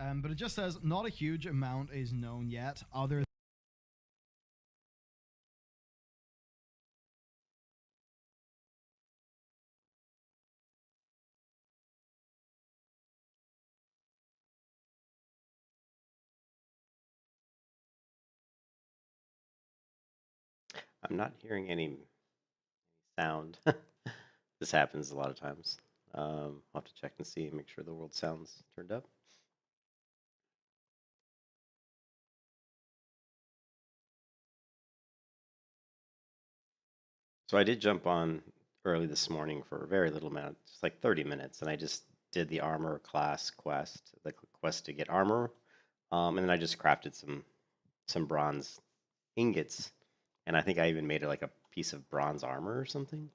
But it just says not a huge amount is known yet, other. I'm not hearing any sound. This happens a lot of times. I'll have to check and see and make sure the world sounds turned up. So I did jump on early this morning for a very little amount, just like 30 minutes, and I just did the armor class quest, the quest to get armor, and then I just crafted some bronze ingots, and I think I even made it like a piece of bronze armor or something,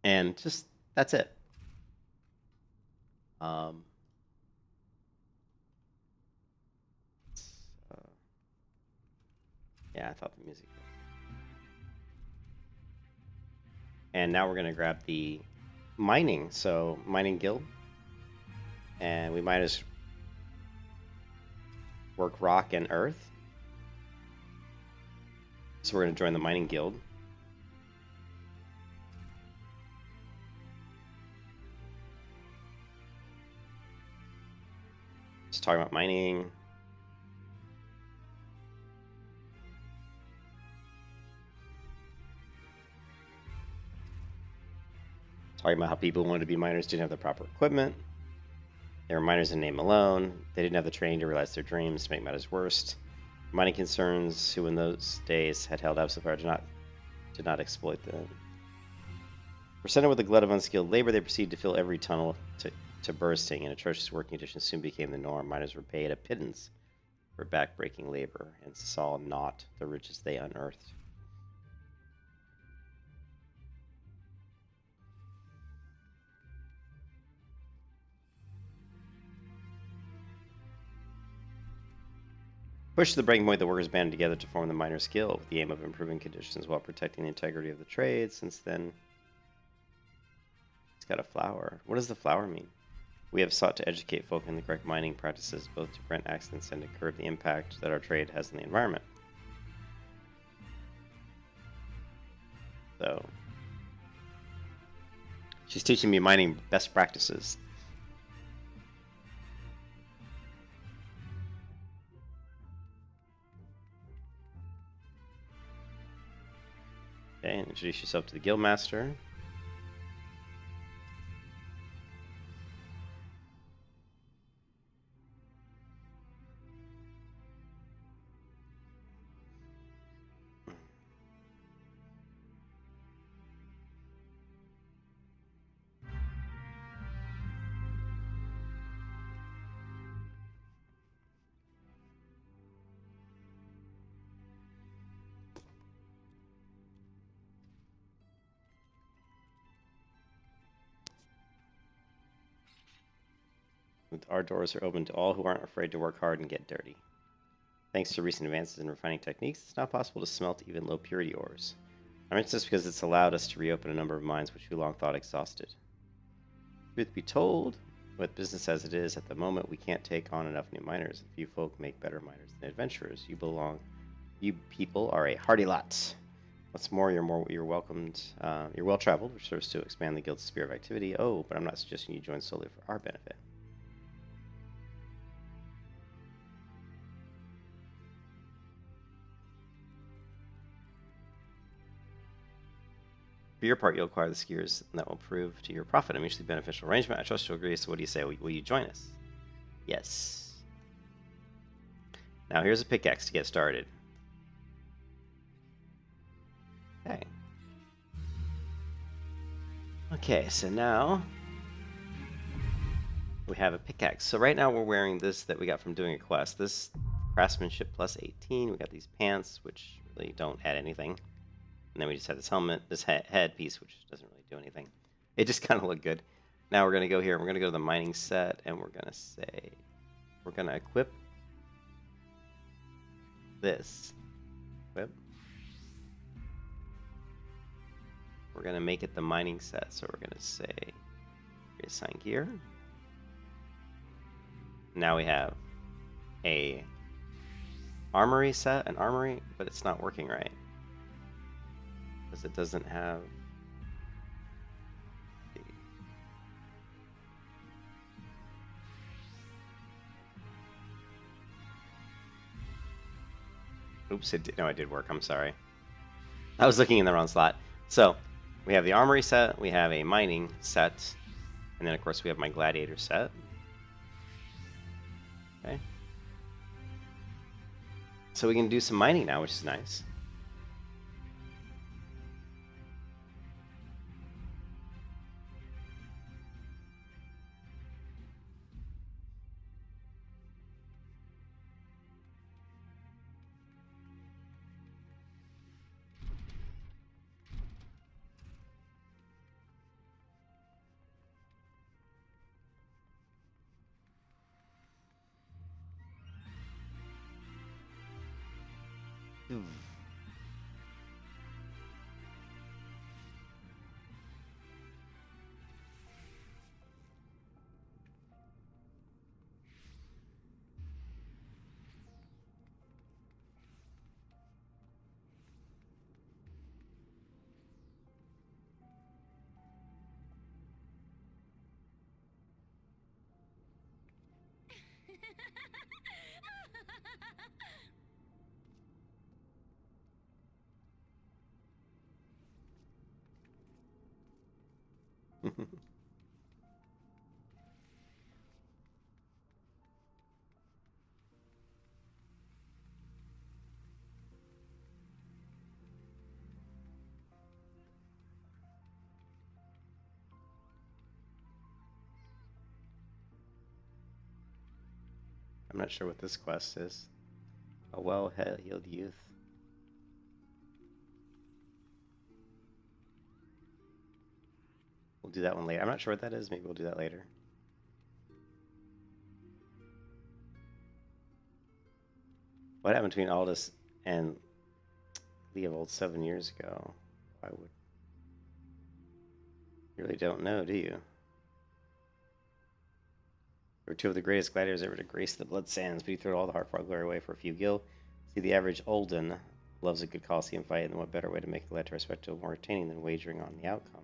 and just that's it. Um, uh, yeah, I thought the music. And now we're gonna grab the mining, so mining guild, and we might as work rock and earth. So we're gonna join the mining guild. Just talking about mining. Talking about how people who wanted to be miners didn't have the proper equipment. They were miners in name alone. They didn't have the training to realize their dreams to make matters worse. Mining concerns who in those days had held out so far did not exploit them. Presented with a glut of unskilled labor, they proceeded to fill every tunnel to bursting, and atrocious working conditions soon became the norm. Miners were paid a pittance for backbreaking labor and saw not the riches they unearthed. Pushed to the breaking point, the workers banded together to form the Miners' Guild with the aim of improving conditions while protecting the integrity of the trade. Since then, it's got a flower. What does the flower mean? We have sought to educate folk in the correct mining practices, both to prevent accidents and to curb the impact that our trade has on the environment. So, she's teaching me mining best practices. Okay, and introduce yourself to the guild master. Our doors are open to all who aren't afraid to work hard and get dirty. Thanks to recent advances in refining techniques, it's now possible to smelt even low purity ores. I mention this because it's allowed us to reopen a number of mines which we long thought exhausted. Truth be told, with business as it is at the moment, we can't take on enough new miners. If you folk make better miners than adventurers, you people are a hardy lot. What's more, you're welcomed. You're well traveled, which serves to expand the guild's sphere of activity. Oh, but I'm not suggesting you join solely for our benefit. For your part, you'll acquire the skiers that will prove to your profit a mutually beneficial arrangement. I trust you'll agree. So, what do you say? Will you join us? Yes. Now, here's a pickaxe to get started. Okay. Okay, so now we have a pickaxe. So right now we're wearing this that we got from doing a quest. This craftsmanship plus 18. We got these pants, which really don't add anything. And then we just have this helmet, this headpiece, which doesn't really do anything. It just kind of looked good. Now we're going to go here. We're going to go to the mining set, and we're going to say, we're going to equip this. Equip. We're going to make it the mining set. So we're going to say, reassign gear. now we have a armory set, an armory, but it's not working right. Because it doesn't have... Oops, no, it did work. I'm sorry. I was looking in the wrong slot. So, we have the armory set, we have a mining set, and then, of course, we have my gladiator set. Okay. So we can do some mining now, which is nice. I'm not sure what this quest is. A well-heeled youth. We'll do that one later. I'm not sure what that is. Maybe we'll do that later. What happened between Aldous and Leovold 7 years ago? Why would... You really don't know, do you? They were two of the greatest gladiators ever to grace the blood sands, but he threw all the heart-fought glory away for a few gil. See, the average Olden loves a good Coliseum fight, and what better way to make the gladiator spectacle more entertaining than wagering on the outcome?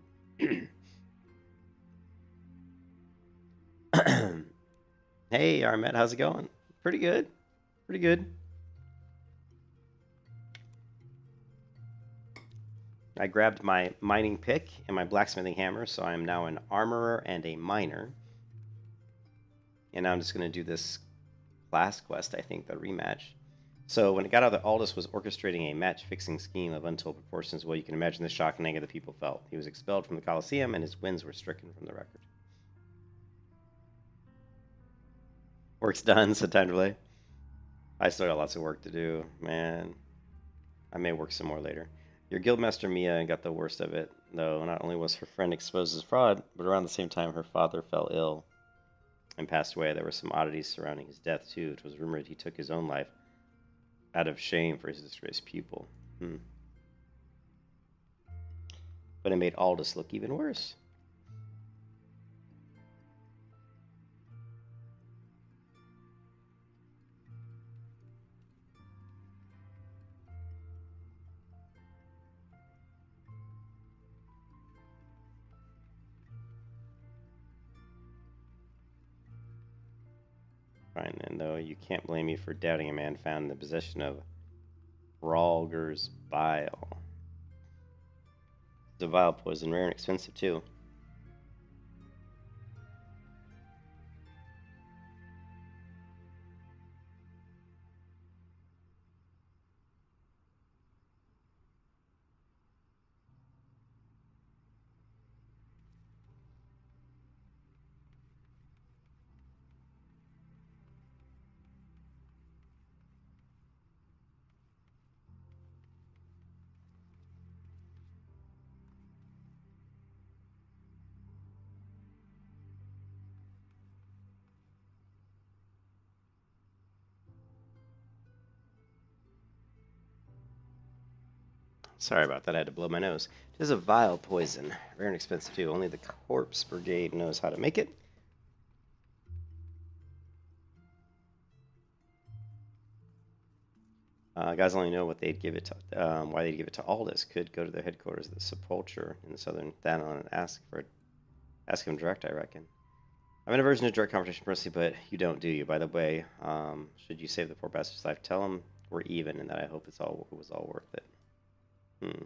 Hey, Armet, how's it going? Pretty good. Pretty good. I grabbed my mining pick and my blacksmithing hammer, so I'm now an armorer and a miner. And now I'm just going to do this class quest, I think, the rematch. So when it got out that Aldous was orchestrating a match-fixing scheme of untold proportions, well, you can imagine the shock and anger the people felt. He was expelled from the Coliseum, and his wins were stricken from the record. Work's done, so time to play. I still got lots of work to do, man. I may work some more later. Your guildmaster Mia got the worst of it, though. Not only was her friend exposed as fraud, but around the same time her father fell ill and passed away. There were some oddities surrounding his death, too. It was rumored he took his own life out of shame for his disgraced pupil. But it made Aldous look even worse. Fine, then, though, you can't blame me for doubting a man found in the possession of Rhalger's bile. It's a vile poison, rare and expensive, too. Sorry about that, I had to blow my nose. It is a vile poison, rare and expensive too. Only the Corpse Brigade knows how to make it. Guys only know what they'd give it to, why they'd give it to Aldous. Could go to the headquarters of the Sepulture in the southern Thanon and ask him direct, I reckon. I'm in a version of direct confrontation personally, but you don't, do you? By the way, should you save the poor bastard's life, tell him we're even and that I hope it was all worth it. Hmm.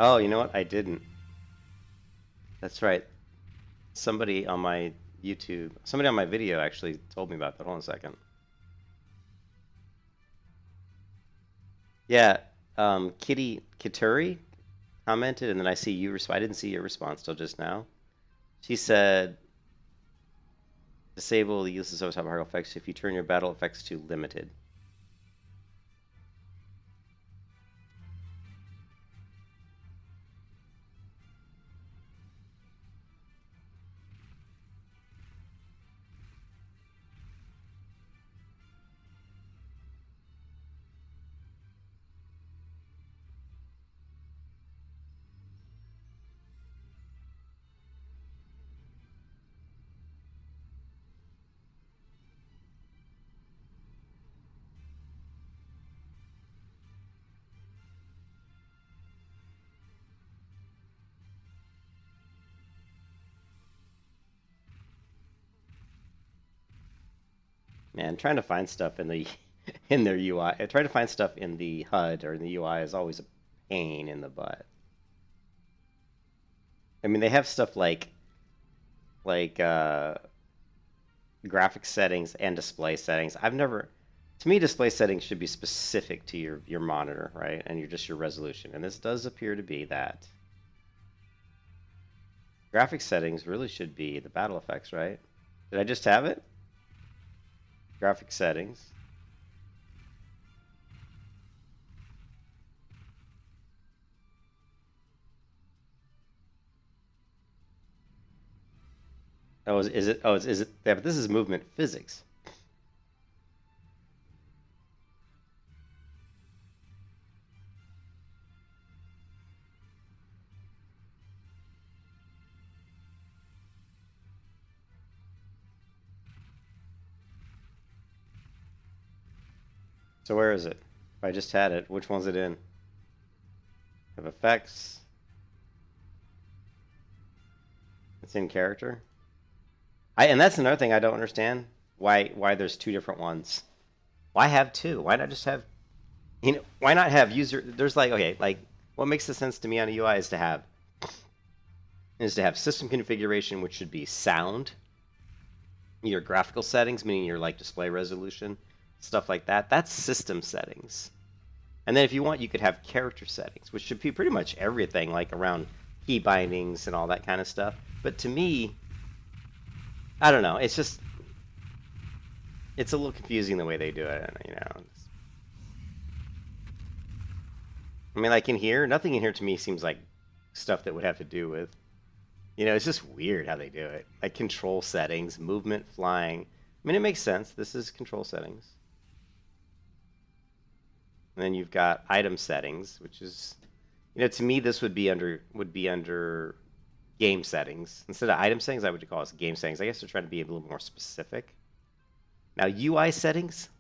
Oh, you know what? I didn't. That's right. Somebody on my video actually told me about that. Hold on a second. Yeah, Kitty Kituri commented, and then I see you respond. I didn't see your response till just now. She said, disable the useless overtime hard effects if you turn your battle effects to limited. Man, trying to find stuff in the in their UI, trying to find stuff in the HUD or in the UI is always a pain in the butt. I mean, they have stuff like graphics settings and display settings. To me, display settings should be specific to your monitor, right? And your resolution. And this does appear to be that. Graphics settings really should be the battle effects, right? Did I just have it? Graphics settings. Oh, is it? Oh, is it? Yeah, but this is movement physics. So where is it? If I just had it, which one's it in? Have effects. It's in character. And that's another thing I don't understand. Why there's two different ones? Why have two? Why not just have, why not have user? There's what makes the sense to me on a UI is to have system configuration, which should be sound, your graphical settings, meaning your display resolution, stuff like that. That's system settings. And then if you want, you could have character settings, which should be pretty much everything, like around key bindings and all that kind of stuff. But to me, I don't know. It's just, it's a little confusing the way they do it, I mean, in here, nothing in here to me seems like stuff that would have to do with, it's just weird how they do it. Like control settings, movement, flying. I mean, it makes sense. This is control settings. And then you've got item settings, which is, to me, this would be under game settings. Instead of item settings, I would call it game settings. I guess they're trying to be a little more specific. Now, UI settings.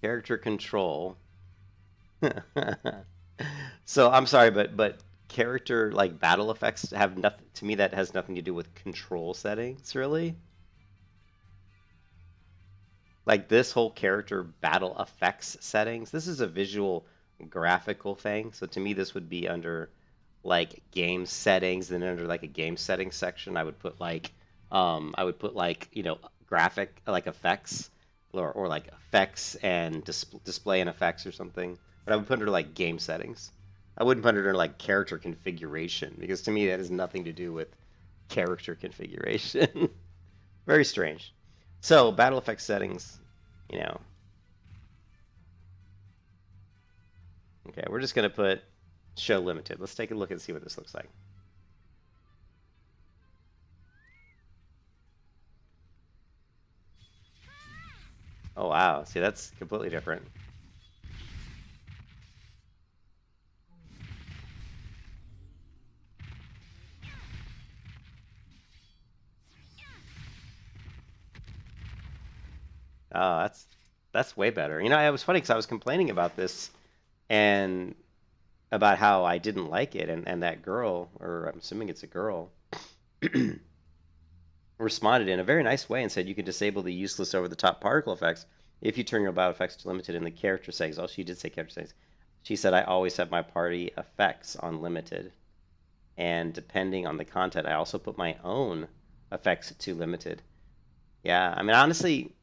Character control. So I'm sorry, but character like battle effects have nothing to me that has nothing to do with control settings, really. Like this whole character battle effects settings, this is a visual graphical thing. So to me, this would be under like game settings, and under like a game settings section, I would put like graphic like effects or like effects and display and effects or something. But I would put it under like game settings. I wouldn't put it under like character configuration because to me that has nothing to do with character configuration. Very strange. So battle effects settings, you know. Okay, we're just gonna put show limited. Let's take a look and see what this looks like. Oh wow, see that's completely different. Oh, that's way better. You know, it was funny because I was complaining about this and about how I didn't like it, and that girl, or I'm assuming it's a girl, responded in a very nice way and said you can disable the useless over-the-top particle effects if you turn your battle effects to limited in the character settings. Oh, she did say character settings. She said I always have my party effects on limited, and depending on the content, I also put my own effects to limited. Yeah, I mean, honestly,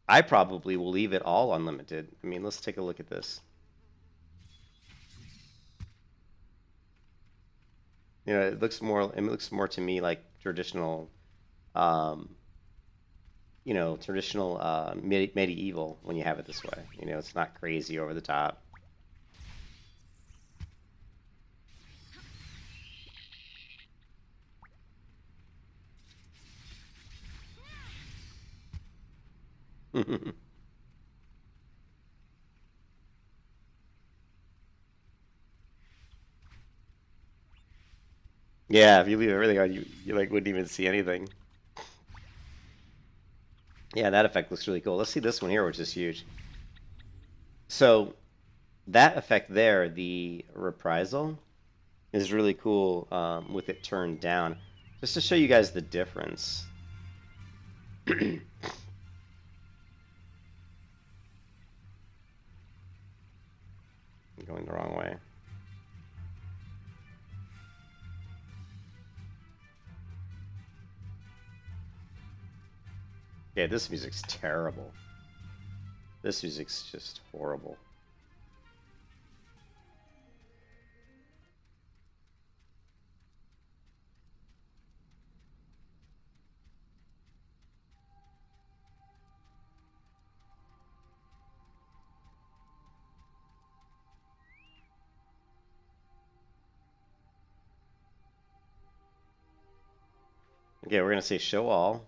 I probably will leave it all unlimited. I mean, let's take a look at this. You know, it looks more to me like traditional, um, traditional medieval when you have it this way. You know, it's not crazy over the top. Yeah, if you leave everything on, you like wouldn't even see anything. Yeah, that effect looks really cool. Let's see this one here, which is huge. So that effect there, the reprisal, is really cool with it turned down. Just to show you guys the difference. I'm going the wrong way. Yeah, this music's terrible. This music's just horrible. Okay, we're gonna say show all.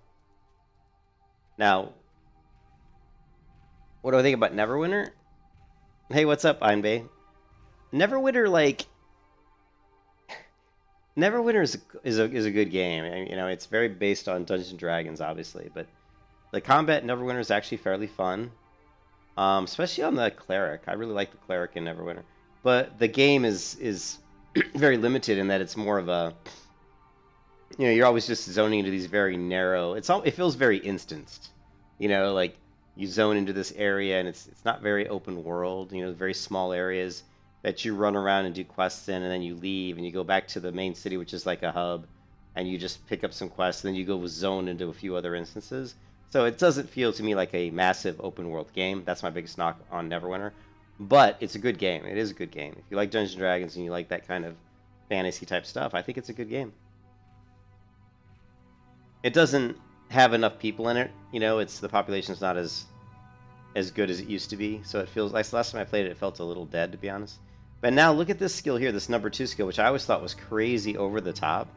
Now, what do I think about Neverwinter? Hey, what's up, Einbay? Neverwinter, like, Neverwinter is a good game. You know, it's very based on Dungeons and Dragons, obviously, but the combat in Neverwinter is actually fairly fun, especially on the cleric. I really like the cleric in Neverwinter, but the game is very limited in that it's more of a, you're always just zoning into these very narrow. It feels very instanced, like you zone into this area and it's not very open world. Very small areas that you run around and do quests in, and then you leave and you go back to the main city, which is like a hub, and you just pick up some quests, and then you go zone into a few other instances. So it doesn't feel to me like a massive open world game. That's my biggest knock on Neverwinter. But it's a good game. It is a good game. If you like Dungeons and Dragons and you like that kind of fantasy type stuff, I think it's a good game. It doesn't have enough people in it. It's the population's not as good as it used to be. So it feels like last time I played it, it felt a little dead, to be honest. But now look at this skill here, this number 2 skill, which I always thought was crazy over the top.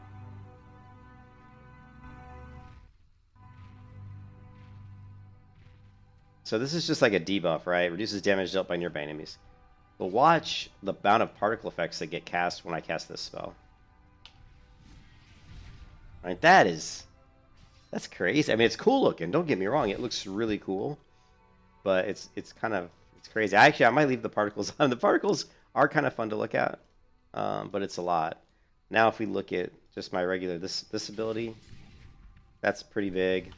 So this is just like a debuff, right? Reduces damage dealt by nearby enemies. But watch the amount of particle effects that get cast when I cast this spell. Right, that's crazy. I mean, it's cool looking. Don't get me wrong; it looks really cool. But it's crazy. Actually, I might leave the particles on. The particles are kind of fun to look at, but it's a lot. Now if we look at just my regular this ability, that's pretty big.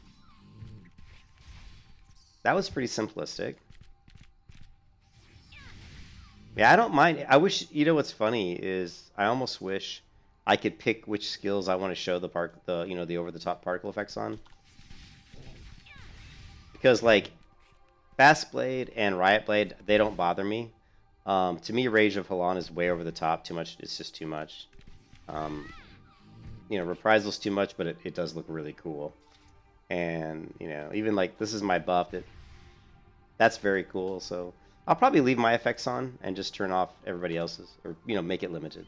That was pretty simplistic. Yeah, I don't mind. I wish, you know, what's funny is I almost wish I could pick which skills I want to show the over the top particle effects on. Because like Fast Blade and Riot Blade, they don't bother me. To me, Rage of Halan is way over the top. Too much. It's just too much. Reprisal's too much, but it does look really cool. And even like this is my buff. That's very cool. So I'll probably leave my effects on and just turn off everybody else's, or make it limited.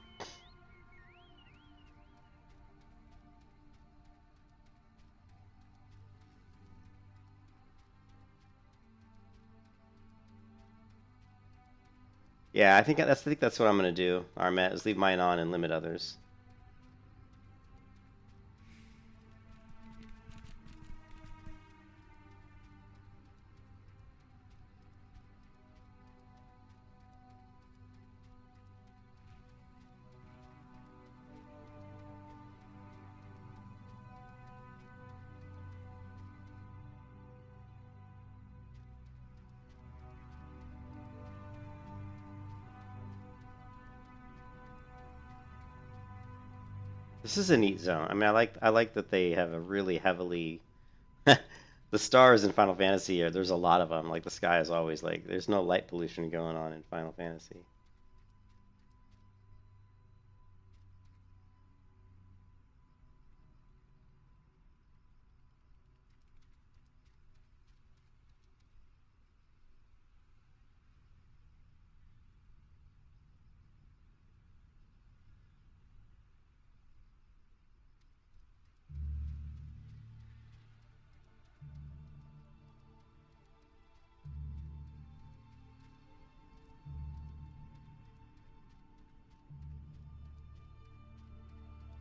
Yeah, I think that's what I'm gonna do, Armet, is leave mine on and limit others. This is a neat zone. I mean, I like that they have a really heavily the stars in Final Fantasy there's a lot of them. Like the sky is always like there's no light pollution going on in Final Fantasy.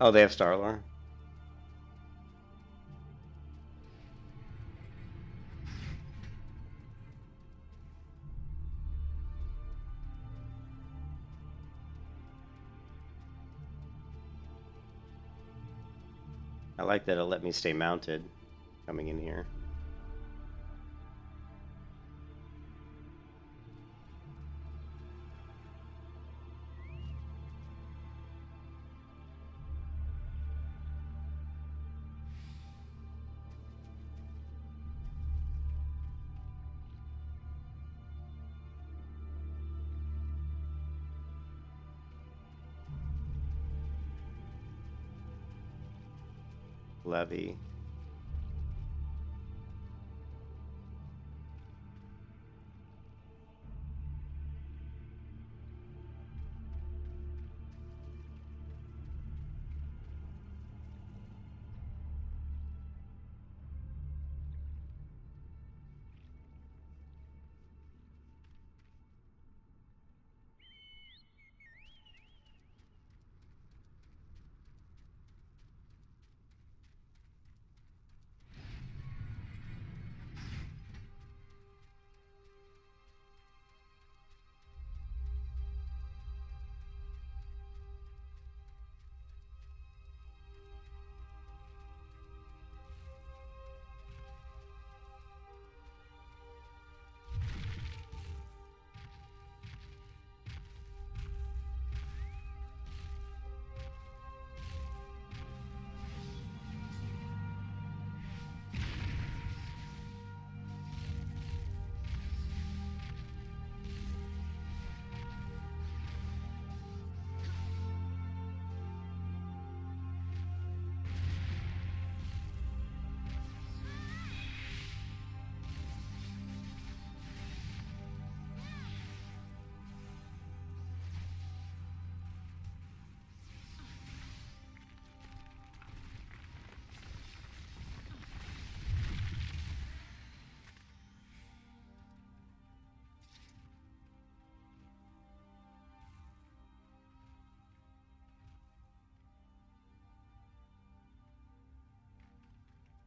Oh, they have Starlore. I like that it'll let me stay mounted coming in here. Levy.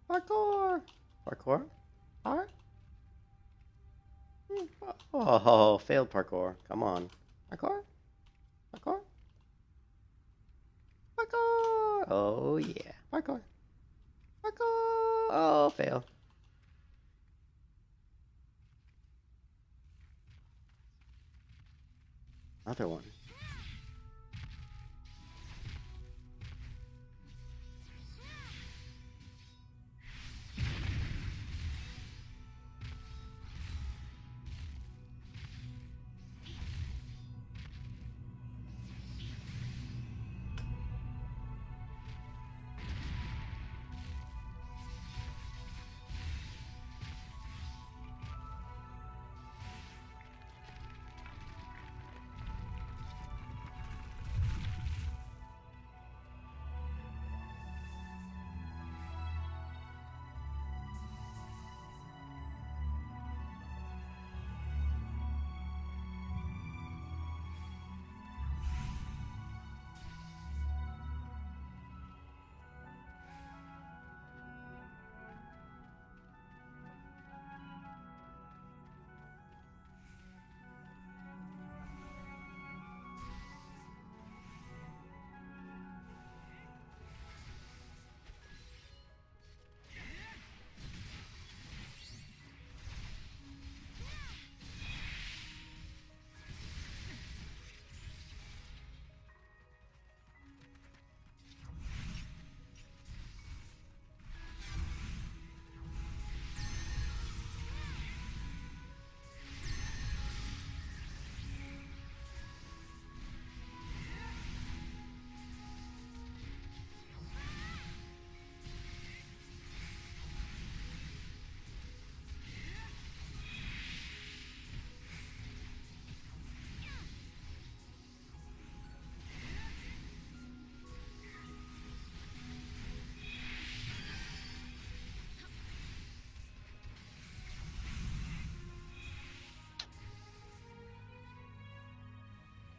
Parkour! Parkour? Alright. Oh, failed parkour. Come on. Parkour? Parkour. Parkour. Oh yeah. Parkour. Parkour. Oh, fail. Another one.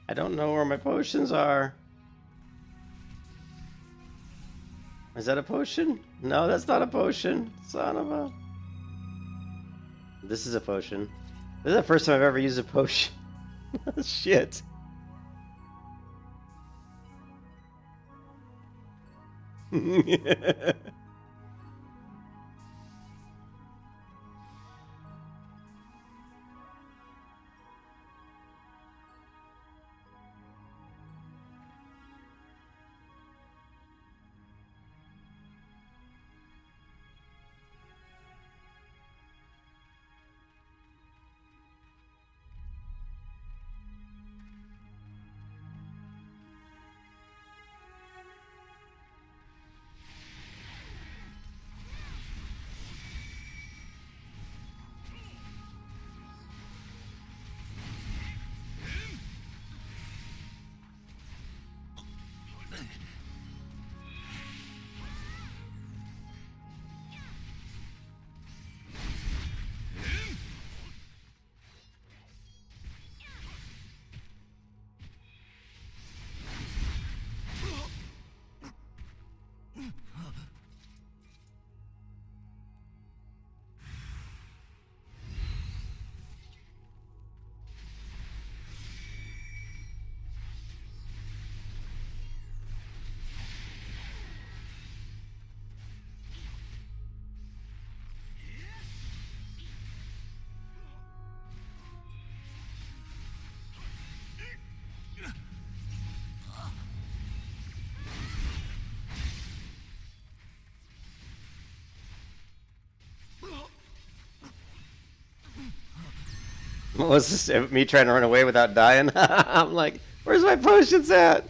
I don't know where my potions are. Is that a potion? No, that's not a potion. Son of a... This is a potion. This is the first time I've ever used a potion. Shit. What was this? Me trying to run away without dying? I'm like, where's my potions at?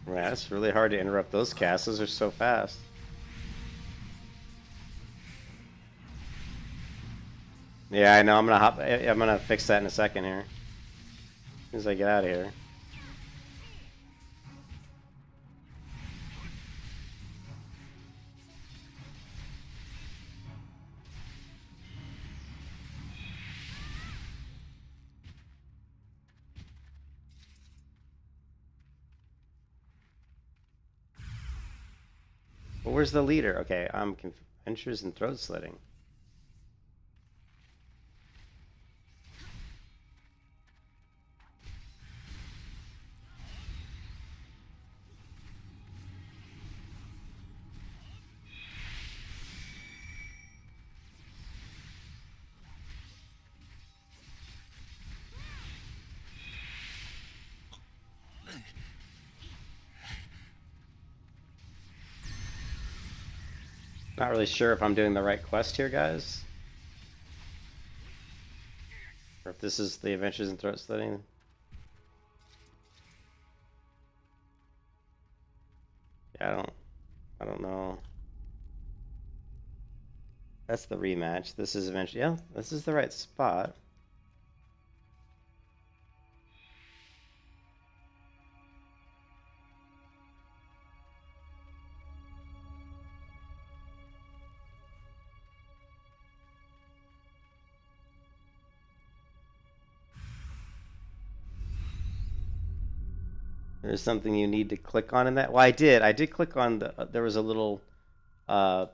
Yeah, it's really hard to interrupt those casts. Those are so fast. Yeah, I know. I'm gonna fix that in a second here. As soon as I get out of here. where's the leader? Okay, I'm adventures and throat slitting. Not really sure if I'm doing the right quest here, guys. Or if this is the adventures and throat slitting. Yeah, I don't know. That's the rematch. This is eventually, yeah, this is the right spot. There's something you need to click on in that. Well, I did click on the, there was a little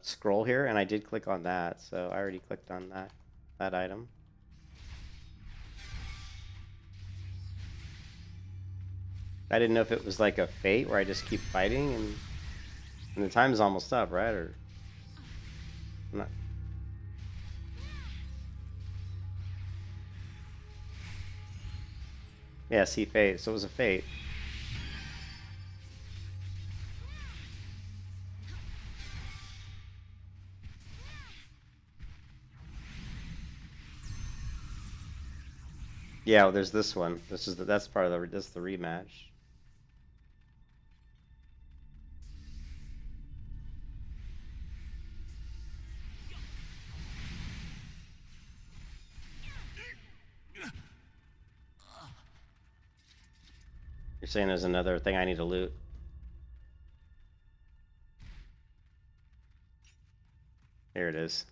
scroll here, and I did click on that, so I already clicked on that item. I didn't know if it was like a fate where I just keep fighting and the time's almost up, right? Or I'm not. Yeah, see fate. So it was a fate. Yeah, well, there's this one. That's part of this is the rematch. You're saying there's another thing I need to loot. Here it is.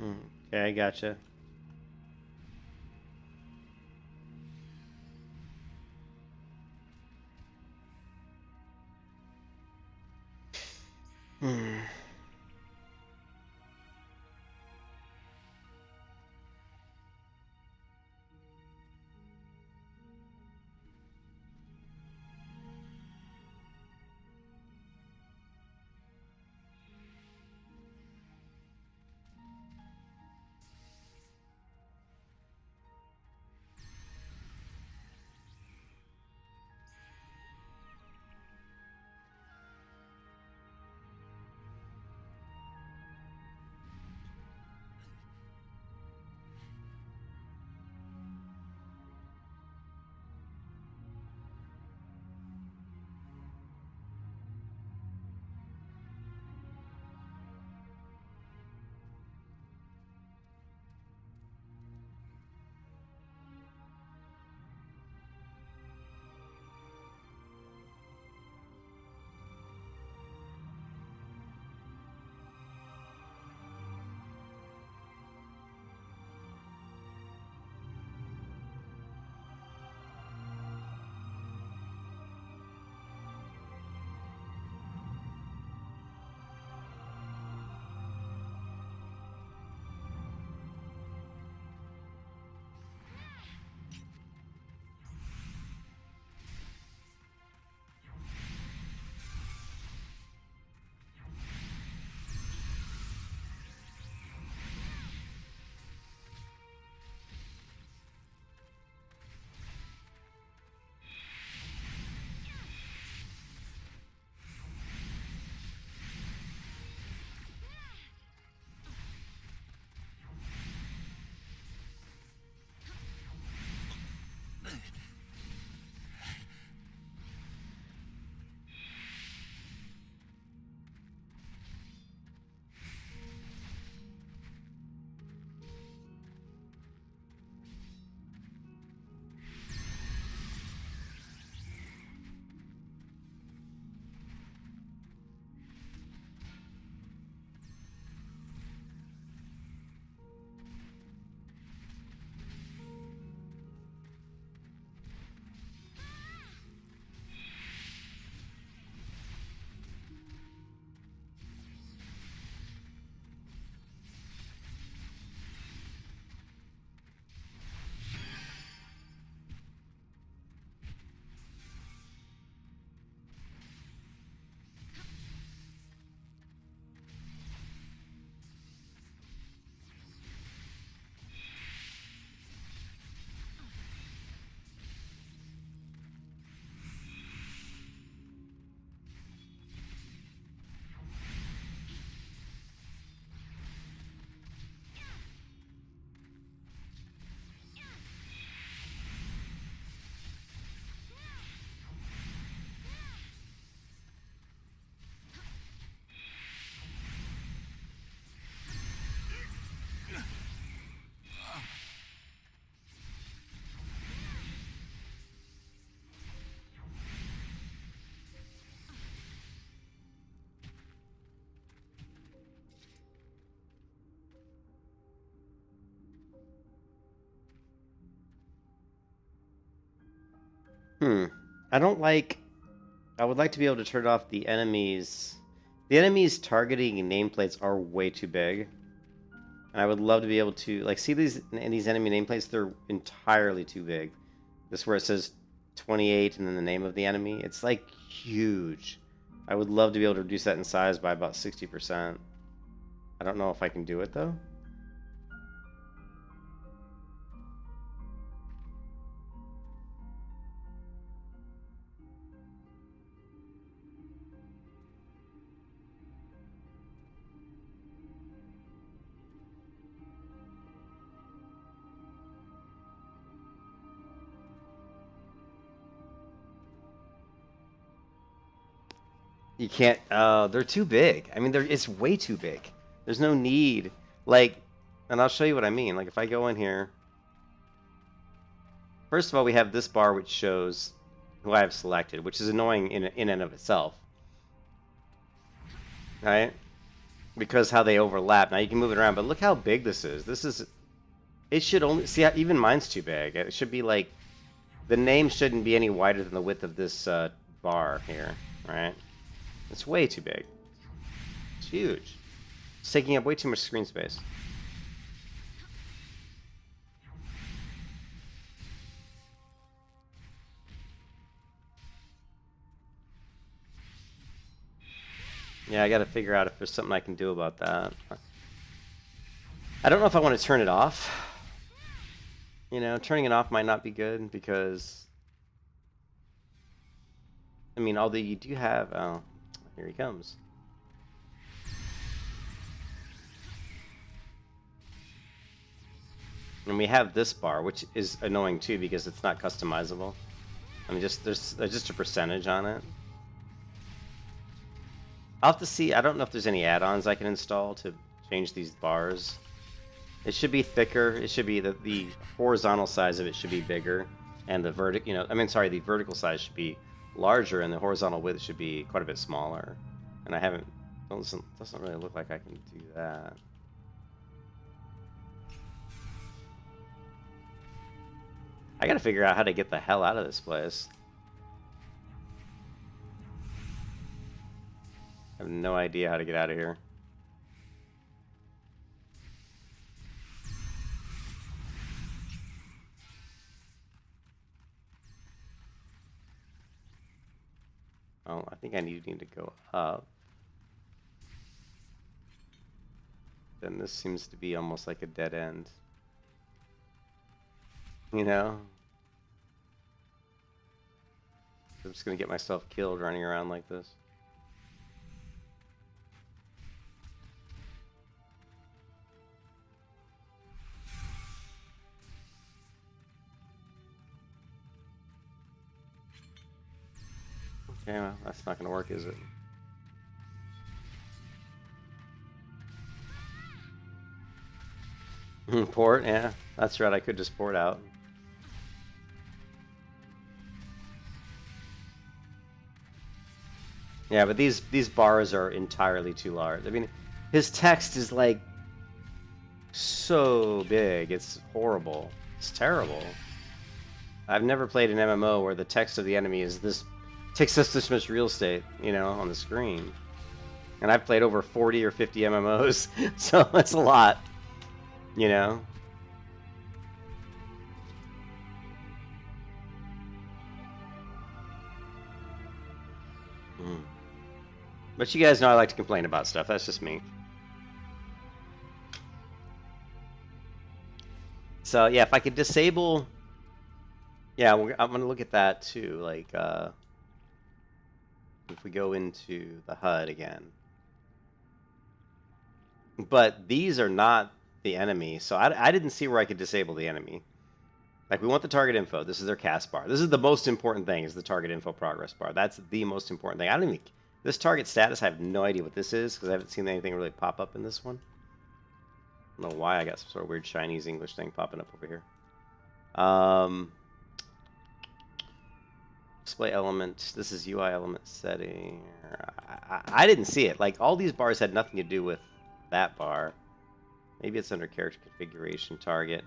Okay, I gotcha. Hmm. I don't like. I would like to be able to turn off the enemies. The enemies targeting nameplates are way too big. And I would love to be able to, like, see these enemy nameplates, they're entirely too big. This where it says 28 and then the name of the enemy, it's like huge. I would love to be able to reduce that in size by about 60%. I don't know if I can do it though. You can't. They're too big. I mean, it's way too big. There's no need. Like, and I'll show you what I mean. Like, if I go in here, first of all, we have this bar which shows who I have selected, which is annoying in and of itself. Right? because how they overlap. Now you can move it around, but look how big this is. This is, it should only, see, even mine's too big. It should be like, the name shouldn't be any wider than the width of this bar here, right? It's way too big. It's huge. It's taking up way too much screen space. Yeah, I gotta figure out if there's something I can do about that. I don't know if I want to turn it off. You know, turning it off might not be good because, I mean, although you do have, oh, here he comes. And we have this bar, which is annoying too because it's not customizable. I mean, there's just a percentage on it. I'll have to see. I don't know if there's any add-ons I can install to change these bars. It should be thicker. It should be the horizontal size of it should be bigger, and the the vertical size should be larger, and the horizontal width should be quite a bit smaller. And I haven't. Doesn't really look like I can do that. I gotta figure out how to get the hell out of this place. I have no idea how to get out of here. Oh, I think I need to go up. Then this seems to be almost like a dead end. You know? I'm just gonna get myself killed running around like this. Okay, well, that's not gonna work, is it? Port, yeah, that's right. I could just port out. Yeah, but these bars are entirely too large. I mean, his text is like so big. It's horrible. It's terrible. I've never played an MMO where the text of the enemy is this, takes up this much real estate, you know, on the screen. And I've played over 40 or 50 MMOs, so that's a lot, you know. But you guys know I like to complain about stuff. That's just me. So yeah, if I could disable, yeah, I'm gonna look at that too. Like, if we go into the HUD again, but these are not the enemy, so I didn't see where I could disable the enemy. Like, we want the target info. This is their cast bar. This is the most important thing, is the target info progress bar. That's the most important thing. I don't even, this target status, I have no idea what this is, because I haven't seen anything really pop up in this one. I don't know why I got some sort of weird Chinese English thing popping up over here. Display element. This is UI element setting. I didn't see it. Like, all these bars had nothing to do with that bar. Maybe it's under character configuration target.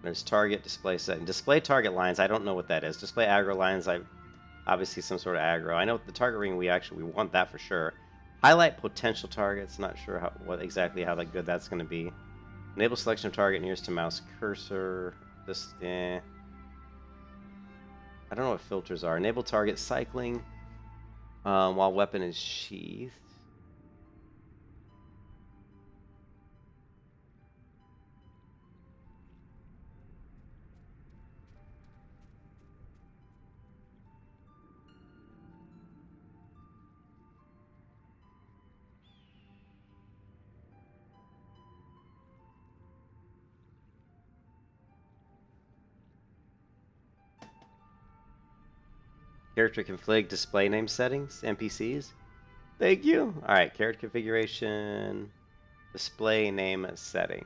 There's target display setting. Display target lines. I don't know what that is. Display aggro lines. Obviously some sort of aggro. I know the target ring. We want that for sure. Highlight potential targets. Not sure what exactly how good that's going to be. Enable selection of target nearest to mouse cursor. This. I don't know what filters are. Enable target cycling while weapon is sheathed. Character config display name settings, NPCs. Thank you. All right, character configuration, display name settings.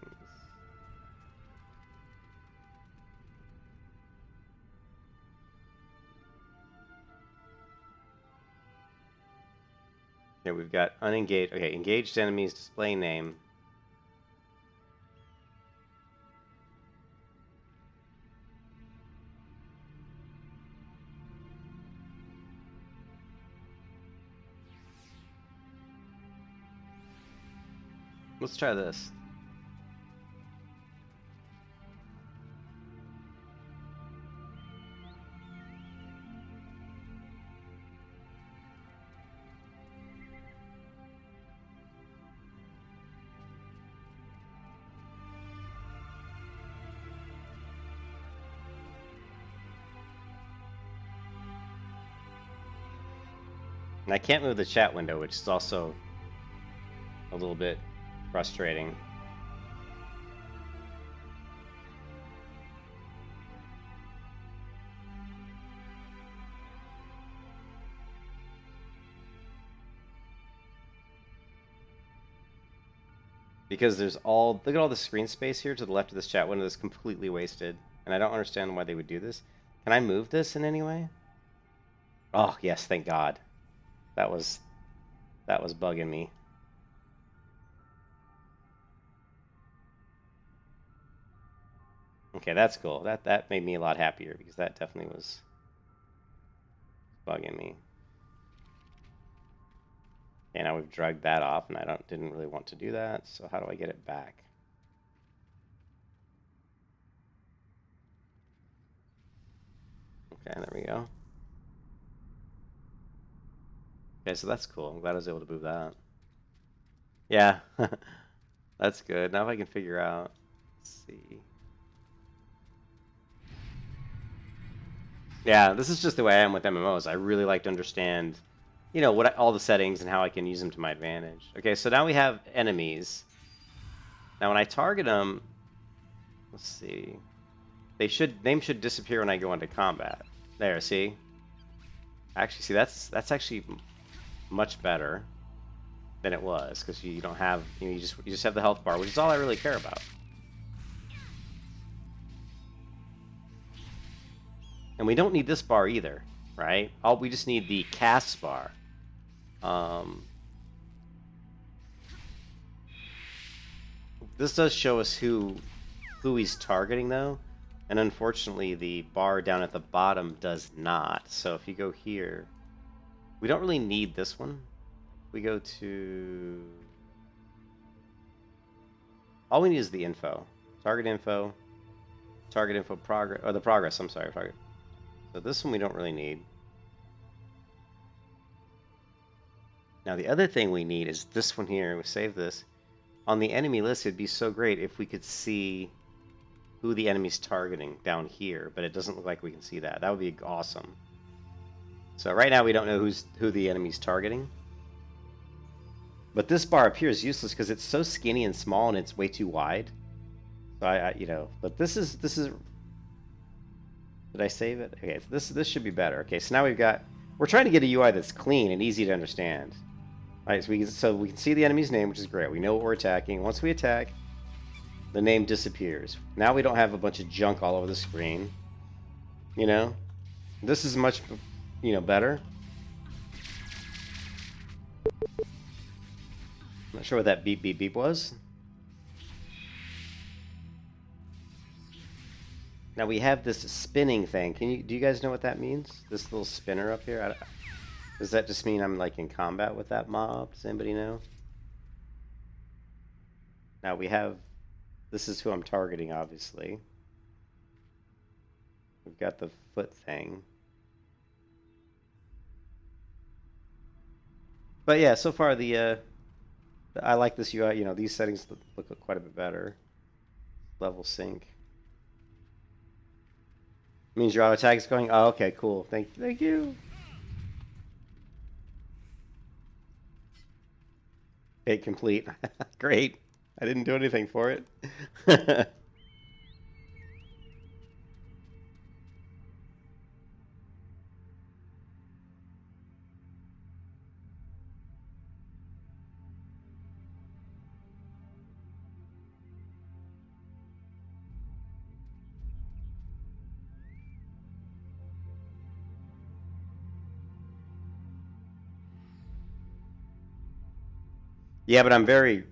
Here we've got unengaged. Okay, engaged enemies, display name. Let's try this. And I can't move the chat window, which is also a little bit frustrating. Because there's all, look at all the screen space here to the left of this chat window that's completely wasted. And I don't understand why they would do this. Can I move this in any way? Oh, yes, thank God. That was bugging me. Okay, that's cool. That made me a lot happier because that definitely was bugging me. Okay, now we've dragged that off, and I didn't really want to do that. So how do I get it back? Okay, there we go. Okay, so that's cool. I'm glad I was able to move that. Yeah, that's good. Now if I can figure out, let's see. Yeah, this is just the way I am with MMOs. I really like to understand, you know, all the settings and how I can use them to my advantage. Okay, so now we have enemies. Now when I target them, let's see. Names should disappear when I go into combat. There, see? Actually, see, that's actually much better than it was because you don't have, you just have the health bar, which is all I really care about. And we don't need this bar either, right? We just need the cast bar. This does show us who he's targeting though, and unfortunately the bar down at the bottom does not. So if you go here, we don't really need this one. We go to, all we need is the info, target info progress, or the progress. I'm sorry, progress. So this one we don't really need. Now the other thing we need is this one here. We save this. On the enemy list, it'd be so great if we could see who the enemy's targeting down here, but it doesn't look like we can see that. That would be awesome. So right now we don't know who the enemy's targeting. But this bar up here is useless because it's so skinny and small and it's way too wide. So you know, but this is. Did I save it? Okay, so this should be better. Okay, so now we're trying to get a UI that's clean and easy to understand. All right, so we can see the enemy's name, which is great. We know what we're attacking. Once we attack, the name disappears. Now we don't have a bunch of junk all over the screen. You know, this is much, better. I'm not sure what that beep beep beep was. Now we have this spinning thing. Do you guys know what that means? This little spinner up here? Does that just mean I'm like in combat with that mob? Does anybody know? Now this is who I'm targeting, obviously. We've got the foot thing. But yeah, so far I like this UI. These settings look quite a bit better. Level sync. Means your auto attack is going. Oh, okay, cool. Thank you. Okay, complete. Great. I didn't do anything for it. Yeah, but I'm very.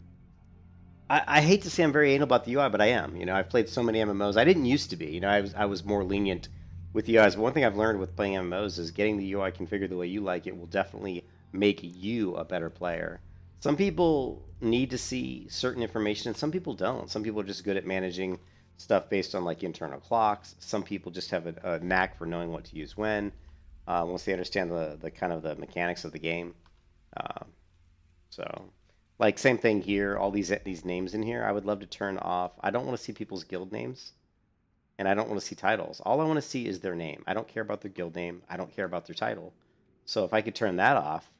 I hate to say I'm very anal about the UI, but I am. You know, I've played so many MMOs. I didn't used to be. You know, I was more lenient with UIs. But one thing I've learned with playing MMOs is getting the UI configured the way you like it will definitely make you a better player. Some people need to see certain information, and some people don't. Some people are just good at managing stuff based on like internal clocks. Some people just have a knack for knowing what to use when, once they understand the kind of the mechanics of the game. Uh, so, like same thing here. All these names in here, I would love to turn off. I don't want to see people's guild names, and I don't want to see titles. All I want to see is their name. I don't care about their guild name. I don't care about their title. So if I could turn that off,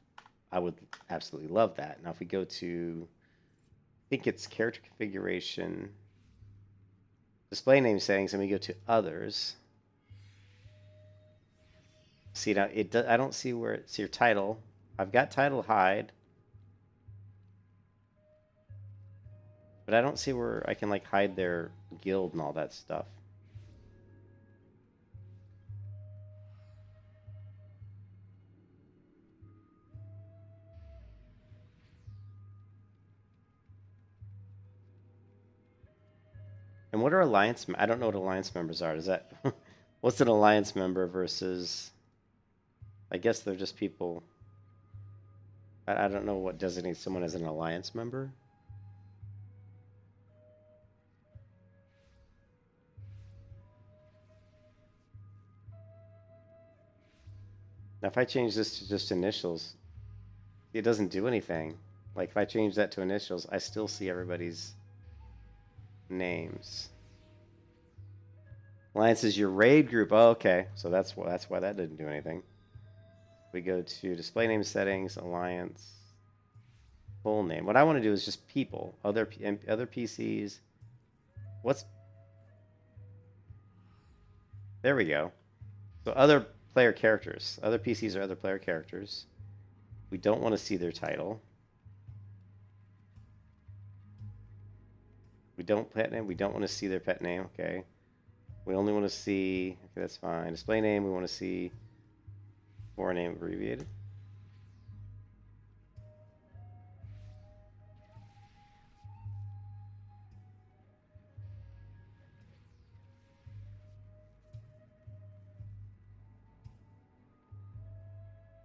I would absolutely love that. Now, if we go to, I think it's character configuration, display name settings, and we go to others. See now, I don't see where it's your title. I've got title hide. But I don't see where I can like hide their guild and all that stuff. And what are alliance? I don't know what alliance members are. Is that what's an alliance member versus? I guess they're just people. I don't know what designates someone as an alliance member. Now, if I change this to just initials, it doesn't do anything. Like if I change that to initials, I still see everybody's names. Alliance is your raid group. Oh, okay, so that's why that didn't do anything. We go to display name settings, alliance, full name. What I want to do is just people, other PCs. What's there we go. So other player characters, other PCs are other player characters. We don't want to see their title. We don't pet name. We don't want to see their pet name. Okay. We only want to see. Okay, that's fine. Display name. We want to see foreign name abbreviated.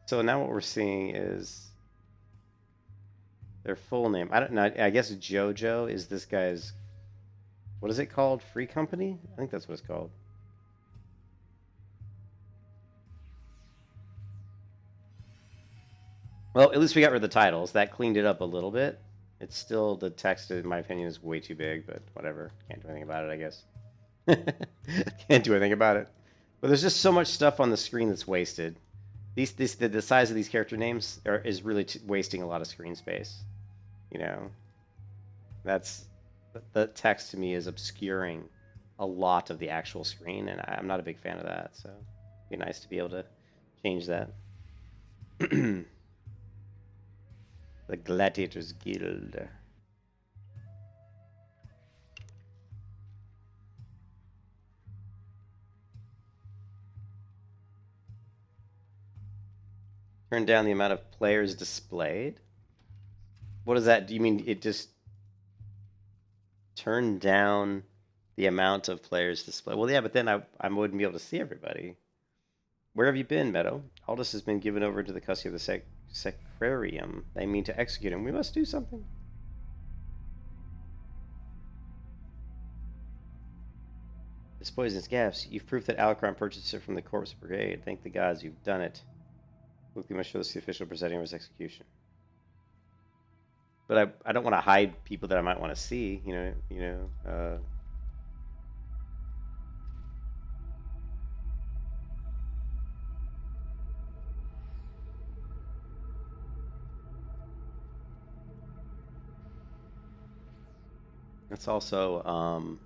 So now what we're seeing is their full name. I don't know. I guess JoJo is this guy's. What is it called? Free company? I think that's what it's called. Well, at least we got rid of the titles. That cleaned it up a little bit. It's still, the text, in my opinion, is way too big, but whatever. Can't do anything about it, I guess. Can't do anything about it. But there's just so much stuff on the screen that's wasted. The size of these character names is really wasting a lot of screen space. You know, that's the text to me is obscuring a lot of the actual screen, and I'm not a big fan of that. So it'd be nice to be able to change that. The Gladiators Guild. Turn down the amount of players displayed. What does that do? You mean it just turn down the amount of players displayed? Well, yeah, but then I wouldn't be able to see everybody. Where have you been, Meadow? Aldous has been given over to the custody of the Sacrarium. They mean to execute him. We must do something. This poisonous gas. You've proved that Alacron purchased it from the Corpse Brigade. Thank the gods you've done it. Look, we must show this to the official presenting of his execution. But I don't want to hide people that I might want to see. That's also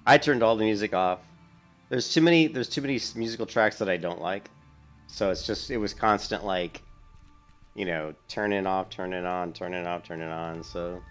I turned all the music off. There's too many musical tracks that I don't like. So it was constant like, turn it off, turn it on, turn it off, turn it on. So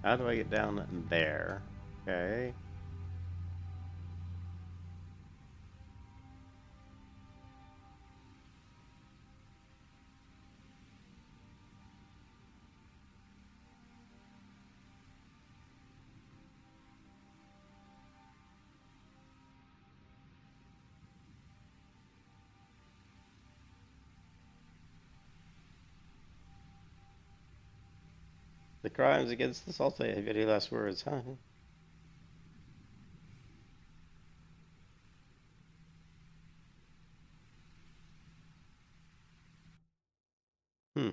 how do I get down there? Okay. The crimes against the Sultan. Have any last words, huh? Hmm.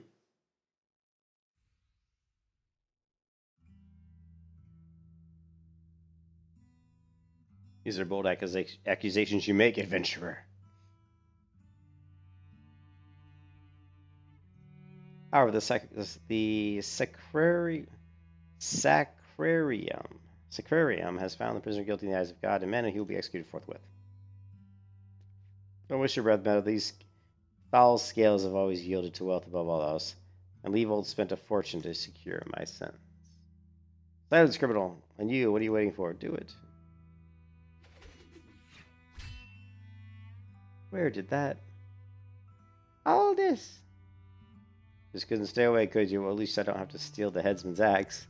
These are bold accusations you make, adventurer. However, the Sacrarium has found the prisoner guilty in the eyes of God and men, and he will be executed forthwith. Don't wish your breath, Meadow. These foul scales have always yielded to wealth above all else, and Leavold spent a fortune to secure my sentence. Silence, criminal. And you, what are you waiting for? Do it. Where did that... all this? Just couldn't stay away, could you? Well, at least I don't have to steal the headsman's axe.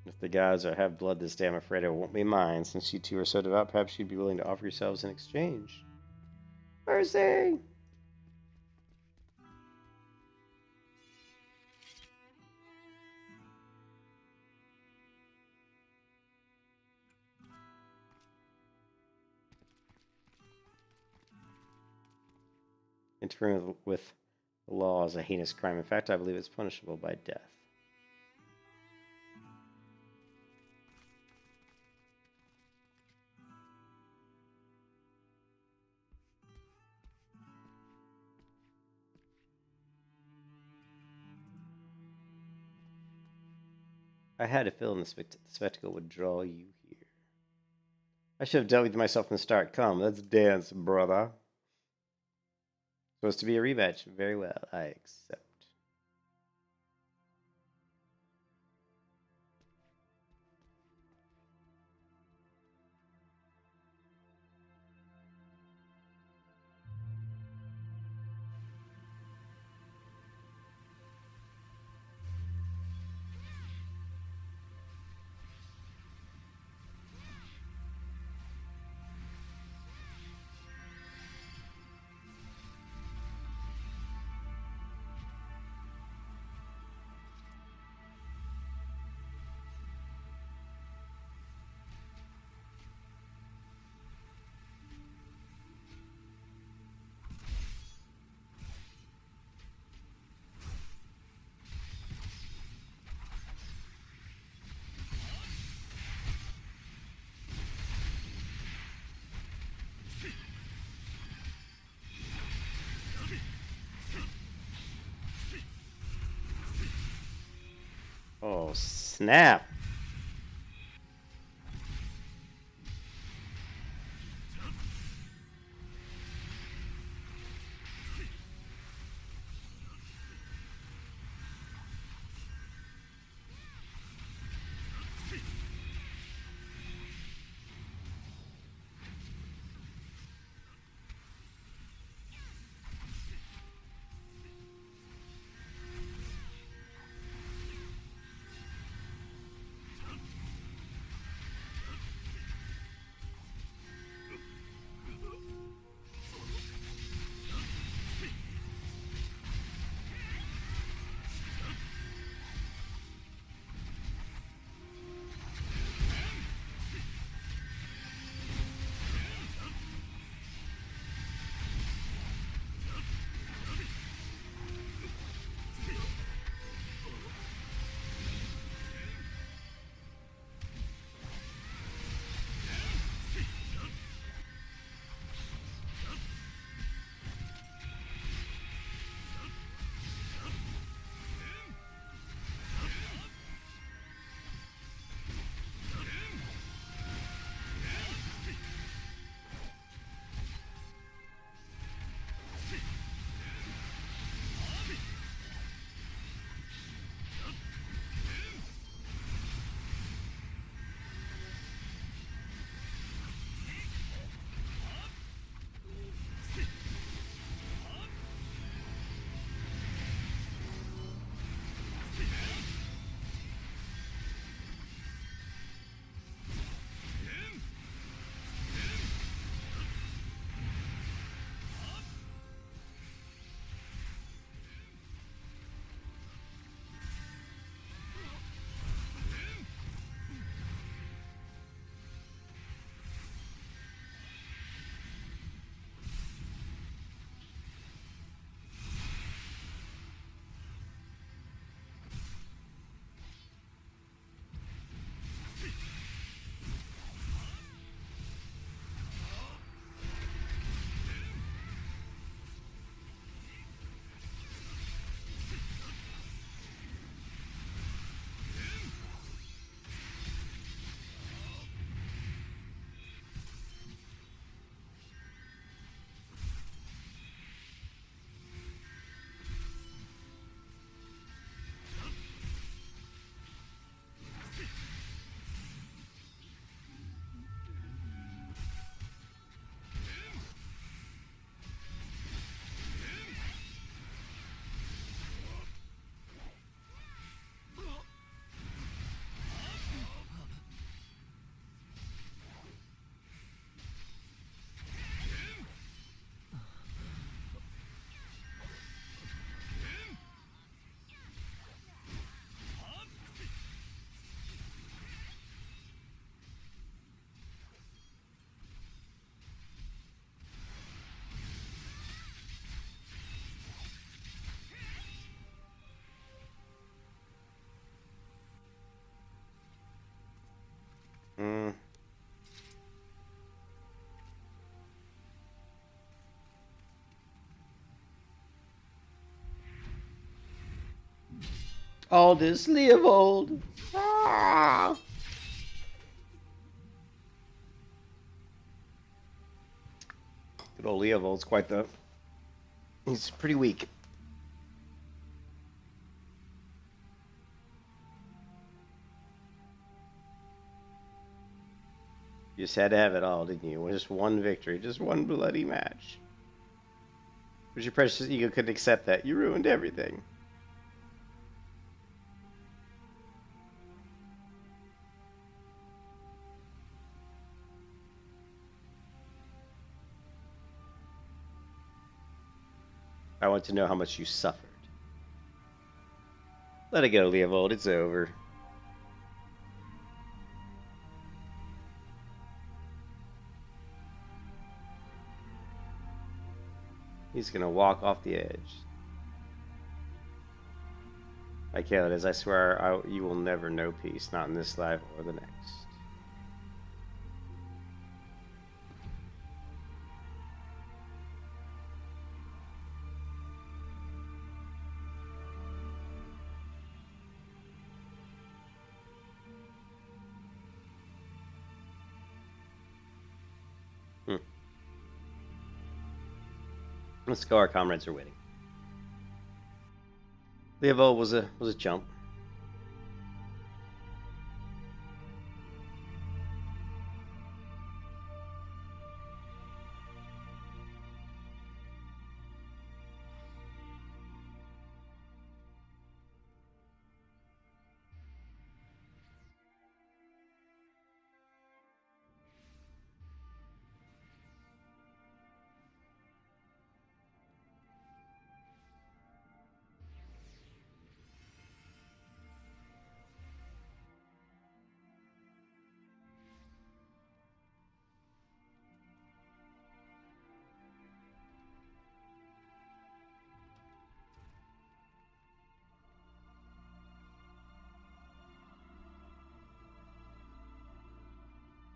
If the gods have blood this day, I'm afraid it won't be mine. Since you two are so devout, perhaps you'd be willing to offer yourselves in exchange. Mercy! Interfering with the law is a heinous crime. In fact, I believe it's punishable by death. I had a feeling the spectacle would draw you here. I should have dealt with myself from the start. Come, let's dance, brother. Supposed to be a rematch. Very well, I accept. Oh, snap. Aldous Leovold! Ah! Good old Leovold's quite the... He's pretty weak. You just had to have it all, didn't you? Just one victory, just one bloody match. But your precious ego couldn't accept that. You ruined everything. I want to know how much you suffered. Let it go, Leovold. It's over. He's gonna walk off the edge. I can't, as I swear, you will never know peace, not in this life or the next. Let's go, our comrades are waiting. Leovold was a jump.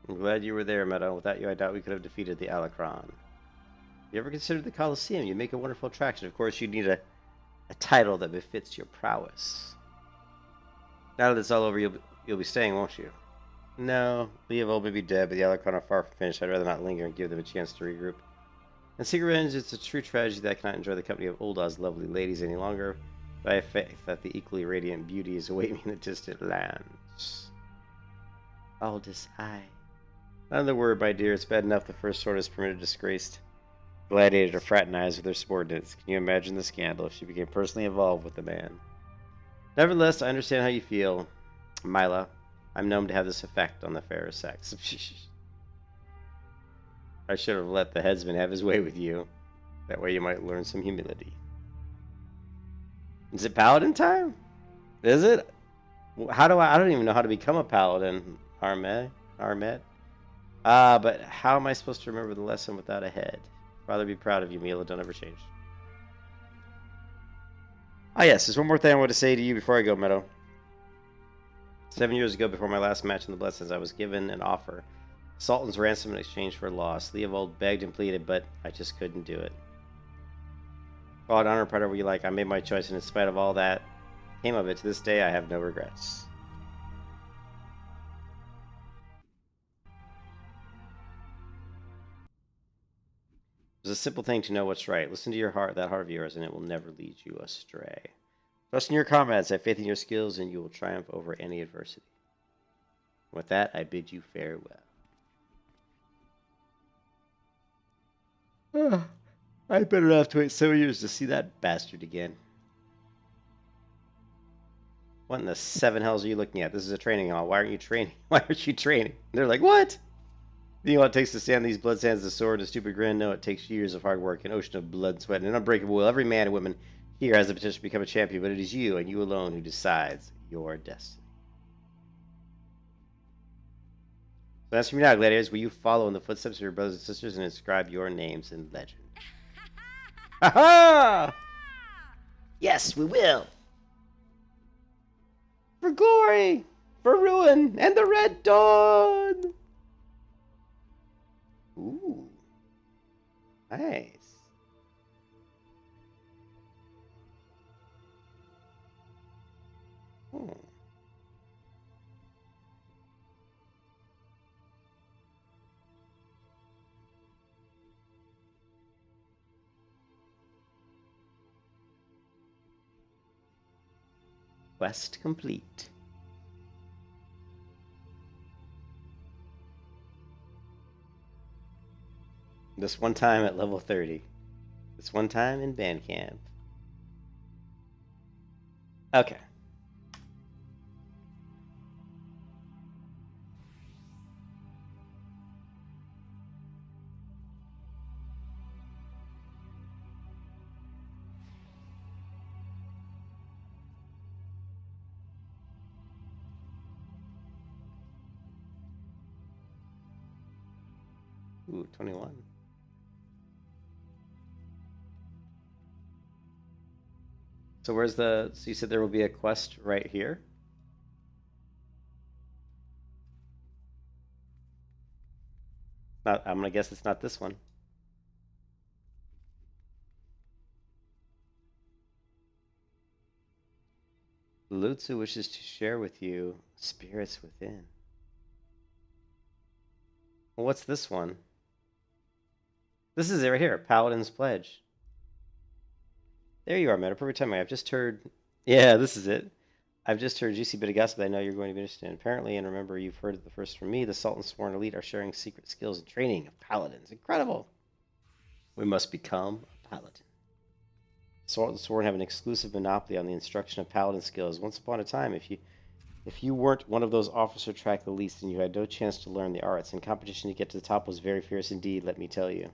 I'm glad you were there, Meadow. Without you, I doubt we could have defeated the Alacron. You ever considered the Colosseum? You'd make a wonderful attraction. Of course, you'd need a title that befits your prowess. Now that it's all over, you'll be staying, won't you? No, Leovold may be dead, but the Alacron are far from finished. I'd rather not linger and give them a chance to regroup. And seek revenge, it's a true tragedy that I cannot enjoy the company of Uldah's lovely ladies any longer, but I have faith that the equally radiant beauties await me in the distant lands. Aldous, I. Not another word, my dear. It's bad enough the first sword is permitted disgraced gladiator to fraternize with their subordinates. Can you imagine the scandal if she became personally involved with the man? Nevertheless, I understand how you feel, Mila. I'm known to have this effect on the fairer sex. I should have let the headsman have his way with you. That way you might learn some humility. Is it paladin time? Is it? How do I don't even know how to become a paladin, Armet. But how am I supposed to remember the lesson without a head? Rather be proud of you, Mila. Don't ever change. Ah, yes. There's one more thing I want to say to you before I go, Meadow. 7 years ago, before my last match in the Blessings, I was given an offer. Sultan's ransom in exchange for a loss. Leovold begged and pleaded, but I just couldn't do it. God, honor, pride over you like. I made my choice, and in spite of all that came of it, to this day, I have no regrets. It's a simple thing to know what's right. Listen to your heart, that heart of yours, and it will never lead you astray. Trust in your comrades, have faith in your skills, and you will triumph over any adversity. With that, I bid you farewell. I better have to wait 7 years to see that bastard again. What in the seven hells are you looking at? This is a training hall. Why aren't you training? Why aren't you training? They're like, what? You know what it takes to stand these blood sands, the sword, and a stupid grin? No, it takes years of hard work, an ocean of blood, sweat, and an unbreakable will. Every man and woman here has the potential to become a champion, but it is you and you alone who decides your destiny. So answer me now, gladiators. Will you follow in the footsteps of your brothers and sisters and inscribe your names in legend? Ha ha! Yes, we will. For glory, for ruin, and the Red Dawn. Ooh. Nice. Hmm. Quest complete. This one time at level 30. This one time in band camp. Okay. Ooh, 21. So where's the... So you said there will be a quest right here? Not, I'm gonna guess it's not this one. Lutsu wishes to share with you spirits within. Well, what's this one? This is it right here, Paladin's Pledge. There you are, Meta. Perfect timing. I've just heard... Yeah, this is it. I've just heard a juicy bit of gossip that I know you're going to be interested in. Apparently, and remember, you've heard it the first from me, the Sultan's Sworn Elite are sharing secret skills and training of Paladins. Incredible! We must become a Paladin. Sultan's Sworn have an exclusive monopoly on the instruction of Paladin skills. Once upon a time, if you weren't one of those officer track elites, then you had no chance to learn the arts, and competition to get to the top was very fierce indeed, let me tell you.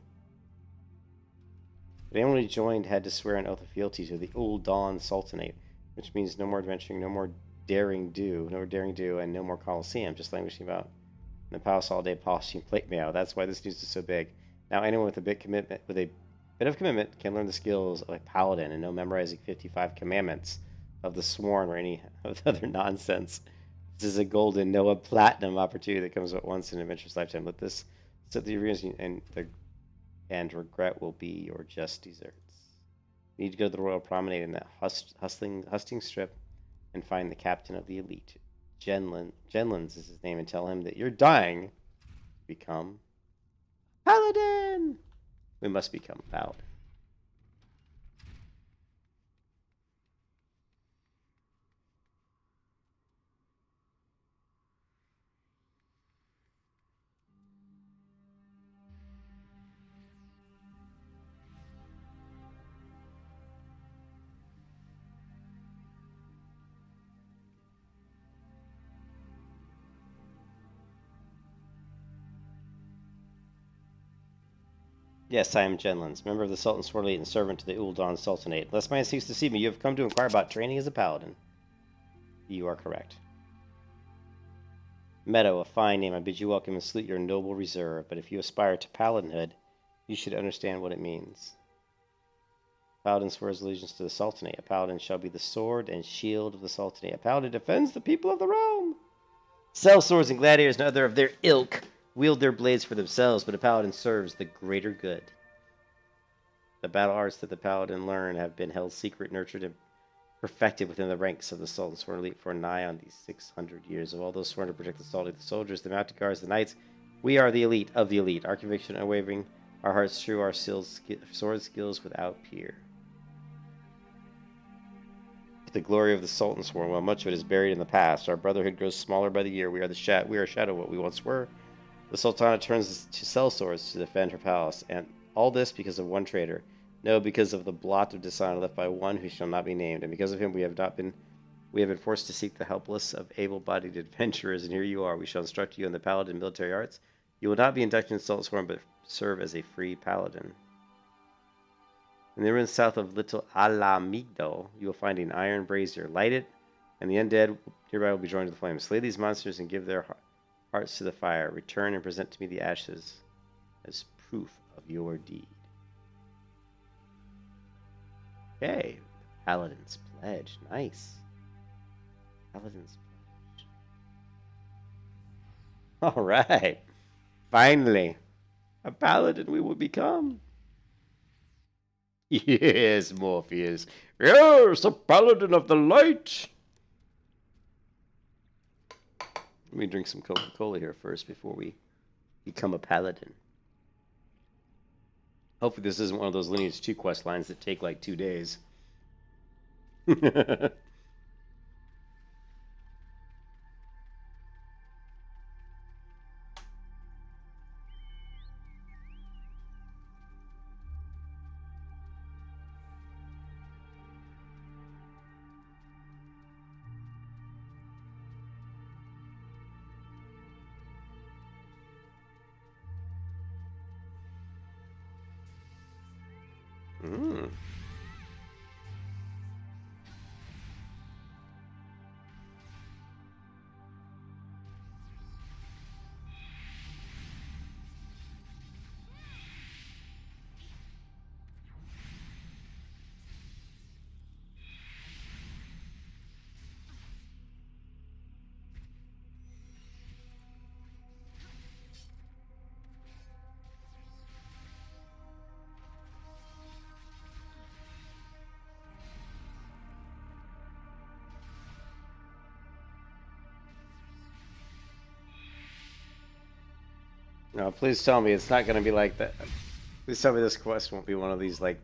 But anyone who joined had to swear an oath of fealty to the Ul'Dan Sultanate, which means no more adventuring, no more daring do, and no more Colosseum, just languishing about in the palace all day polishing plate mail. That's why this news is so big. Now anyone with a bit of commitment can learn the skills of a paladin and no memorizing 55 commandments of the sworn or any of the other nonsense. This is a golden, no, a platinum opportunity that comes but once in an adventurous lifetime. Let this set the arenas and regret will be your just desserts. You need to go to the Royal Promenade in that hustling strip and find the captain of the elite. Genlins is his name, and tell him that you're dying to become Paladin. We must become Paladin. Yes, I am Genlins, member of the Sultan's Sword Elite and servant to the Ul'Dan Sultanate. Unless my instincts deceive me, you have come to inquire about training as a paladin. You are correct. Meadow, a fine name. I bid you welcome and salute your noble reserve, but if you aspire to paladinhood, you should understand what it means. Paladin swears allegiance to the Sultanate. A paladin shall be the sword and shield of the Sultanate. A paladin defends the people of the realm. Sell swords and gladiators and other of their ilk wield their blades for themselves, but a paladin serves the greater good. The battle arts that the paladin learn have been held secret, nurtured, and perfected within the ranks of the Sultan's Sworn Elite for nigh on these 600 years. Of all those sworn to protect the Sultan, the soldiers, the mounted guards, the knights, we are the elite of the elite. Our conviction unwavering, our hearts true, our sword skills without peer. The glory of the Sultan's Sworn, while much of it is buried in the past, our brotherhood grows smaller by the year. We are a shadow of what we once were. The Sultana turns to sell swords to defend her palace, and all this because of one traitor. No, because of the blot of dishonor left by one who shall not be named, and because of him we have been forced to seek the helpless of able-bodied adventurers, and here you are. We shall instruct you in the paladin military arts. You will not be inducted in Sultan's Sworn, but serve as a free paladin. In the ruins south of Little Alamigdo, you will find an iron brazier. Light it, and the undead nearby will be joined to the flames. Slay these monsters and give their hearts to the fire. Return and present to me the ashes as proof of your deed. Okay, Paladin's Pledge. Nice. Paladin's Pledge. All right. Finally, a paladin we will become. Yes, Morpheus. Yes, a paladin of the light. Let me drink some Coca-Cola here first before we become a paladin. Hopefully this isn't one of those Lineage 2 quest lines that take like 2 days. Mm. No, please tell me it's not going to be like that. Please tell me this quest won't be one of these, like,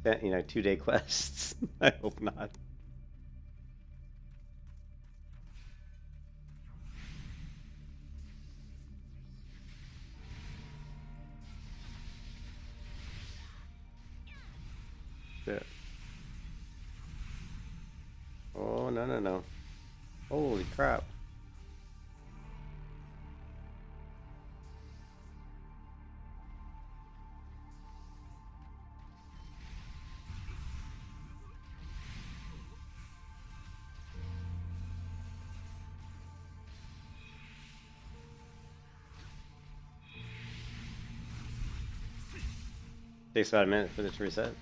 2-day quests. I hope not. Shit. Oh, no, no, no. Holy crap. Takes about a minute for it to reset.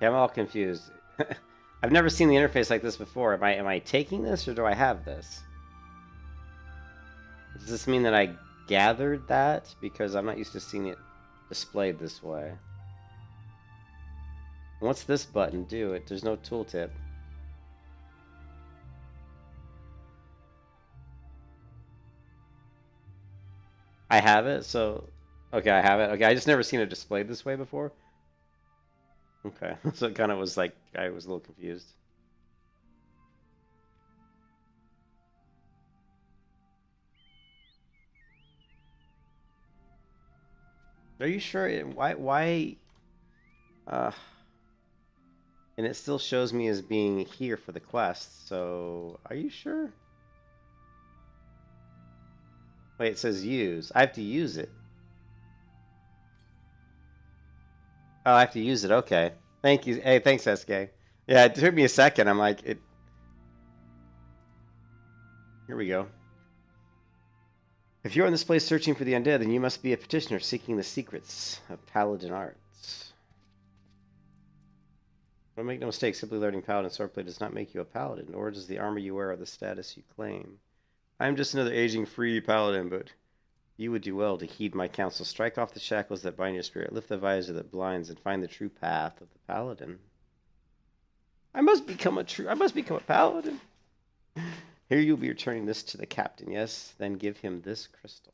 Yeah, I'm all confused. I've never seen the interface like this before. Am I taking this or do I have this? Does this mean that I gathered that? Because I'm not used to seeing it displayed this way. What's this button do? There's no tooltip. I have it, so... Okay, I have it. Okay, I just never seen it displayed this way before. Okay, so it kind of was like, I was a little confused. Are you sure? Why? And it still shows me as being here for the quest, so are you sure? Wait, it says use. I have to use it. Oh, I have to use it, okay. Thank you. Hey, thanks, SK. Yeah, it took me a second. I'm like, it. Here we go. If you're in this place searching for the undead, then you must be a petitioner seeking the secrets of paladin arts. Don't make no mistake, simply learning paladin swordplay does not make you a paladin, nor does the armor you wear or the status you claim. I'm just another aging free paladin, but you would do well to heed my counsel. Strike off the shackles that bind your spirit, lift the visor that blinds, and find the true path of the paladin. I must become a paladin. Here you'll be returning this to the captain, yes? Then give him this crystal.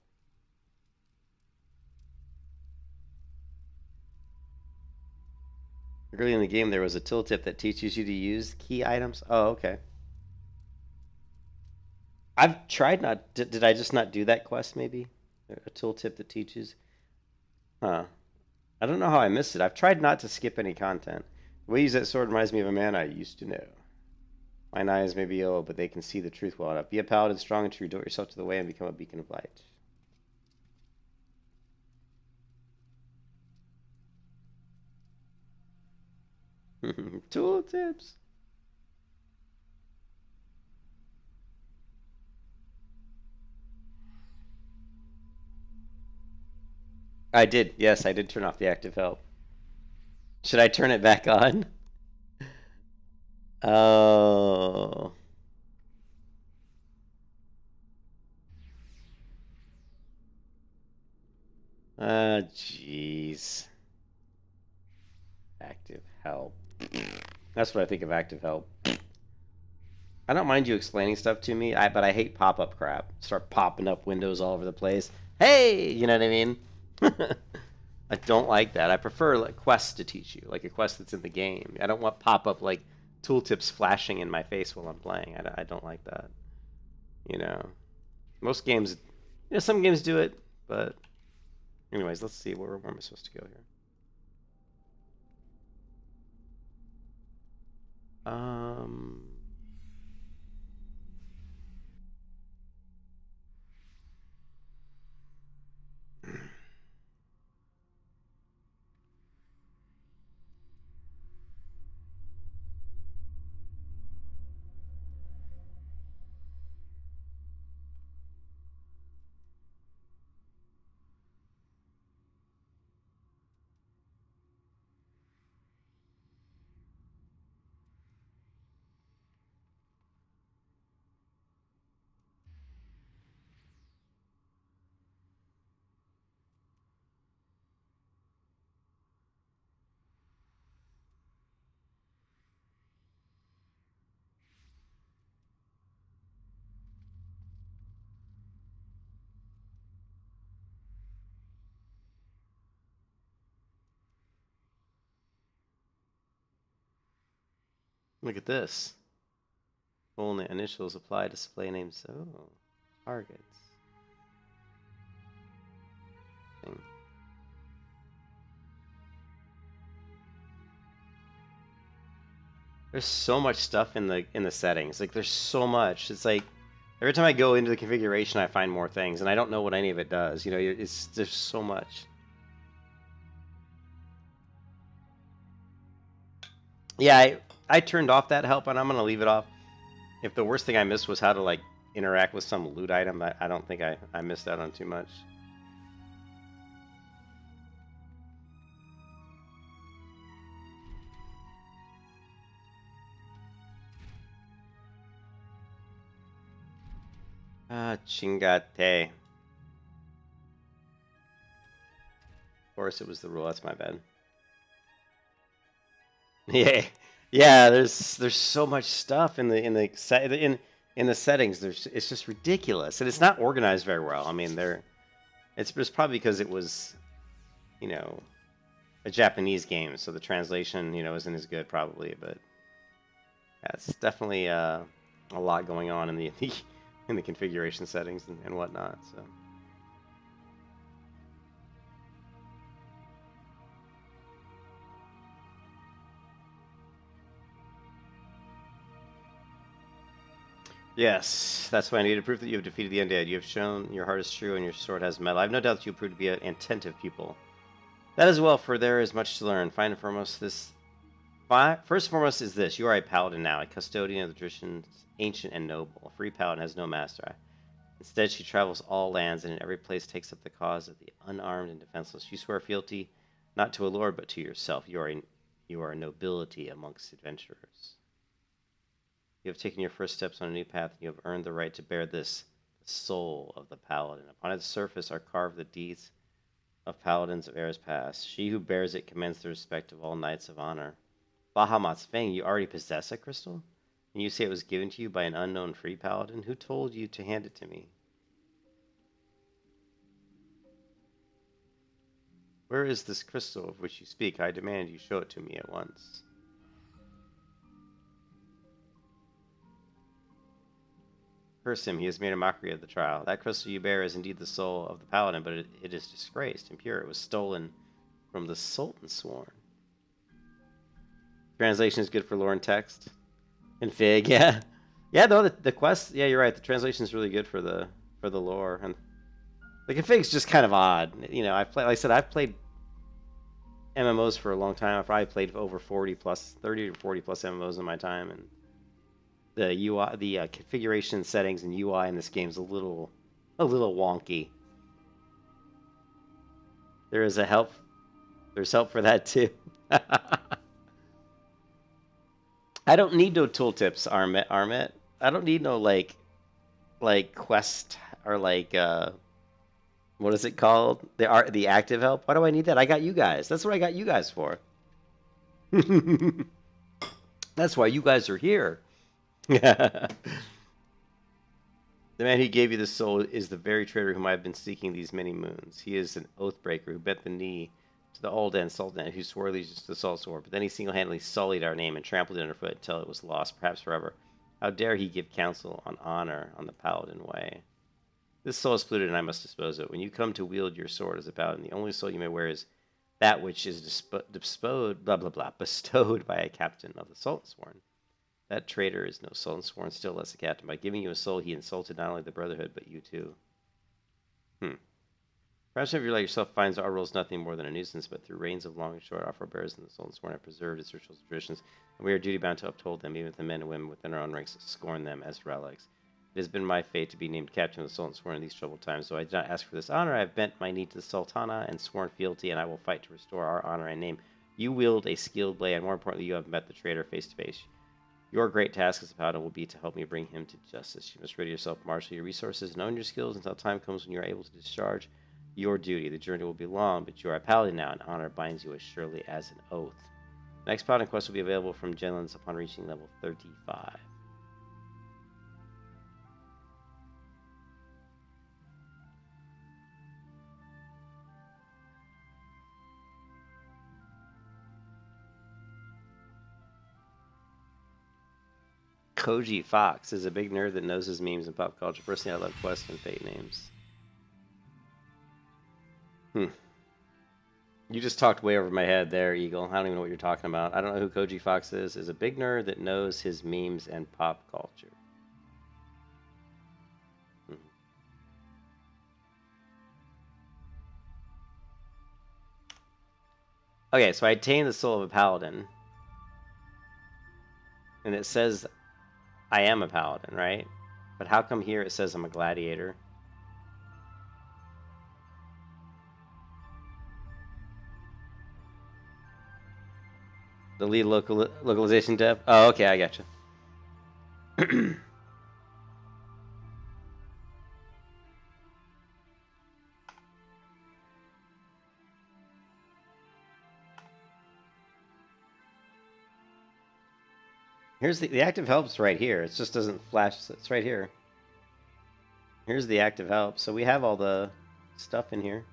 Early in the game, there was a tooltip that teaches you to use key items. Oh, okay. I've tried not... Did I just not do that quest, maybe? A tooltip that teaches? Huh. I don't know how I missed it. I've tried not to skip any content. The way you use that sword reminds me of a man I used to know. Mine eyes may be old, but they can see the truth well enough. Be a paladin, strong and true. Devote yourself to the way and become a beacon of light. Tool tips. I did. Yes, I did turn off the active help. Should I turn it back on? Oh. Jeez. Active help. That's what I think of active help. I don't mind you explaining stuff to me, but I hate pop-up crap. Start popping up windows all over the place. Hey! You know what I mean? I don't like that. I prefer like quests to teach you, like a quest that's in the game. I don't want pop-up like tooltips flashing in my face while I'm playing. I don't like that. You know, most games, some games do it, but anyways, let's see where am I supposed to go here. Look at this. Full initials apply, display names. Oh, targets. There's so much stuff in the settings. Like there's so much. It's like every time I go into the configuration, I find more things, and I don't know what any of it does. You know, there's so much. Yeah, I turned off that help, and I'm gonna leave it off. If the worst thing I missed was how to like interact with some loot item, I don't think I missed out on too much. Chingate. Of course, it was the rule. That's my bad. Yeah, yeah. There's so much stuff in the settings. It's just ridiculous, and it's not organized very well. I mean, it's probably because it was, you know, a Japanese game, so the translation, isn't as good probably. But yeah, it's definitely a lot going on in the in the configuration settings and whatnot. So. Yes, that's why I needed proof that you have defeated the undead. You have shown your heart is true and your sword has metal. I have no doubt that you prove to be an attentive pupil. That is well, for there is much to learn. Find and foremost, this First and foremost is this. You are a paladin now, a custodian of the traditions, ancient and noble. A free paladin has no master. Instead, she travels all lands and in every place takes up the cause of the unarmed and defenseless. You swear fealty not to a lord, but to yourself. You are a nobility amongst adventurers. You have taken your first steps on a new path, and you have earned the right to bear this, the soul of the paladin. Upon its surface are carved the deeds of paladins of eras past. She who bears it commands the respect of all knights of honor. Bahamut's Fang, you already possess a crystal? And you say it was given to you by an unknown free paladin? Who told you to hand it to me? Where is this crystal of which you speak? I demand you show it to me at once. Curse him, he has made a mockery of the trial. That crystal you bear is indeed the soul of the paladin, but it is disgraced, impure. It was stolen from the Sultan Sworn. Translation is good for lore and text. And Fig, yeah. Yeah, though the quest, yeah, you're right. The translation is really good for the lore. And the config's just kind of odd. You know, like I said, I've played MMOs for a long time. I've probably played over 30 to 40 plus MMOs in my time, and the UI, the configuration settings and UI in this game's a little wonky. There's help for that too. I don't need no tooltips, Armit. I don't need no like quest or like what is it called? The active help. Why do I need that? I got you guys. That's what I got you guys for. That's why you guys are here. The man who gave you the soul is the very traitor whom I have been seeking these many moons. He is an oath breaker who bent the knee to the old Sultan, who swore allegiance to the Salt Sword, but then he single-handedly sullied our name and trampled it underfoot until it was lost, perhaps forever. How dare he give counsel on honor on the paladin way? This soul is polluted, and I must dispose of it. When you come to wield your sword as a paladin, the only soul you may wear is that which is bestowed by a captain of the Sultan Sworn. That traitor is no Sultan Sworn, still less a captain. By giving you a soul, he insulted not only the Brotherhood, but you too. Perhaps if you like yourself finds our rules nothing more than a nuisance, but through reigns of long and short, our forebears and the Sultan Sworn have preserved its rituals and traditions, and we are duty-bound to uphold them, even if the men and women within our own ranks scorn them as relics. It has been my fate to be named captain of the Sultan Sworn in these troubled times, so I do not ask for this honor. I have bent my knee to the Sultana and sworn fealty, and I will fight to restore our honor and name. You wield a skilled blade, and more importantly, you have met the traitor face to face. Your great task as a paladin will be to help me bring him to justice. You must ready yourself, marshal your resources, and own your skills until time comes when you are able to discharge your duty. The journey will be long, but you are a paladin now, and honor binds you as surely as an oath. The next paladin quest will be available from Genlands upon reaching level 35. Koji Fox is a big nerd that knows his memes and pop culture. Personally, I love quest and fate names. You just talked way over my head there, Eagle. I don't even know what you're talking about. I don't know who Koji Fox is. Is a big nerd that knows his memes and pop culture. Okay, so I attained the soul of a paladin. And it says I am a paladin, right? But how come here it says I'm a gladiator? The lead localization dev? Oh, okay, I gotcha. Here's the active help's right here. It just doesn't flash. It's right here. Here's the active help. So we have all the stuff in here.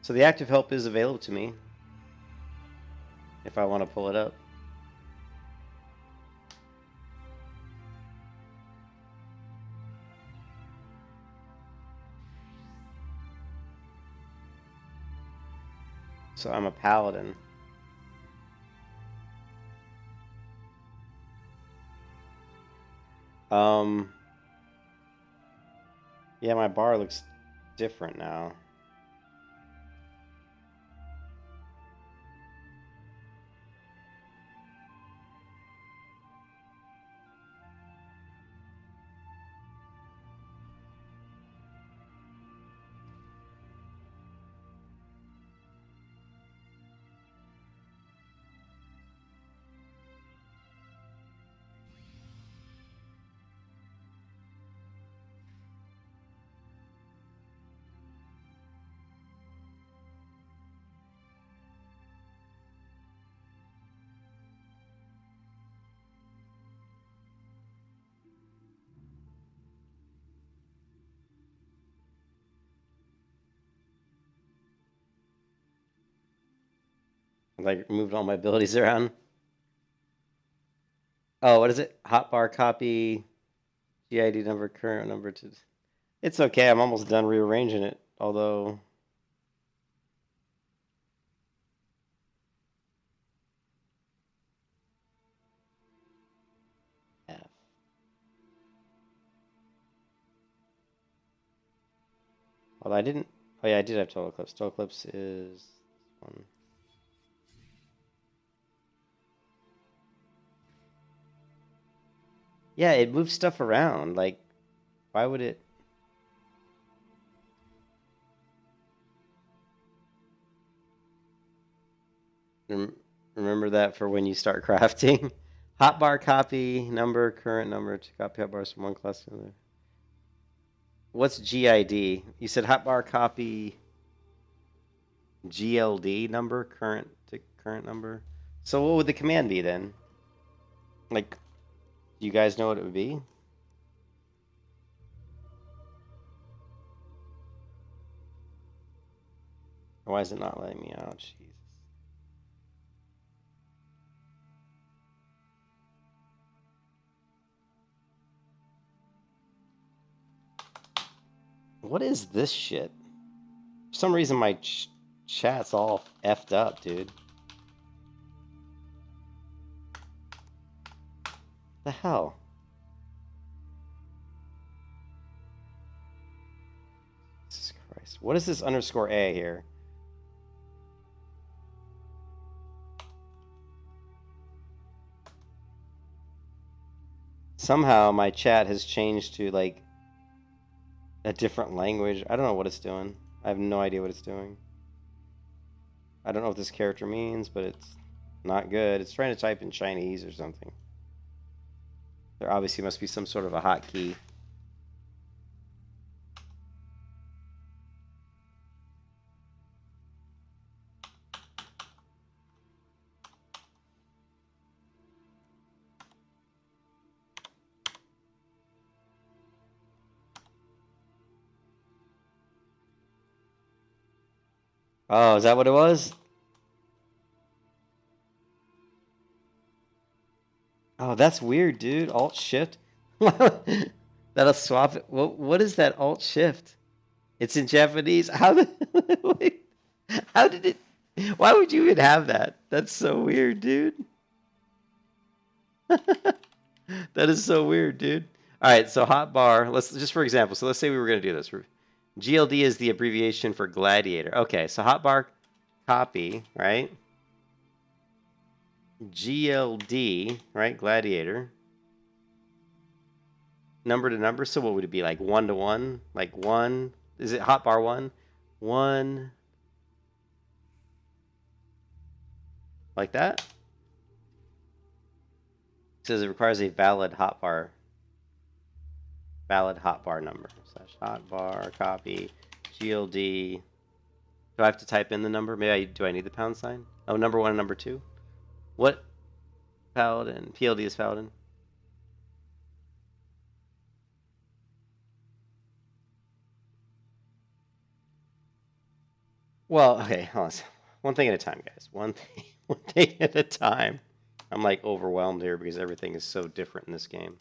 So the active help is available to me if I want to pull it up. So I'm a paladin. Yeah, my bar looks different now. Like, moved all my abilities around. Oh, what is it? Hotbar copy, GID number, current number to... It's okay, I'm almost done rearranging it, although... F. Although I didn't... Oh yeah, I did have Total Eclipse. Total Eclipse is... this one. Yeah, it moves stuff around. Like, why would it... Remember that for when you start crafting. Hotbar copy number, current number to copy hotbars from one class to another. What's GID? You said hotbar copy GLD number, current to current number. So what would the command be then? Like, do you guys know what it would be? Why is it not letting me out? Jesus. What is this shit? For some reason my chat's all effed up, dude. The hell? Jesus Christ. What is this underscore A here? Somehow my chat has changed to like a different language. I don't know what it's doing. I have no idea what it's doing. I don't know what this character means, but it's not good. It's trying to type in Chinese or something. There obviously must be some sort of a hotkey. Oh, is that what it was? Oh, that's weird, dude. Alt Shift. That'll swap it. What is that Alt Shift? It's in Japanese. How wait, how did it? Why would you even have that? That's so weird, dude. That is so weird, dude. All right, so hotbar. Let's just for example. So let's say we were going to do this. GLD is the abbreviation for gladiator. Okay, so hotbar copy, right? GLD, right? Gladiator. Number to number. So what would it be like? 1 to 1? Like 1? Is it hotbar 1? 1. Like that? It says it requires a valid hotbar number. Slash hotbar copy GLD. Do I have to type in the number? Maybe do I need the pound sign? Oh, number 1 and number 2. What? Paladin. PLD is Paladin. Well, okay, hold on. One thing at a time, guys. One thing at a time. I'm like overwhelmed here because everything is so different in this game.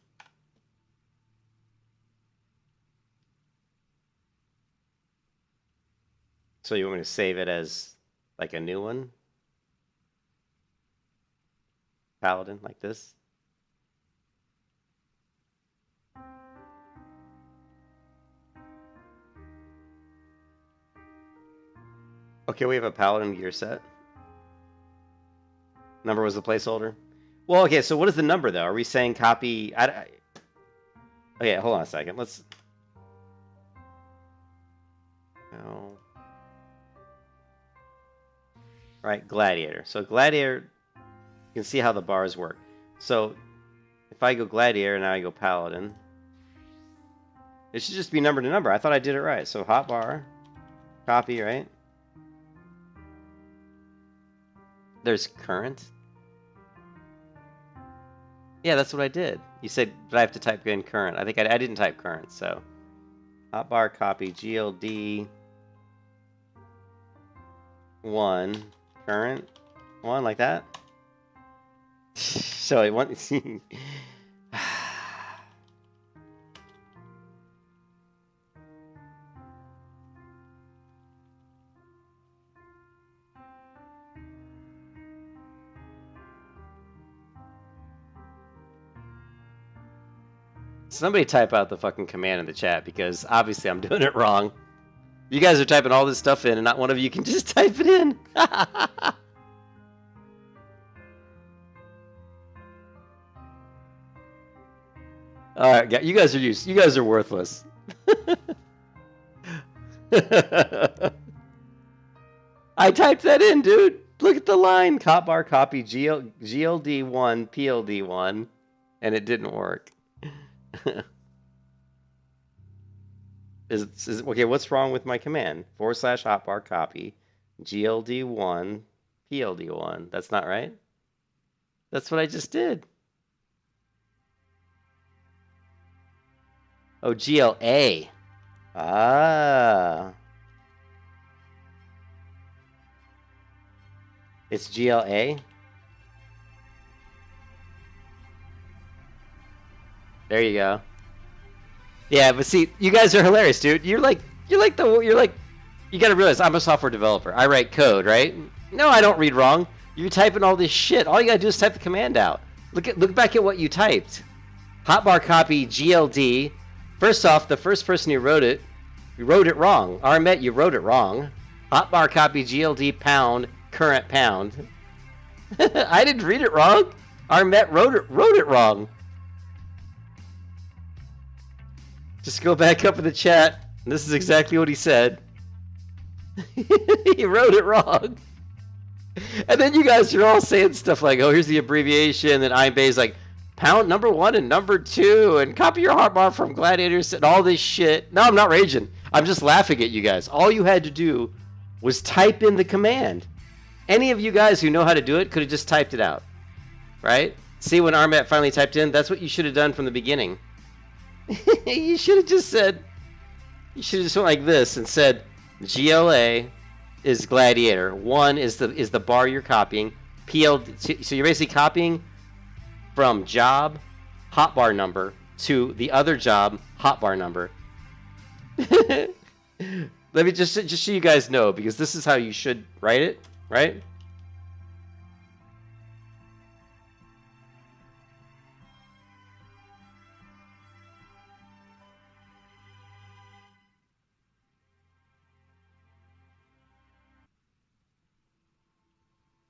So you want me to save it as like a new one? Paladin, like this? Okay, we have a Paladin gear set. Number was the placeholder. Well, okay, so what is the number, though? Are we saying copy... Okay, hold on a second. Let's... No. Right, Gladiator. So Gladiator, you can see how the bars work. So if I go Gladiator, now I go Paladin. It should just be number to number. I thought I did it right. So hotbar, copy, right? There's current. Yeah, that's what I did. You said, but I have to type in current. I think I didn't type current, so. Hotbar, copy, GLD 1, current. One like that. So I want. Somebody type out the fucking command in the chat because obviously I'm doing it wrong. You guys are typing all this stuff in and not one of you can just type it in. Alright, you guys are worthless. I typed that in, dude. Look at the line. Hotbar copy GLD1 PLD1 and it didn't work. Okay, what's wrong with my command? / hotbar copy GLD1 PLD1. That's not right? That's what I just did. Oh, GLA. Ah. It's GLA? There you go. Yeah, but see, you guys are hilarious, dude. You gotta realize I'm a software developer. I write code, right? No, I don't read wrong. You're typing all this shit. All you gotta do is type the command out. Look back at what you typed. Hotbar copy GLD. First off, the first person who wrote it, you wrote it wrong. Armet, you wrote it wrong. Hotbar copy GLD pound current pound. I didn't read it wrong. Armet wrote it wrong. Just go back up in the chat. This is exactly what he said. He wrote it wrong. And then you guys are all saying stuff like, oh, here's the abbreviation. And Einbay's like, pound number 1 and number 2. And copy your hotbar from Gladiators and all this shit. No, I'm not raging. I'm just laughing at you guys. All you had to do was type in the command. Any of you guys who know how to do it could have just typed it out. Right? See, when Armet finally typed in, that's what you should have done from the beginning. You should have just said, you should have just went like this and said, GLA is Gladiator. 1 is the bar you're copying. So you're basically copying from job hotbar number to the other job hotbar number. Let me just so you guys know, because this is how you should write it, right?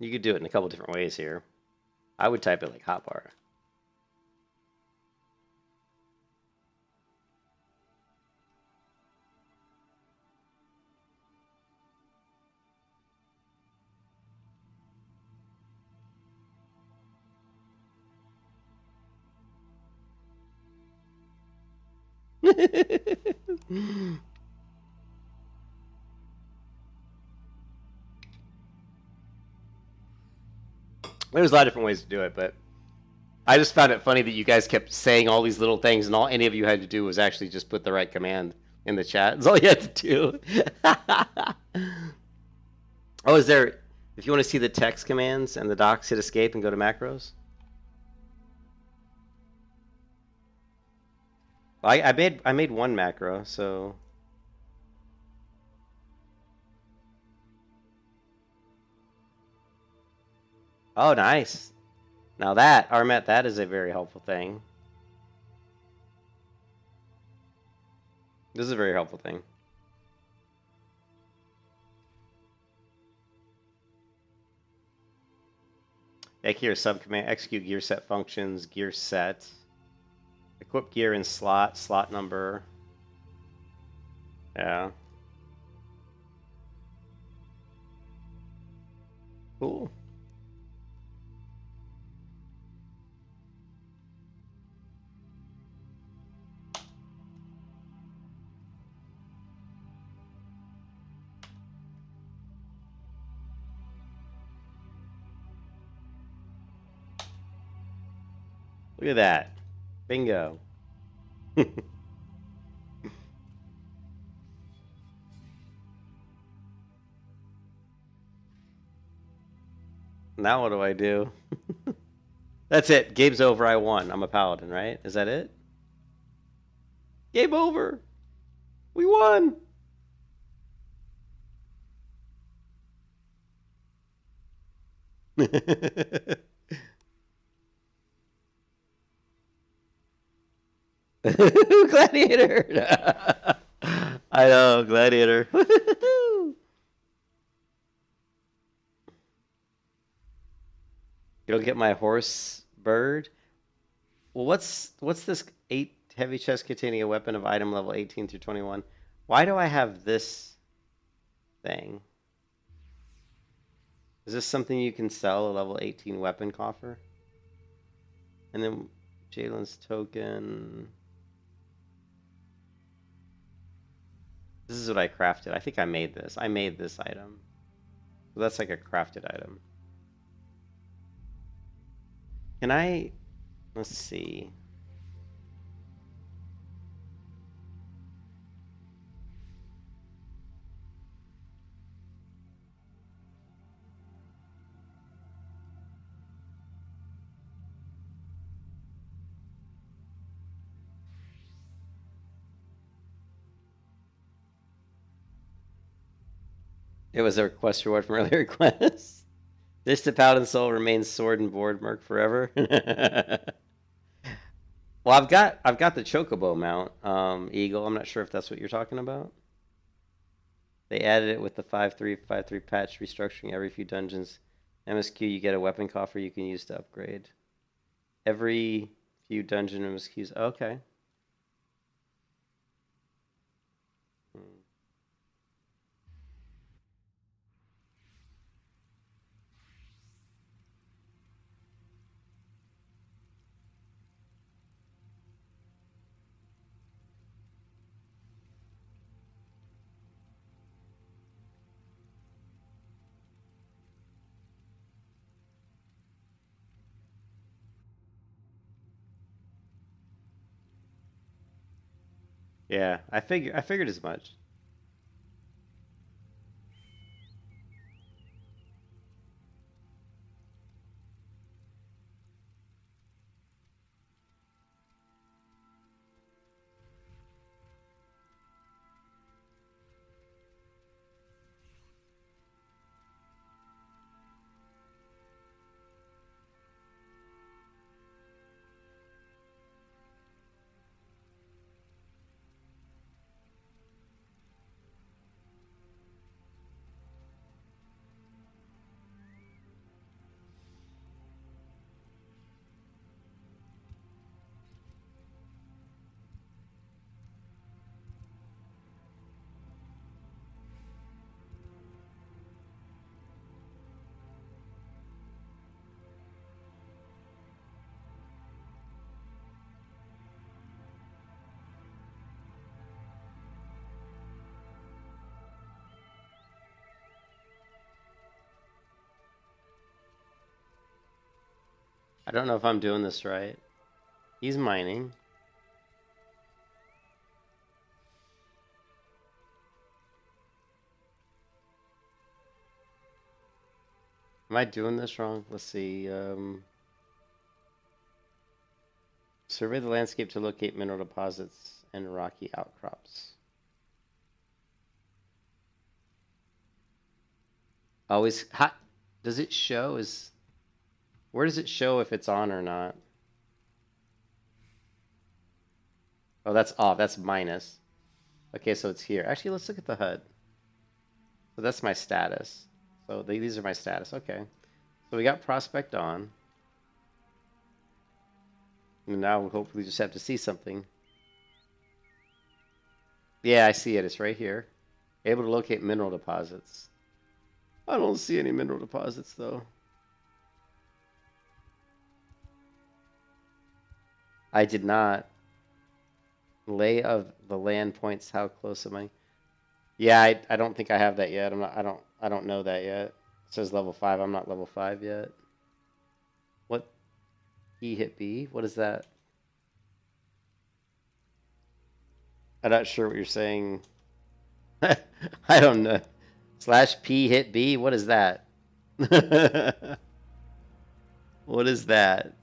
You could do it in a couple different ways here. I would type it like hotbar. There's a lot of different ways to do it, but I just found it funny that you guys kept saying all these little things, and all any of you had to do was actually just put the right command in the chat. That's all you had to do. Oh, is there... If you want to see the text commands and the docs, hit escape and go to macros. I made one macro, so... Oh, nice. Now that, Armet, that is a very helpful thing. This is a very helpful thing. Back here, subcommand, execute gear set functions, gear set. Equip gear in slot number. Yeah. Cool. Look at that. Bingo. Now what do I do? That's it. Game's over. I won. I'm a paladin, right? Is that it? Game over. We won. Gladiator. I know, gladiator. You don't get my horse bird. Well, what's this 8 heavy chest containing a weapon of item level 18 through 21? Why do I have this thing? Is this something you can sell, a level 18 weapon coffer? And then Jalen's token. This is what I crafted. I think I made this. I made this item. So that's like a crafted item. Can I... Let's see. It was a request reward from earlier requests. This the Paladin Soul remains sword and board merc forever. Well, I've got the Chocobo mount, Eagle. I'm not sure if that's what you're talking about. They added it with the 5.3 patch, restructuring every few dungeons. MSQ, you get a weapon coffer you can use to upgrade. Every few dungeon MSQs. Okay. Yeah, I figured as much. I don't know if I'm doing this right. He's mining. Am I doing this wrong? Let's see. Survey the landscape to locate mineral deposits and rocky outcrops. Always hot. Does it show? Where does it show if it's on or not? Oh, that's off. That's minus. Okay, so it's here. Actually, let's look at the HUD. So that's my status. So these are my status. Okay. So we got prospect on. And now we'll hopefully just have to see something. Yeah, I see it. It's right here. Able to locate mineral deposits. I don't see any mineral deposits, though. I did not. Lay of the land points. How close am I? Yeah, I don't think I have that yet. I don't know that yet. It says level 5. I'm not level 5 yet. What? E hit B? What is that? I'm not sure what you're saying. I don't know. /P hit B? What is that? What is that?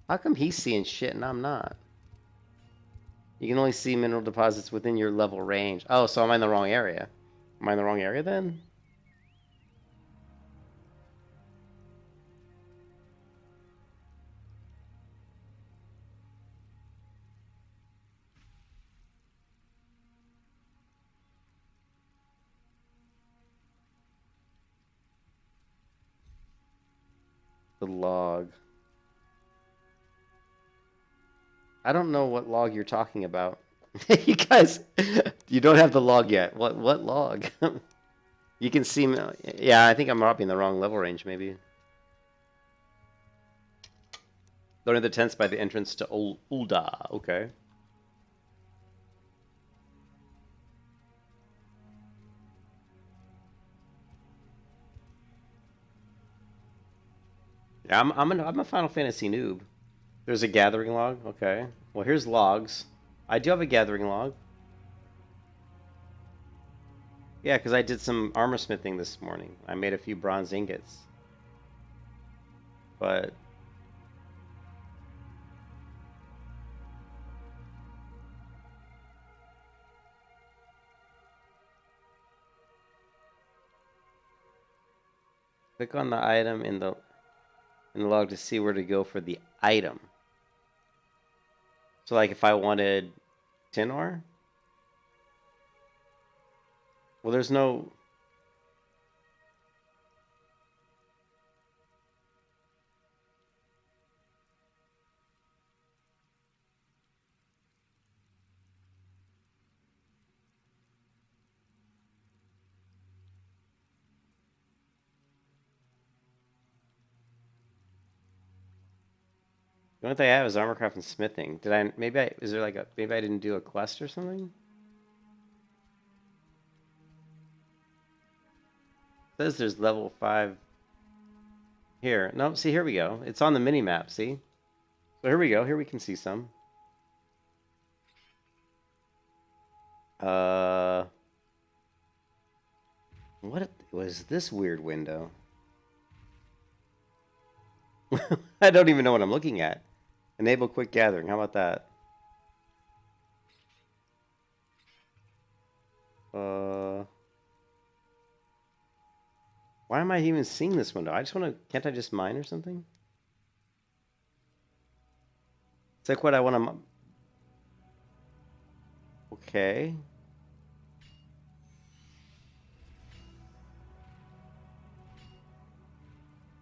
How come he's seeing shit and I'm not? You can only see mineral deposits within your level range. Oh, so am I in the wrong area? Am I in the wrong area then? The log. I don't know what log you're talking about. You guys, you don't have the log yet. What log? You can see me. Yeah, I think I'm probably in the wrong level range, maybe. Going to the tents by the entrance to Ulda. Okay. Yeah, I'm a Final Fantasy noob. There's a gathering log. Okay. Well, here's logs. I do have a gathering log. Yeah, because I did some armor smithing this morning. I made a few bronze ingots. But click on the item in the log to see where to go for the item. So like if I wanted tin ore? Well, there's no... The only thing I have is armorcraft and smithing. Did I... Maybe I... Is there like a... Maybe I didn't do a quest or something? It says there's level 5 here. No, see, here we go. It's on the mini-map, see? So here we go. Here we can see some. What was this weird window? I don't even know what I'm looking at. Enable quick gathering. How about that? Why am I even seeing this window? I just want to... Can't I just mine or something? It's like what I want to... Okay.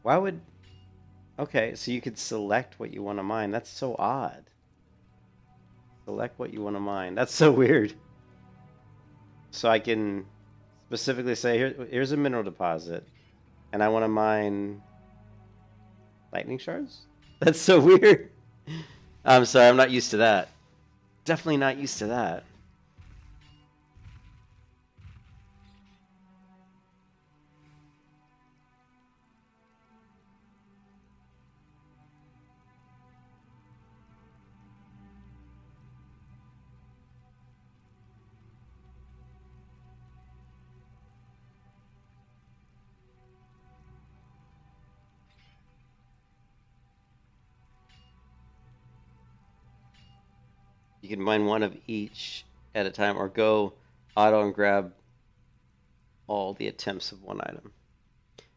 Why would... Okay, so you could select what you want to mine. That's so odd. Select what you want to mine. That's so weird. So I can specifically say, here's a mineral deposit. And I want to mine lightning shards? That's so weird. I'm sorry, I'm not used to that. Definitely not used to that. You can mine one of each at a time, or go auto and grab all the attempts of one item.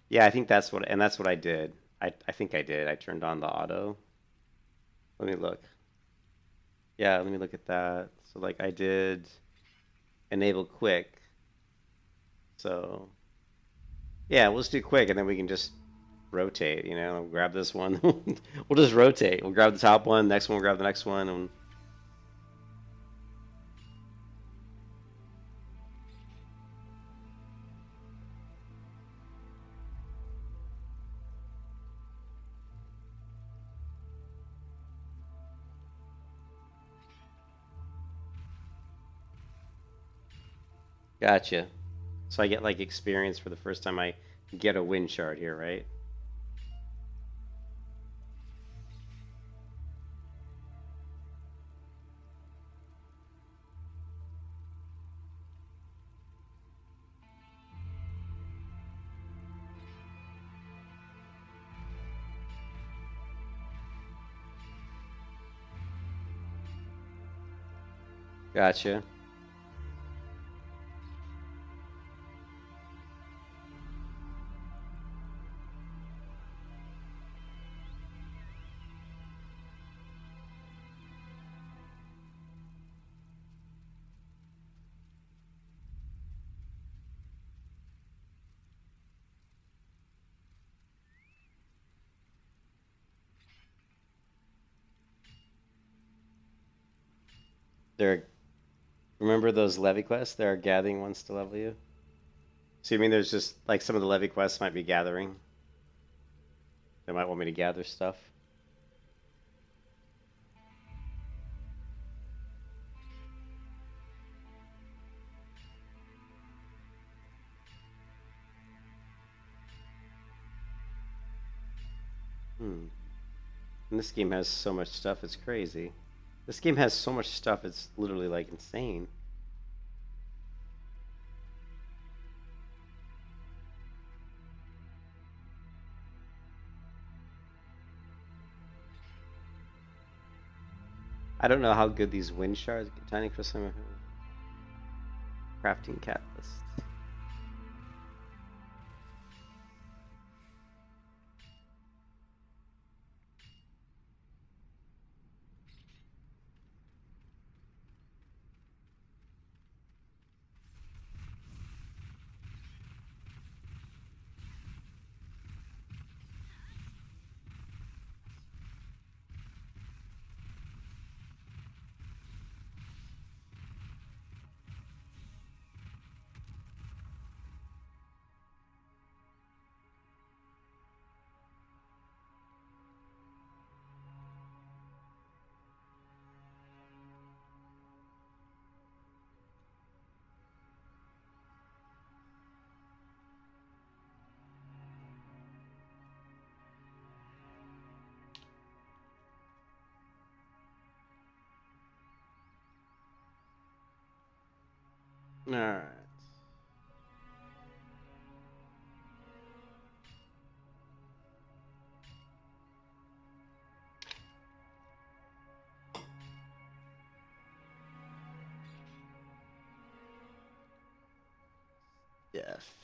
Yeah, I think that's what, and that's what I did. I think I did. I turned on the auto. Let me look. Yeah, let me look at that. So like I did enable quick. So yeah, we'll just do quick, and then we can just rotate, you know, grab this one. We'll just rotate. We'll grab the top one, next one, we'll grab the next one, and gotcha. So I get like experience for the first time I get a wind shard here, right? Gotcha. There. Remember those levy quests? There are gathering ones to level you. So you mean there's just like some of the levy quests might be gathering? They might want me to gather stuff. Hmm. And this game has so much stuff, it's crazy. This game has so much stuff, it's literally like insane. I don't know how good these wind shards, tiny crystal crafting catalyst. Alright. Def.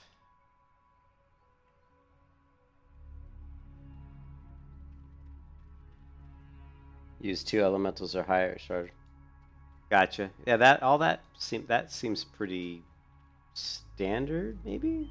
Use 2 elementals or higher. Sure. Gotcha. Yeah, that seems pretty standard, maybe.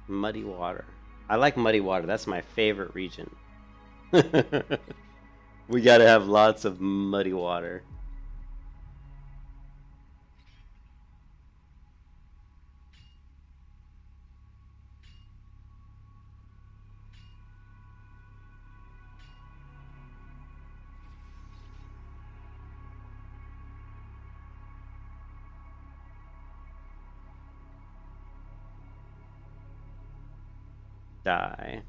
Muddy water. I like muddy water. That's my favorite region. We gotta have lots of muddy water. Die.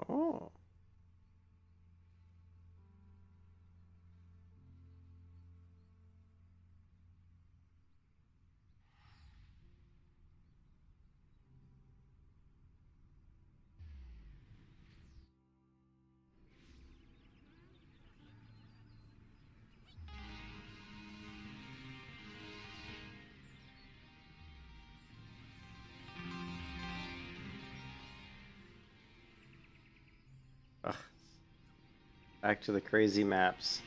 Oh. Back to the crazy maps.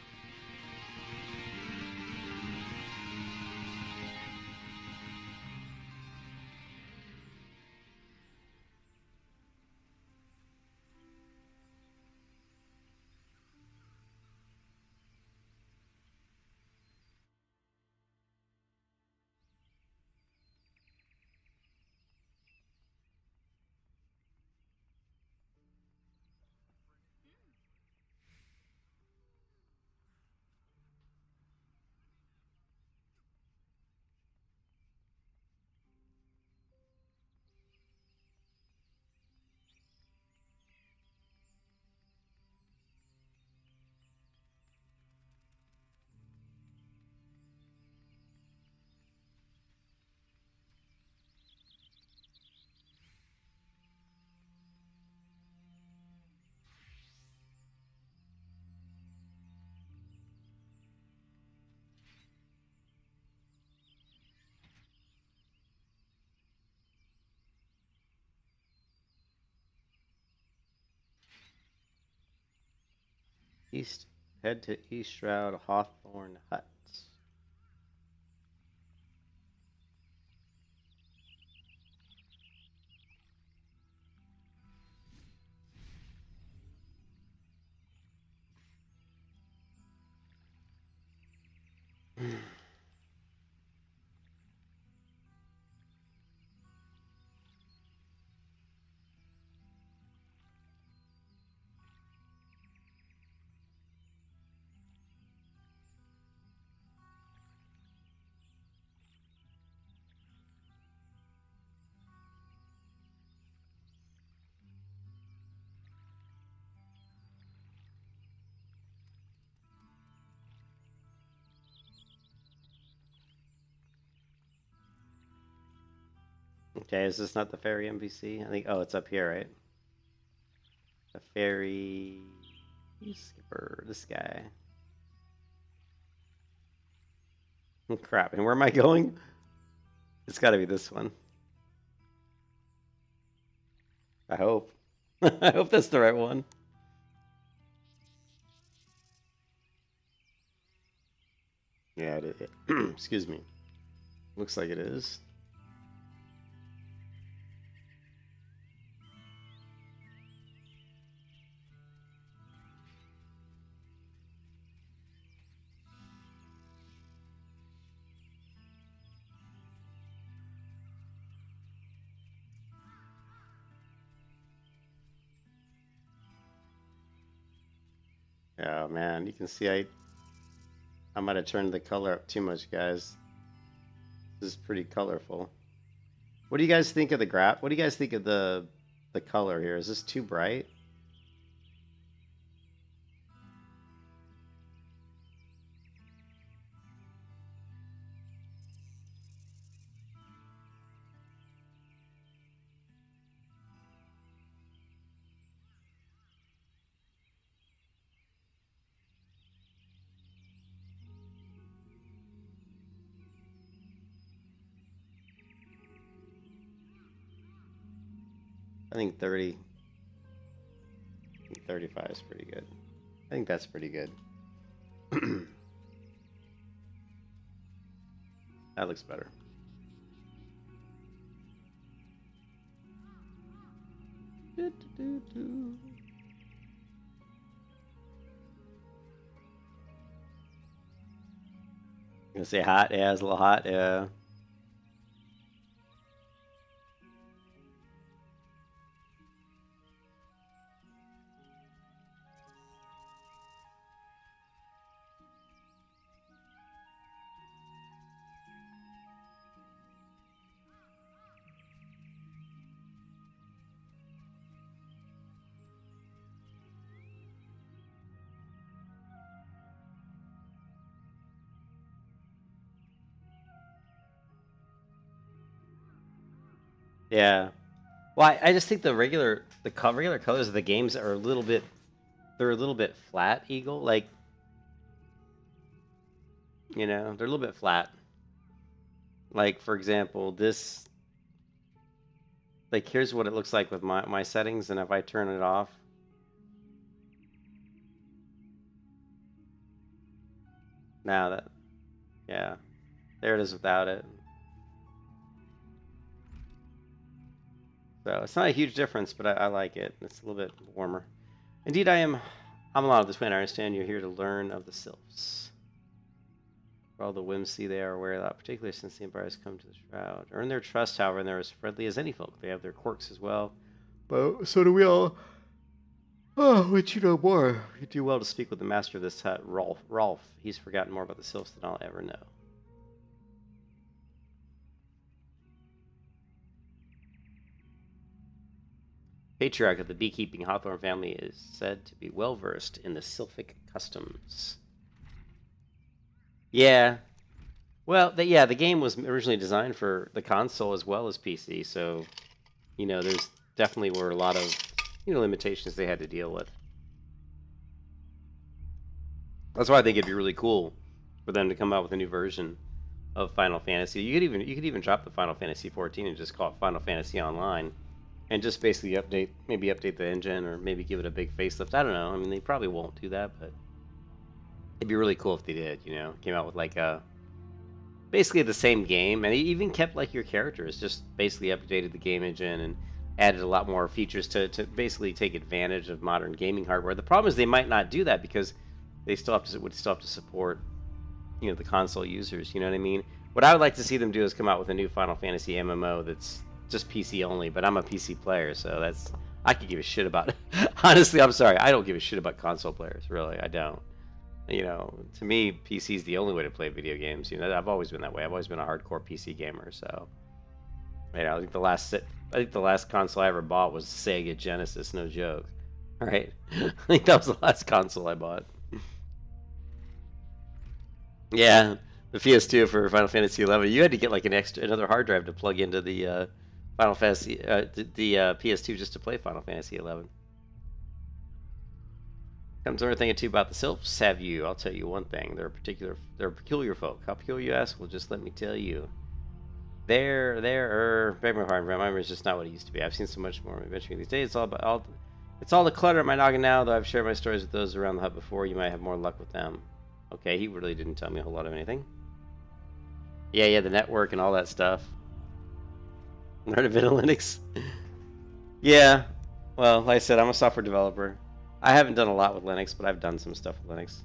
East. Head to East Shroud Hawthorne Huts. Okay, is this not the ferry NPC? I think. Oh, it's up here, right? The ferry skipper. This guy. Oh, crap. And where am I going? It's got to be this one. I hope. I hope that's the right one. Yeah, excuse me. Looks like it is. Oh man, you can see I might have turned the color up too much, guys. This is pretty colorful. What do you guys think of the graph? What do you guys think of the color here? Is this too bright? I think 30. I think 35 is pretty good. I think that's pretty good. That looks better. Gonna say hot? Yeah, it's a little hot. Yeah. Yeah. Well, I just think the regular colors of the games are a little bit flat, Eagle. Like, you know, they're a little bit flat. Like, for example, this, like, here's what it looks like with my settings, and if I turn it off, Now that, yeah, there it is without it. So it's not a huge difference, but I like it. It's a little bit warmer. Indeed, I'm a lot of this planet. I understand you're here to learn of the sylphs. For all the whimsy they are aware of that, particularly since the Empire has come to the Shroud. Earn their trust, however, and they're as friendly as any folk. They have their quirks as well. But so do we all. Oh, but you know more. You do well to speak with the master of this hut, Rolf. He's forgotten more about the sylphs than I'll ever know. Patriarch of the beekeeping Hawthorne family is said to be well versed in the sylphic customs. Yeah. Well, the game was originally designed for the console as well as PC, so, there's definitely were a lot of, limitations they had to deal with. That's why I think it'd be really cool for them to come out with a new version of Final Fantasy. You could even drop the Final Fantasy XIV and just call it Final Fantasy Online, and just basically update the engine, or maybe give it a big facelift. I don't know. I mean, they probably won't do that, but it'd be really cool if they did. Came out with like basically the same game, and they even kept like your characters, just basically updated the game engine and added a lot more features to basically take advantage of modern gaming hardware. The problem is they might not do that because they would still have to support the console users. You know what I mean? What I would like to see them do is come out with a new Final Fantasy MMO that's just PC only, but I'm a PC player, so I could give a shit about it. Honestly, I'm sorry, I don't give a shit about console players, really, I don't. To me, PC is the only way to play video games. I've always been that way. I've always been a hardcore PC gamer, so I think the last console I ever bought was Sega Genesis, no joke. Right? I think that was the last console I bought. Yeah, the PS2 for Final Fantasy XI. You had to get like another hard drive to plug into the Final Fantasy, the PS2 just to play Final Fantasy XI. Comes over thinking too about the sylphs. Have you? I'll tell you one thing. They're a peculiar folk. How peculiar, you ask? Well, just let me tell you. Beg my pardon, my memory is just not what it used to be. I've seen so much more adventuring these days. It's all the clutter in my noggin now, though I've shared my stories with those around the hut before. You might have more luck with them. Okay, he really didn't tell me a whole lot of anything. Yeah, the network and all that stuff. Learn a bit of Linux. Yeah, well, like I said, I'm a software developer. I haven't done a lot with Linux, but I've done some stuff with Linux.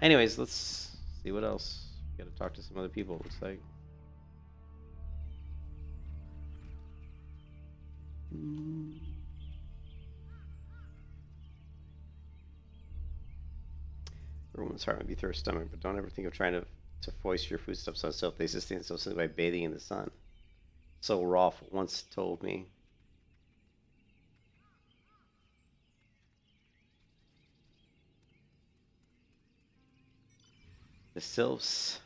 Anyways, let's see what else. Got to talk to some other people, it looks like. Everyone's heart might be through her stomach, but don't ever think of trying to foist your foodstuffs on self. They sustain themselves simply by bathing in the sun. So Rolf once told me. The sylphs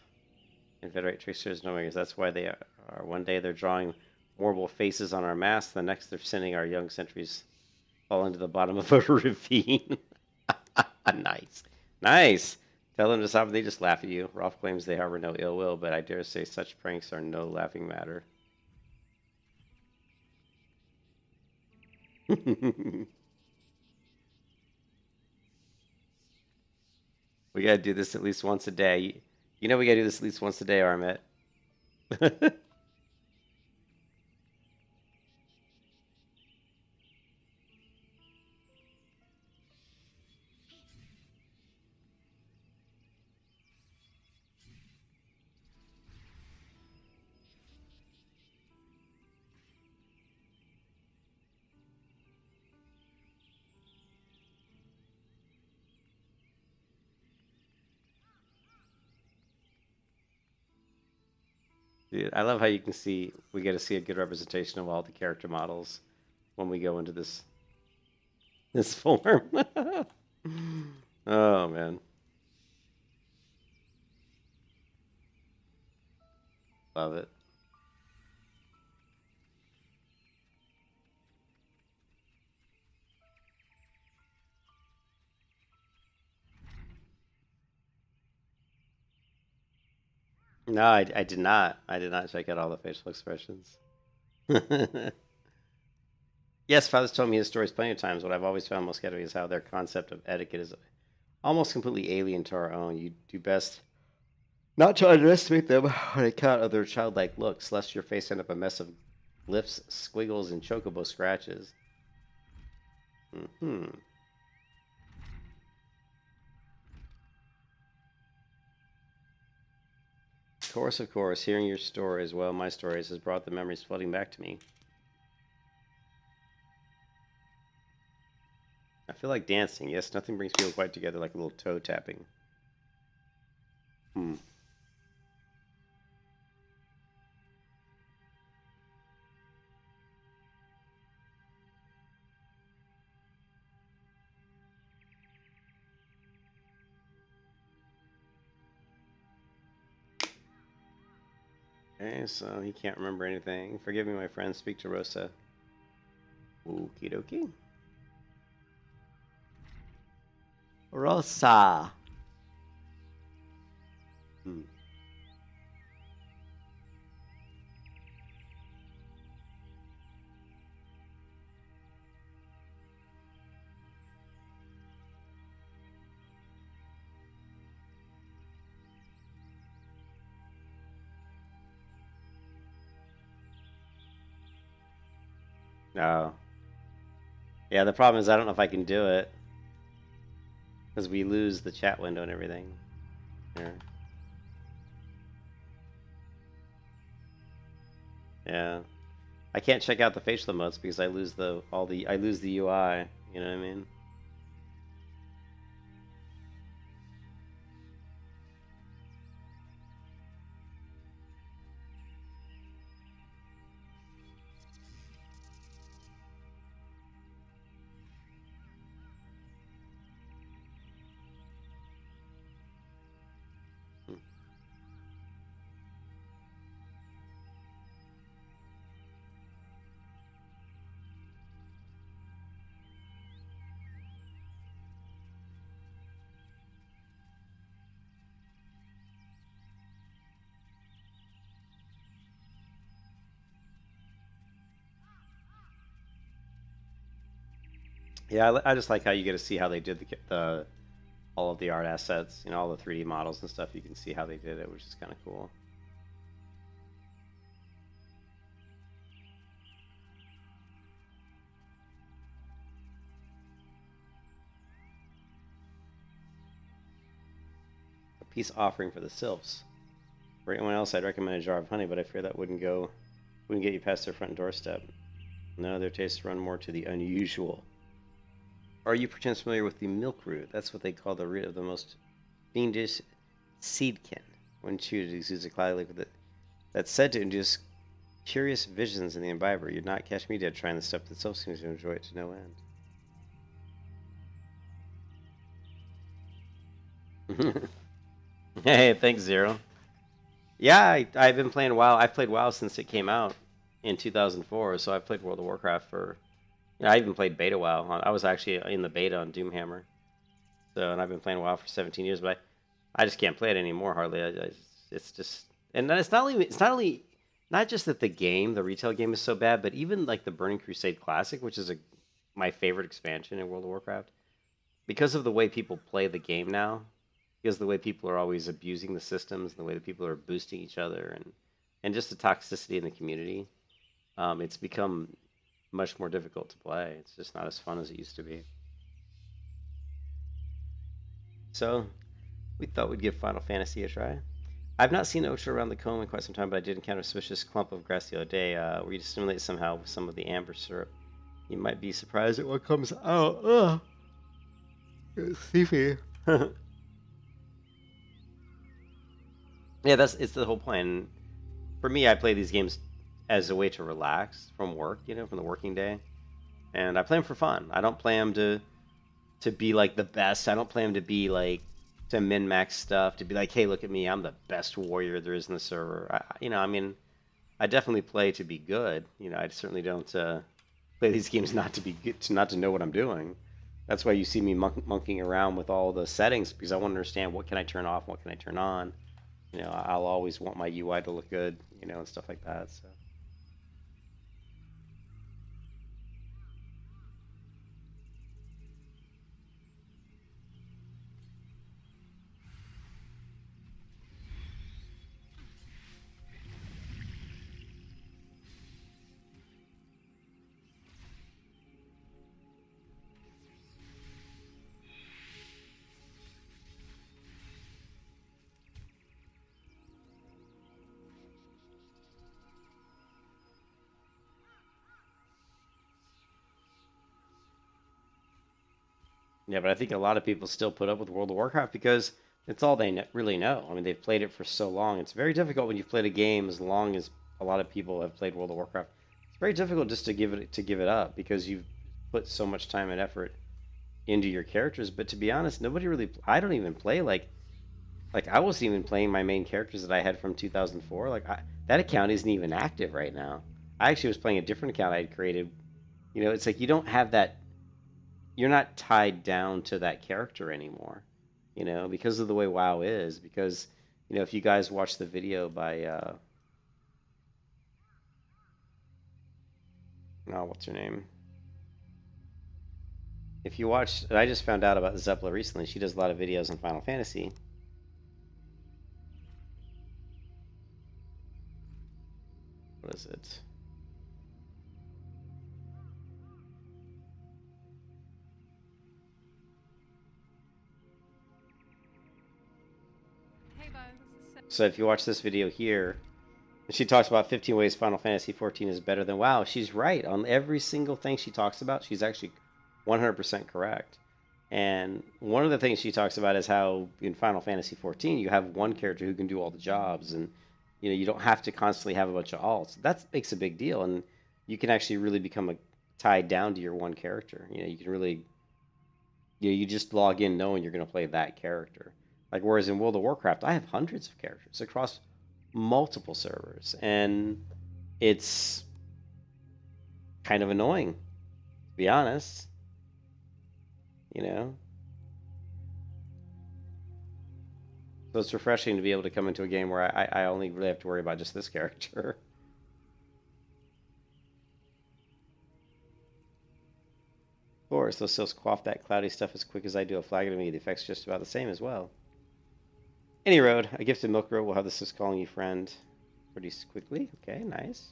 inveterate tricksters, no because that's why they are. One day they're drawing mortal faces on our masks, the next they're sending our young sentries fall into the bottom of a ravine. Nice. Tell them to stop, they just laugh at you. Rolf claims they harbor no ill will, but I dare say such pranks are no laughing matter. We gotta do this at least once a day. We gotta do this at least once a day, Armet. Dude, I love how you can see, we get to see a good representation of all the character models when we go into this form. Oh, man. Love it. No, I did not. I did not check out all the facial expressions. Yes, Father's told me his stories plenty of times. What I've always found most captivating is how their concept of etiquette is almost completely alien to our own. You do best not to underestimate them on account of their childlike looks, lest your face end up a mess of glyphs, squiggles, and chocobo scratches. Hmm. Of course, hearing your story as well, my stories, has brought the memories flooding back to me. I feel like dancing. Yes, nothing brings people quite together like a little toe tapping. Hmm. Okay, so he can't remember anything. Forgive me, my friend. Speak to Rosa. Okie dokie. Rosa. Hmm. No. Yeah, the problem is I don't know if I can do it. Because we lose the chat window and everything. Here. Yeah. I can't check out the facial emotes because I lose the UI. You know what I mean? Yeah, I just like how you get to see how they did the all of the art assets, you know, all the 3D models and stuff. You can see how they did it, which is kind of cool. A peace offering for the sylphs. For anyone else, I'd recommend a jar of honey, but I fear that wouldn't get you past their front doorstep. No, their tastes run more to the unusual. Are you perchance familiar with the milk root? That's what they call the root of the most fiendish seedkin. When chewed, it exudes a cloudy liquid that's said to induce curious visions in the imbiber. You'd not catch me dead trying the stuff that self seems to enjoy it to no end. Hey, thanks, Zero. Yeah, I've been playing WoW. I've played WoW since it came out in 2004, so I've played World of Warcraft for. Yeah, I even played beta WoW. I was actually in the beta on Doomhammer. So, and I've been playing WoW for 17 years, but I just can't play it anymore hardly. It's just, and then not just that the retail game is so bad, but even like the Burning Crusade Classic, which is my favorite expansion in World of Warcraft, because of the way people play the game now, because of the way people are always abusing the systems, and the way that people are boosting each other, and just the toxicity in the community, it's become much more difficult to play. It's just not as fun as it used to be. So we thought we'd give Final Fantasy a try. I've not seen Ocha around the comb in quite some time, but I did encounter a suspicious clump of grass the other day where you stimulate somehow with some of the amber syrup. You might be surprised at what comes out. Ugh. It's sleepy. Yeah, it's the whole point. For me, I play these games as a way to relax from work, you know, from the working day, and I play them for fun. I don't play them to be like the best. I don't play them to be like to min max stuff. To be like, hey, look at me, I'm the best warrior there is in the server. I mean, I definitely play to be good. You know, I certainly don't play these games not to be good, not to know what I'm doing. That's why you see me monkeying around with all the settings because I want to understand what can I turn off, what can I turn on. You know, I'll always want my UI to look good, you know, and stuff like that. So. Yeah, but I think a lot of people still put up with World of Warcraft because it's all they really know. I mean, they've played it for so long. It's very difficult when you've played a game as long as a lot of people have played World of Warcraft. It's very difficult just to give it up because you've put so much time and effort into your characters. But to be honest, nobody really. I don't even play like I wasn't even playing my main characters that I had from 2004. That account isn't even active right now. I actually was playing a different account I had created. You know, it's like you don't have that. You're not tied down to that character anymore. You know, because of the way WoW is. Because you know, if you guys watch the video by oh, what's her name? If you watch, I just found out about Zeppela recently. She does a lot of videos on Final Fantasy. What is it? So if you watch this video here, she talks about 15 ways Final Fantasy XIV is better than WoW. She's right on every single thing she talks about. She's actually 100% correct. And one of the things she talks about is how in Final Fantasy XIV you have one character who can do all the jobs, and you know you don't have to constantly have a bunch of alts. That makes a big deal, and you can actually really become tied down to your one character. You know, you can really you just log in knowing you're going to play that character. Like whereas in World of Warcraft, I have hundreds of characters across multiple servers, and it's kind of annoying, to be honest. You know, so it's refreshing to be able to come into a game where I only really have to worry about just this character. Of course, those cells quaff that cloudy stuff as quick as I do a flag to me. The effect's just about the same as well. Any road, a gifted milk road will have this is calling you friend pretty quickly. Okay, nice.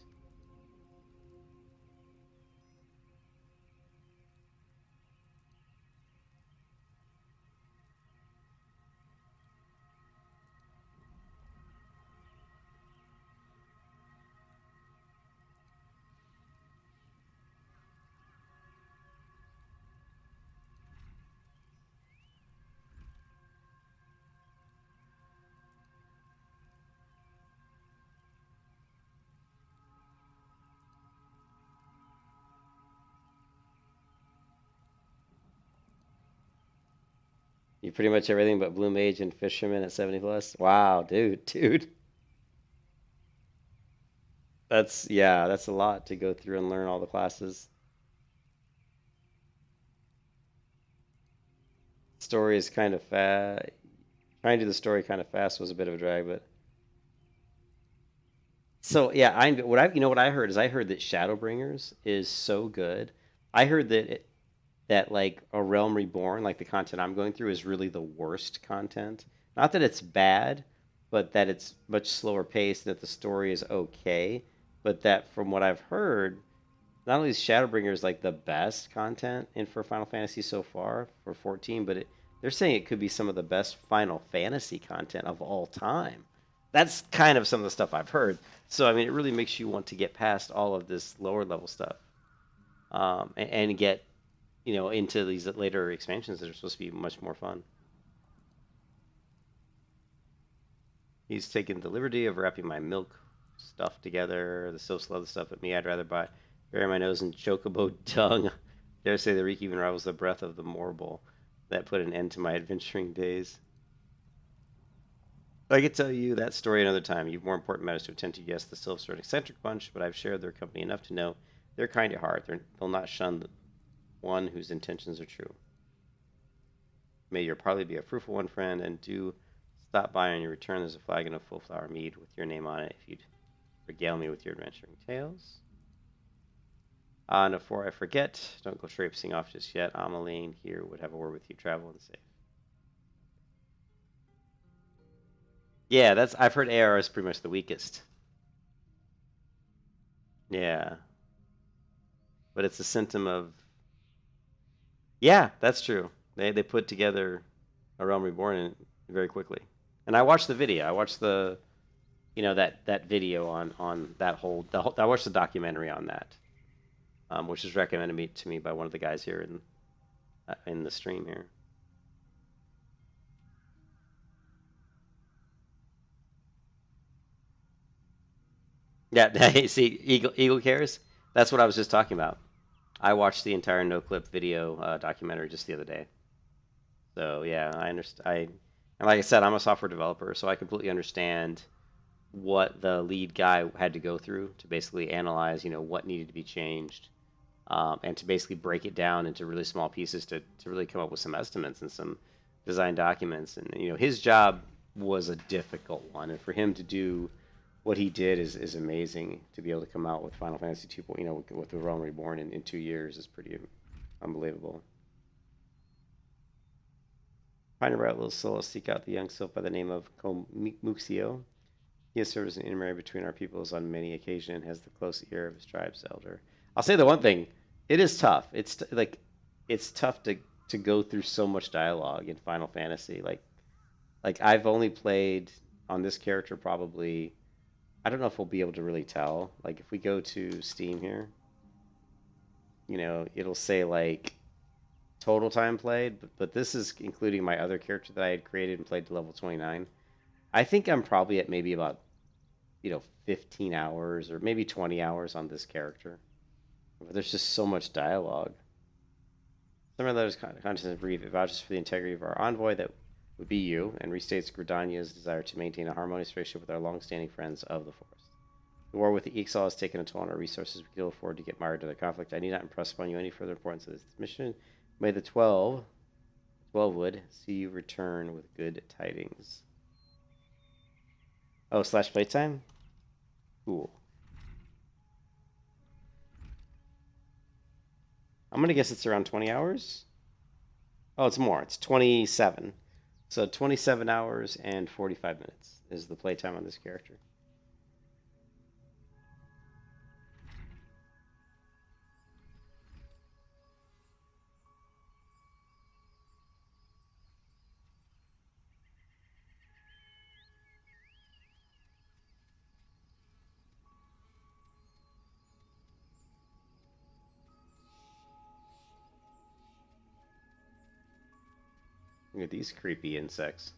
You pretty much everything but Blue Mage and Fisherman at 70 plus. Wow, dude. That's a lot to go through and learn all the classes. Story is kind of fast. Trying to do the story kind of fast was a bit of a drag, but so yeah, what I heard is I heard that Shadowbringers is so good. I heard that like a Realm Reborn, like the content I'm going through, is really the worst content. Not that it's bad, but that it's much slower paced, that the story is okay, but that from what I've heard, not only is Shadowbringers like the best content in for Final Fantasy so far for 14, but they're saying it could be some of the best Final Fantasy content of all time. That's kind of some of the stuff I've heard. So I mean, it really makes you want to get past all of this lower level stuff, and get into these later expansions that are supposed to be much more fun. He's taken the liberty of wrapping my milk stuff together. The soaps love the stuff at me. I'd rather bury my nose in chocobo dung. Dare say the reek even rivals the breath of the morble. That put an end to my adventuring days. I could tell you that story another time. You've more important matters to attend to. Yes, the Sylphs are an eccentric bunch, but I've shared their company enough to know they're kind at heart. They'll not shun the one whose intentions are true. May your parley be a fruitful one, friend, and do stop by on your return. There's a flagon of full flower mead with your name on it if you'd regale me with your adventuring tales. And before I forget, don't go traipsing off just yet. Amaline here would have a word with you. Travel and safe. Yeah, I've heard AR is pretty much the weakest. Yeah. But it's a symptom of... Yeah, that's true. They put together a Realm Reborn very quickly. And I watched the video. I watched the that video on that whole I watched the documentary on that, which was recommended to me by one of the guys here, and in the stream here. Yeah, see, Eagle cares. That's what I was just talking about. I watched the entire no clip video documentary just the other day. So yeah, I understand. And like I said, I'm a software developer, so I completely understand what the lead guy had to go through to basically analyze, what needed to be changed, and to basically break it down into really small pieces to really come up with some estimates and some design documents. And his job was a difficult one, and for him to do what he did is amazing. To be able to come out with Final Fantasy 2, with the Realm Reborn in 2 years is pretty unbelievable. Find a little soul, seek out the young sylph by the name of Muxio. He has served as an intermediary between our peoples on many occasions and has the close ear of his tribe's elder. I'll say the one thing, it is tough. It's tough to go through so much dialogue in Final Fantasy. Like I've only played on this character probably, I don't know if we'll be able to really tell. Like if we go to Steam here, it'll say like total time played, but this is including my other character that I had created and played to level 29. I think I'm probably at maybe about 15 hours or maybe 20 hours on this character. But there's just so much dialogue. Some of those content brief, it vouches for the integrity of our envoy, that would be you, and restates Gridania's desire to maintain a harmonious relationship with our long-standing friends of the forest. The war with the Ixal has taken a toll on our resources. We can ill afford to get mired in the conflict. I need not impress upon you any further importance of this mission. May the 12 would see you return with good tidings. Oh, / playtime? Cool. I'm going to guess it's around 20 hours. Oh, it's more. It's 27. So 27 hours and 45 minutes is the playtime on this character. Look at these creepy insects.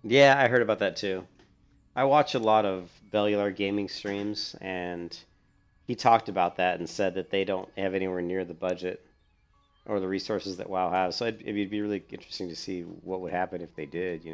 Yeah, I heard about that too. I watch a lot of Bellular gaming streams, and he talked about that and said that they don't have anywhere near the budget or the resources that WoW has. So it'd be really interesting to see what would happen if they did.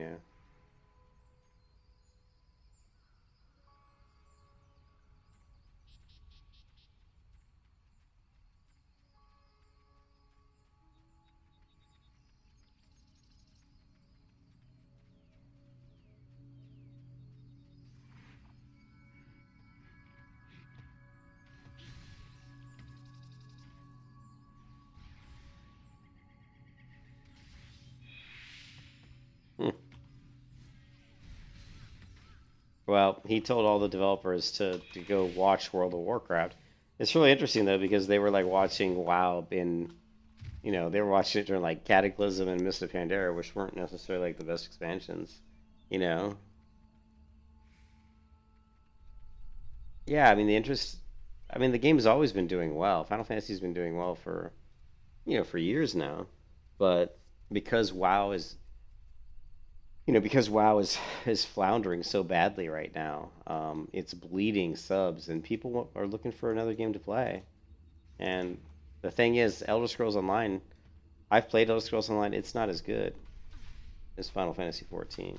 Hmm. Well, he told all the developers to go watch World of Warcraft. It's really interesting though because they were like watching WoW they were watching it during like Cataclysm and Mist of Pandaria, which weren't necessarily like the best expansions. You know? Yeah, I mean the game has always been doing well. Final Fantasy's been doing well for years now. But because WoW is because WoW is floundering so badly right now, it's bleeding subs, and people are looking for another game to play. And the thing is, Elder Scrolls Online, I've played Elder Scrolls Online. It's not as good as Final Fantasy XIV.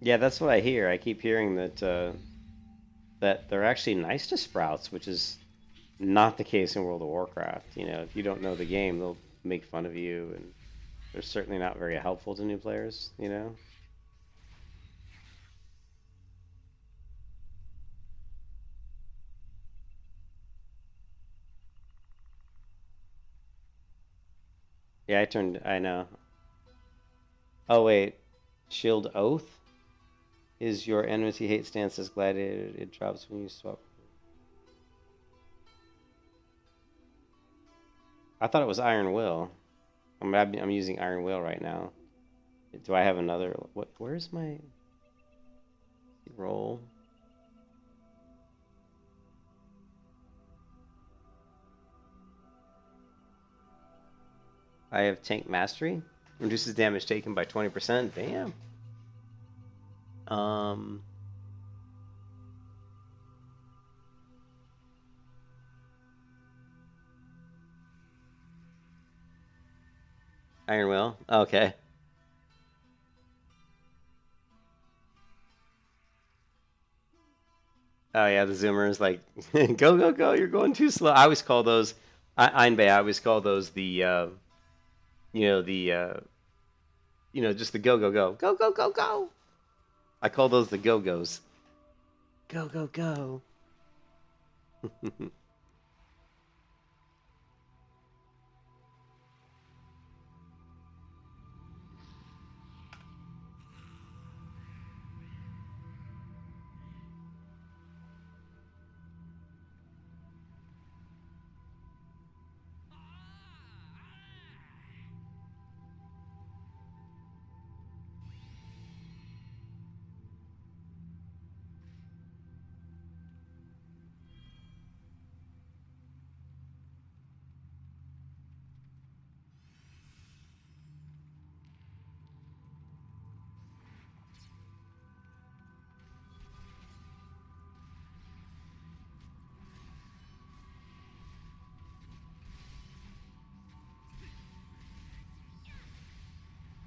Yeah, that's what I hear. I keep hearing that they're actually nice to sprouts, which is not the case in World of Warcraft. You know, if you don't know the game, they'll make fun of you, and they're certainly not very helpful to new players. You know. Yeah, I turned. I know. Oh wait, Shield Oath is your enmity hate stance as gladiator. It drops when you swap. I thought it was Iron Will. I'm using Iron Will right now. Do I have another? What? Where's my roll? I have Tank Mastery. Reduces damage taken by 20%. Damn. Um. Iron Will. Okay. Oh yeah, the Zoomers like go go go. You're going too slow. I always call those Einbei. I always call those the you know the just the go go go go go go go. I call those the go go's. Go go go.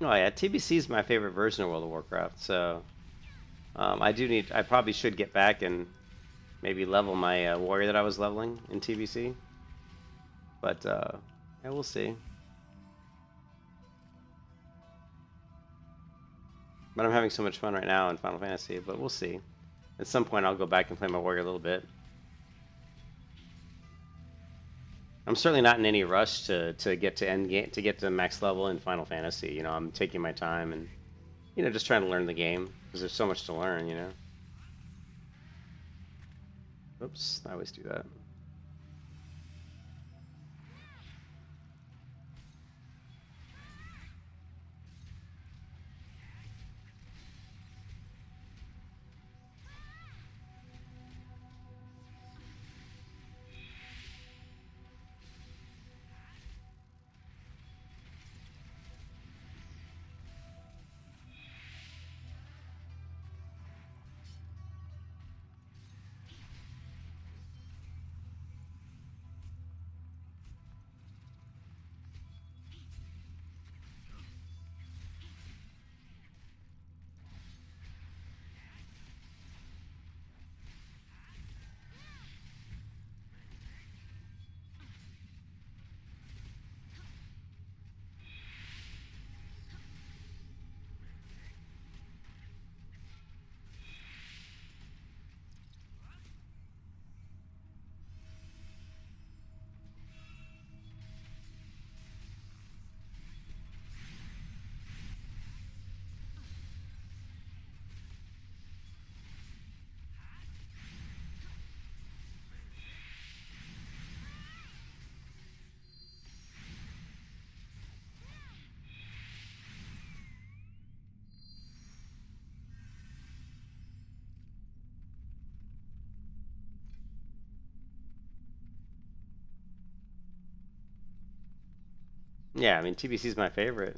Oh yeah, TBC is my favorite version of World of Warcraft. So I do need. I probably should get back and maybe level my warrior that I was leveling in TBC. But yeah, we'll see. But I'm having so much fun right now in Final Fantasy. But we'll see. At some point, I'll go back and play my warrior a little bit. I'm certainly not in any rush to get to end game to get to max level in Final Fantasy. You know, I'm taking my time and just trying to learn the game because there's so much to learn. You know. Oops, I always do that. Yeah, I mean TBC is my favorite.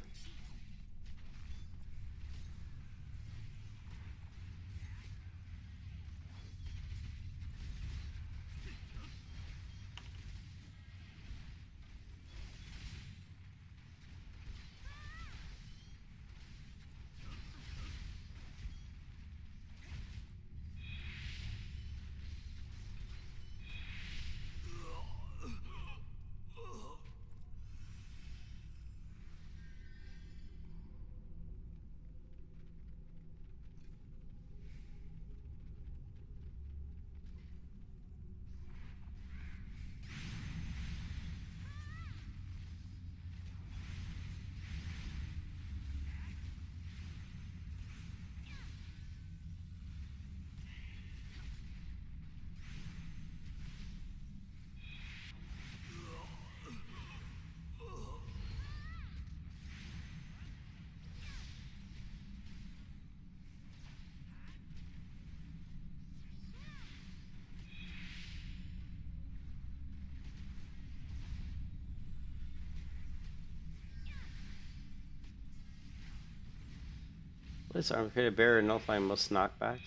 Place armor create a barrier nullifying most knockbacks.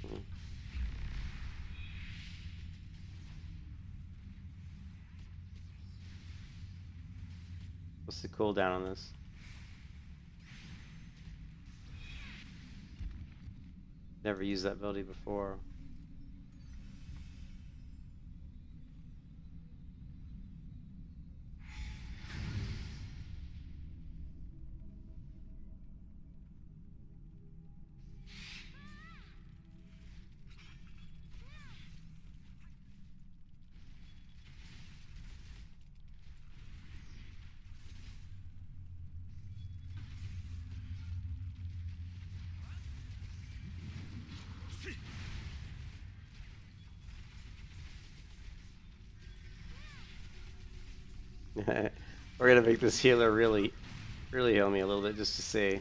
Hmm. What's the cooldown on this? Never used that ability before. We're gonna make this healer really heal me a little bit just to see.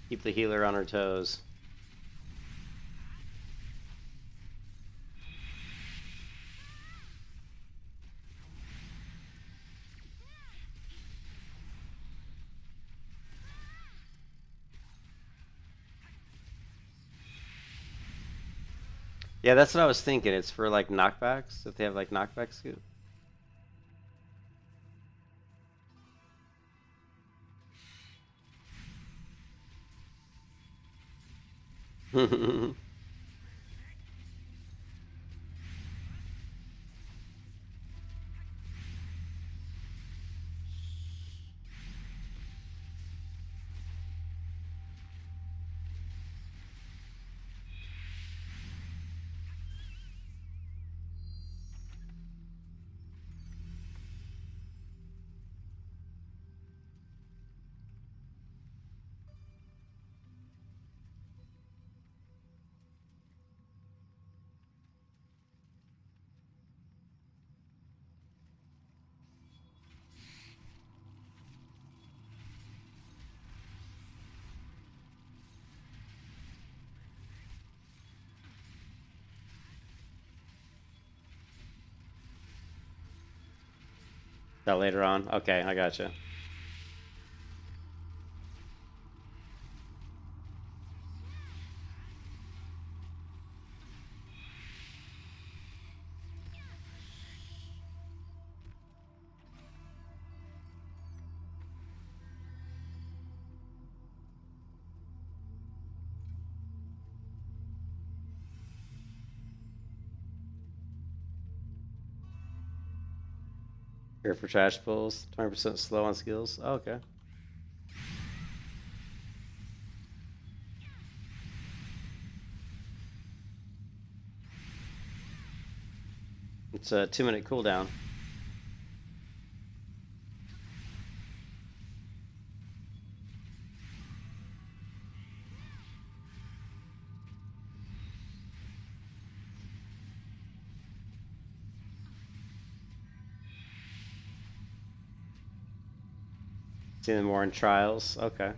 Keep the healer on her toes. Yeah, that's what I was thinking. It's for like knockbacks, if they have like knockback scoop. That later on? Okay, I gotcha. Here for trash pulls, 20% slow on skills. Oh, okay. It's a 2-minute cooldown. See them more in trials. Okay.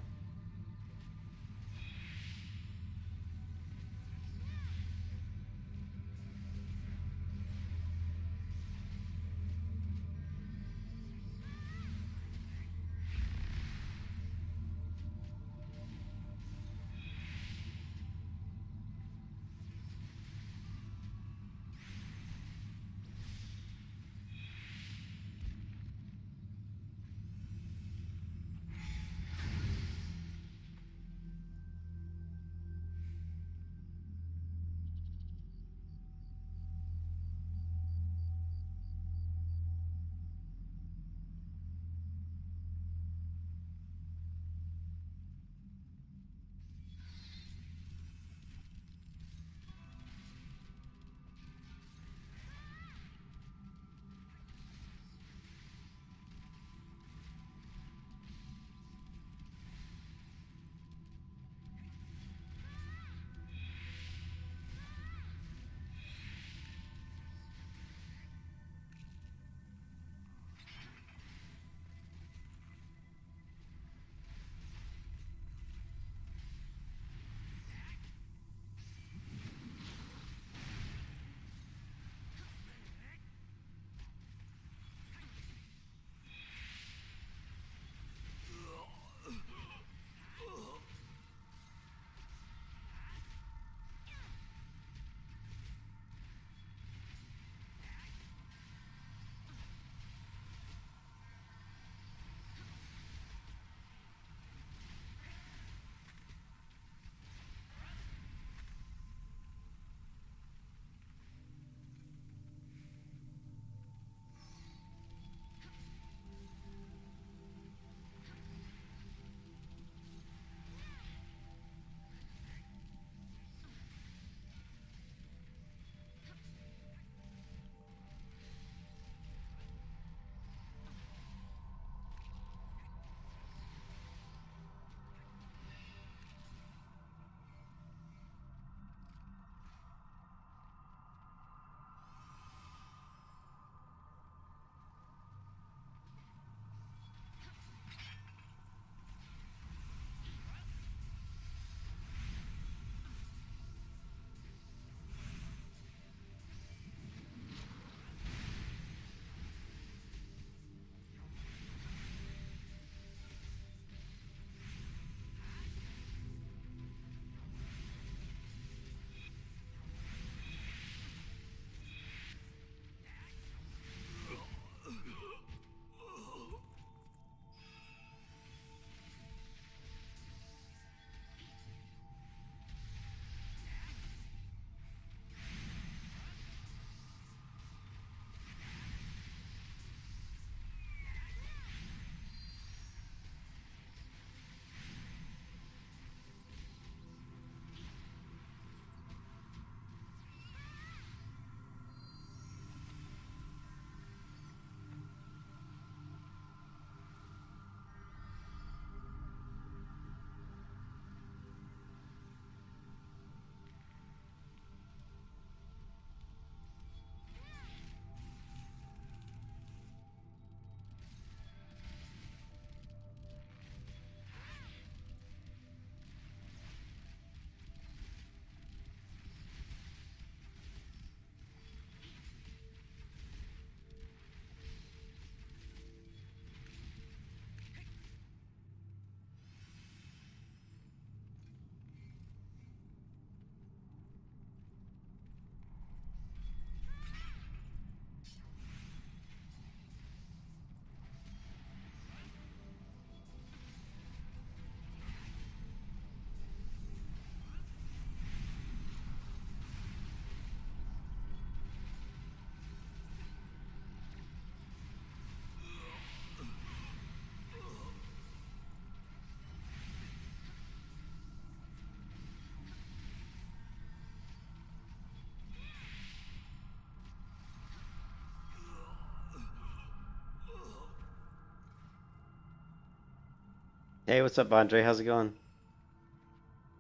Hey, what's up, Andre? How's it going?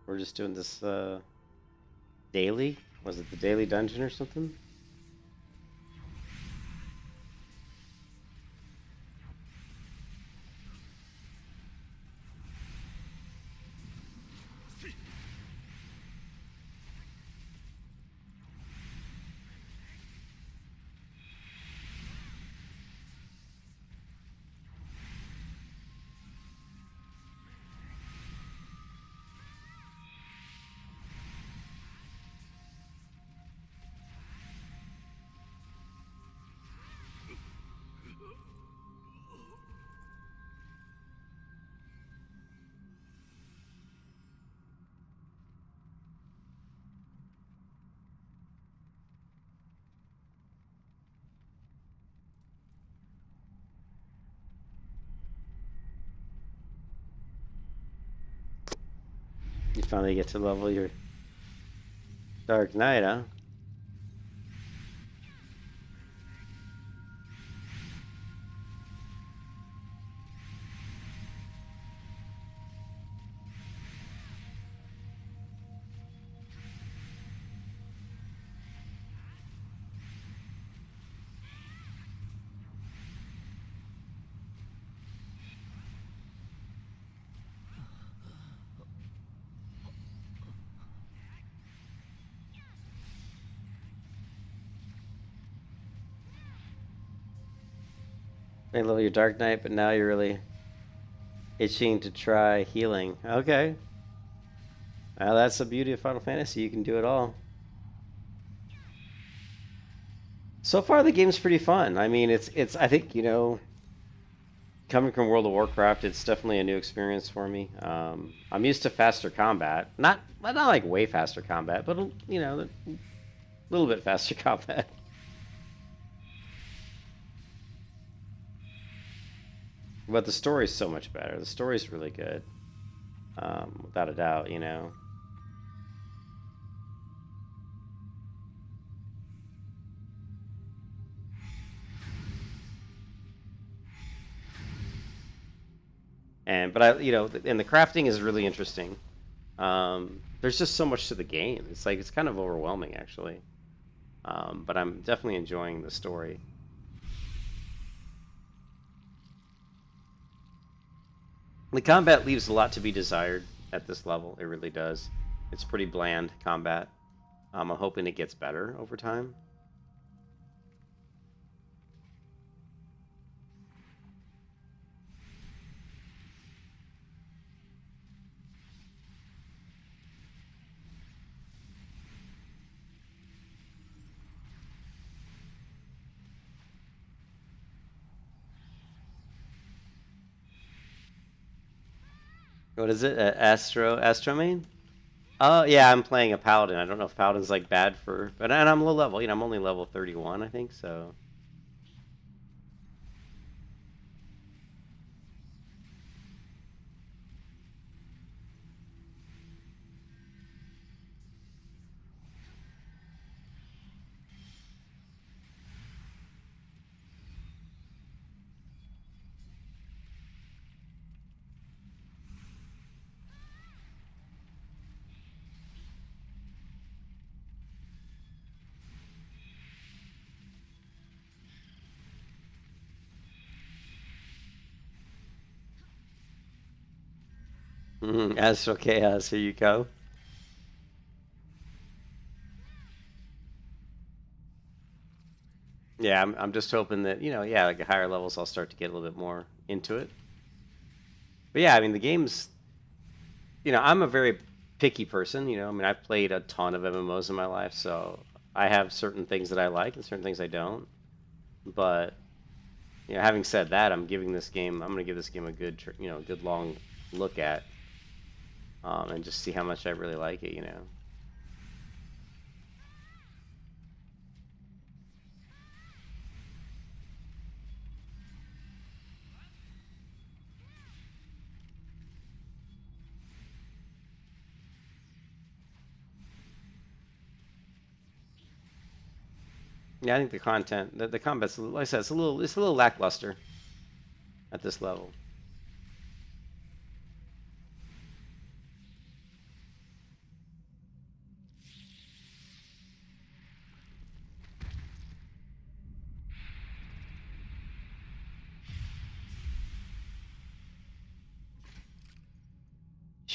We're just doing this daily. Was it the daily dungeon or something? You finally get to level your Dark Knight, huh? You level your Dark Knight, but now you're really itching to try healing. Okay. Well, that's the beauty of Final Fantasy. You can do it all. So far, the game's pretty fun. I mean, it's. I think, coming from World of Warcraft, it's definitely a new experience for me. I'm used to faster combat, not like way faster combat, but a little bit faster combat. But the story's so much better. The story's really good, without a doubt. And the crafting is really interesting. There's just so much to the game. It's kind of overwhelming actually. But I'm definitely enjoying the story. The combat leaves a lot to be desired at this level. It really does. It's pretty bland combat. I'm hoping it gets better over time. What is it? Astromane? Oh yeah, I'm playing a paladin. I don't know if paladin's like bad for, and I'm low level. I'm only level 31, I think. So Astral Chaos. Here you go. Yeah, I'm just hoping that like at higher levels, I'll start to get a little bit more into it. But yeah, I mean the game's. I'm a very picky person. I mean I've played a ton of MMOs in my life, so I have certain things that I like and certain things I don't. But having said that, I'm going to give this game a good, good long look at, and just see how much I really like it. Yeah, I think the combat's, like I said, it's a little lackluster at this level.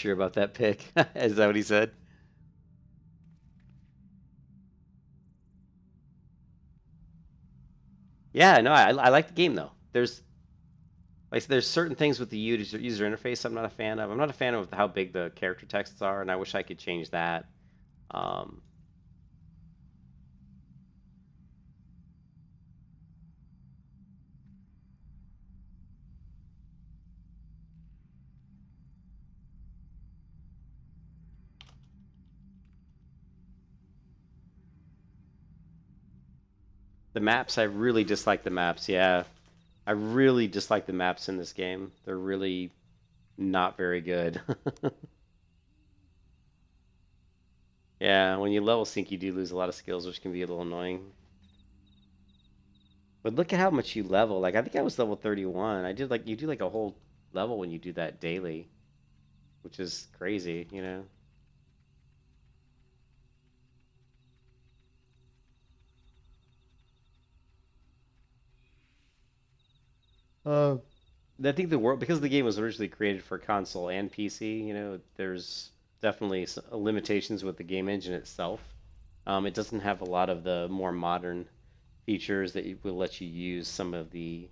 sure about that pick. Is that what he said? Yeah, no, I like the game though. There's certain things with the user interface I'm not a fan of. I'm not a fan of how big the character texts are, and I wish I could change that. Um, the maps, I really dislike the maps. Yeah, I really dislike the maps in this game. They're really not very good. Yeah, when you level sync, you do lose a lot of skills, which can be a little annoying. But look at how much you level. Like, I think I was level 31. You do like a whole level when you do that daily, which is crazy, you know? I think the world, because the game was originally created for console and PC, you know, there's definitely limitations with the game engine itself. It doesn't have a lot of the more modern features that will let you use some of the,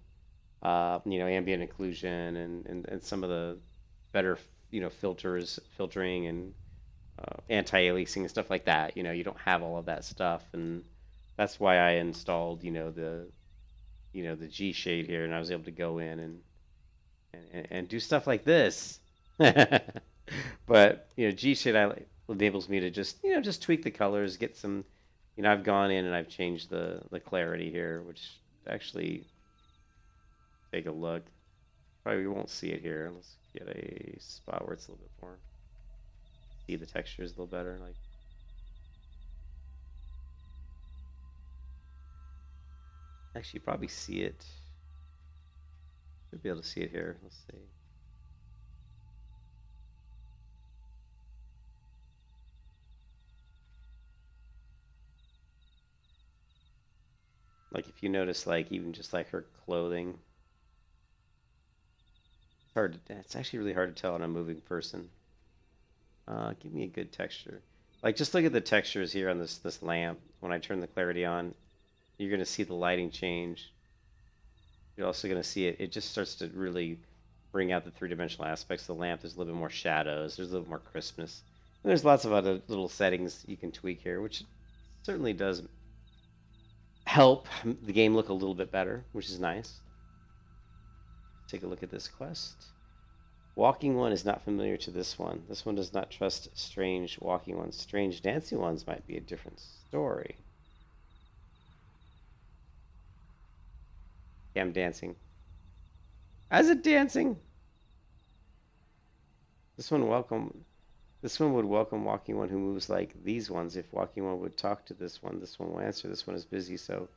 ambient occlusion and some of the better, filtering and anti-aliasing and stuff like that. You know, you don't have all of that stuff, and that's why I installed, the G shade here, and I was able to go in and do stuff like this. But G shade enables me to just tweak the colors, get some. I've gone in and I've changed the clarity here, which actually take a look. Probably won't see it here. Let's get a spot where it's a little bit more. See the textures a little better, like. Actually, you probably see it. Should be able to see it here. Let's see. Like if you notice, like even just like her clothing, it's actually really hard to tell on a moving person. Give me a good texture. Like just look at the textures here on this lamp. When I turn the clarity on, you're gonna see the lighting change. You're also gonna see it. It just starts to really bring out the three-dimensional aspects of the lamp. There's a little bit more shadows. There's a little more crispness. And there's lots of other little settings you can tweak here, which certainly does help the game look a little bit better, which is nice. Take a look at this quest. Walking one is not familiar to this one. This one does not trust strange walking ones. Strange dancing ones might be a different story. Yeah, I'm dancing. How's it dancing? This one would welcome walking one who moves like these ones. If walking one would talk to this one will answer. This one is busy, so